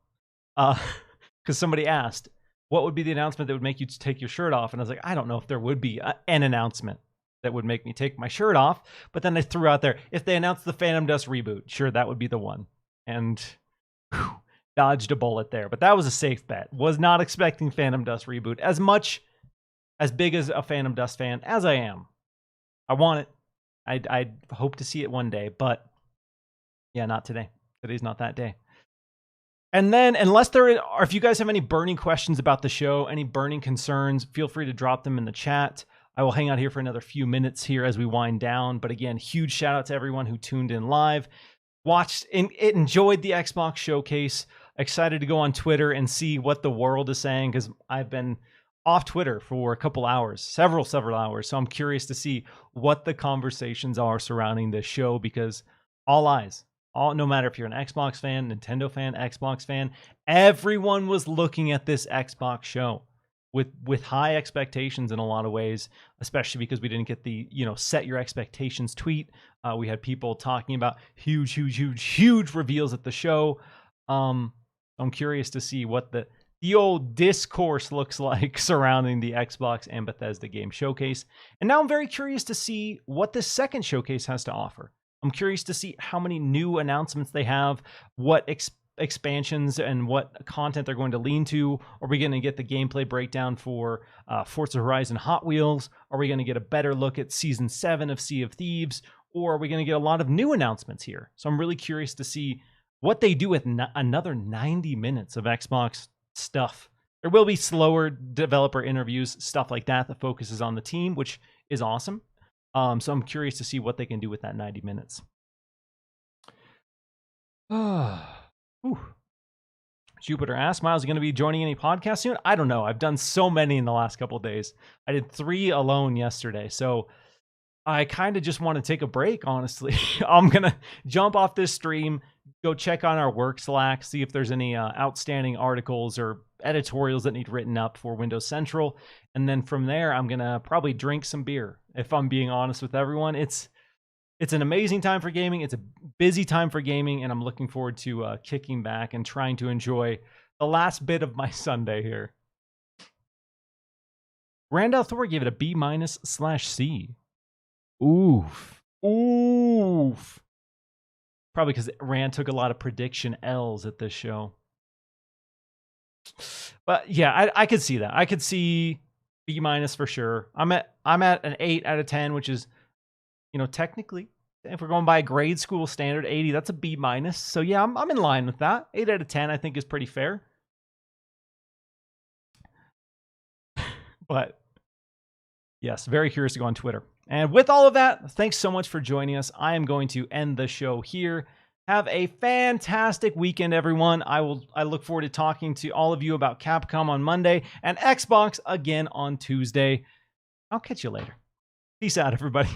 because somebody asked, what would be the announcement that would make you take your shirt off? And I was like, I don't know if there would be an announcement that would make me take my shirt off. But then I threw out there, if they announced the Phantom Dust reboot, sure, that would be the one. And dodged a bullet there. But that was a safe bet. Was not expecting Phantom Dust reboot as big as a Phantom Dust fan as I am. I want it. I hope to see it one day, but yeah, not today. Today's not that day. And then, unless there are, if you guys have any burning questions about the show, any burning concerns, feel free to drop them in the chat. I will hang out here for another few minutes here as we wind down. But again, huge shout out to everyone who tuned in live, watched, and enjoyed the Xbox Showcase. Excited to go on Twitter and see what the world is saying, because I've been off Twitter for a couple hours, several hours. So I'm curious to see what the conversations are surrounding this show, because all eyes, no matter if you're an Xbox fan, Nintendo fan, Xbox fan, everyone was looking at this Xbox show with high expectations in a lot of ways, especially because we didn't get the, set your expectations tweet. We had people talking about huge reveals at the show. I'm curious to see what the old discourse looks like surrounding the Xbox and Bethesda Games Showcase. And now I'm very curious to see what this second showcase has to offer. I'm curious to see how many new announcements they have, what expansions and what content they're going to lean to. Are we going to get the gameplay breakdown for Forza Horizon Hot Wheels? Are we going to get a better look at Season 7 of Sea of Thieves? Or are we going to get a lot of new announcements here? So I'm really curious to see what they do with another 90 minutes of Xbox stuff. There will be slower developer interviews, stuff like that focuses on the team, which is awesome. So I'm curious to see what they can do with that 90 minutes. Jupiter asks, Miles, going to be joining any podcast soon? I don't know. I've done so many in the last couple of days. I did 3 alone yesterday. So I kind of just want to take a break, honestly. I'm going to jump off this stream, go check on our work Slack, see if there's any outstanding articles or editorials that need written up for Windows Central. And then from there, I'm going to probably drink some beer. If I'm being honest with everyone, it's an amazing time for gaming. It's a busy time for gaming, and I'm looking forward to kicking back and trying to enjoy the last bit of my Sunday here. Randall Thor gave it a B-/C. Oof. Probably because Rand took a lot of prediction L's at this show. But yeah, I could see that. I could see B- for sure. I'm at an 8 out of 10, which is, technically, if we're going by a grade school standard, 80, that's a B-. So yeah, I'm in line with that. 8 out of 10, I think, is pretty fair. But yes, very curious to go on Twitter. And with all of that, thanks so much for joining us. I am going to end the show here. Have a fantastic weekend, everyone. I look forward to talking to all of you about Capcom on Monday and Xbox again on Tuesday. I'll catch you later. Peace out, everybody.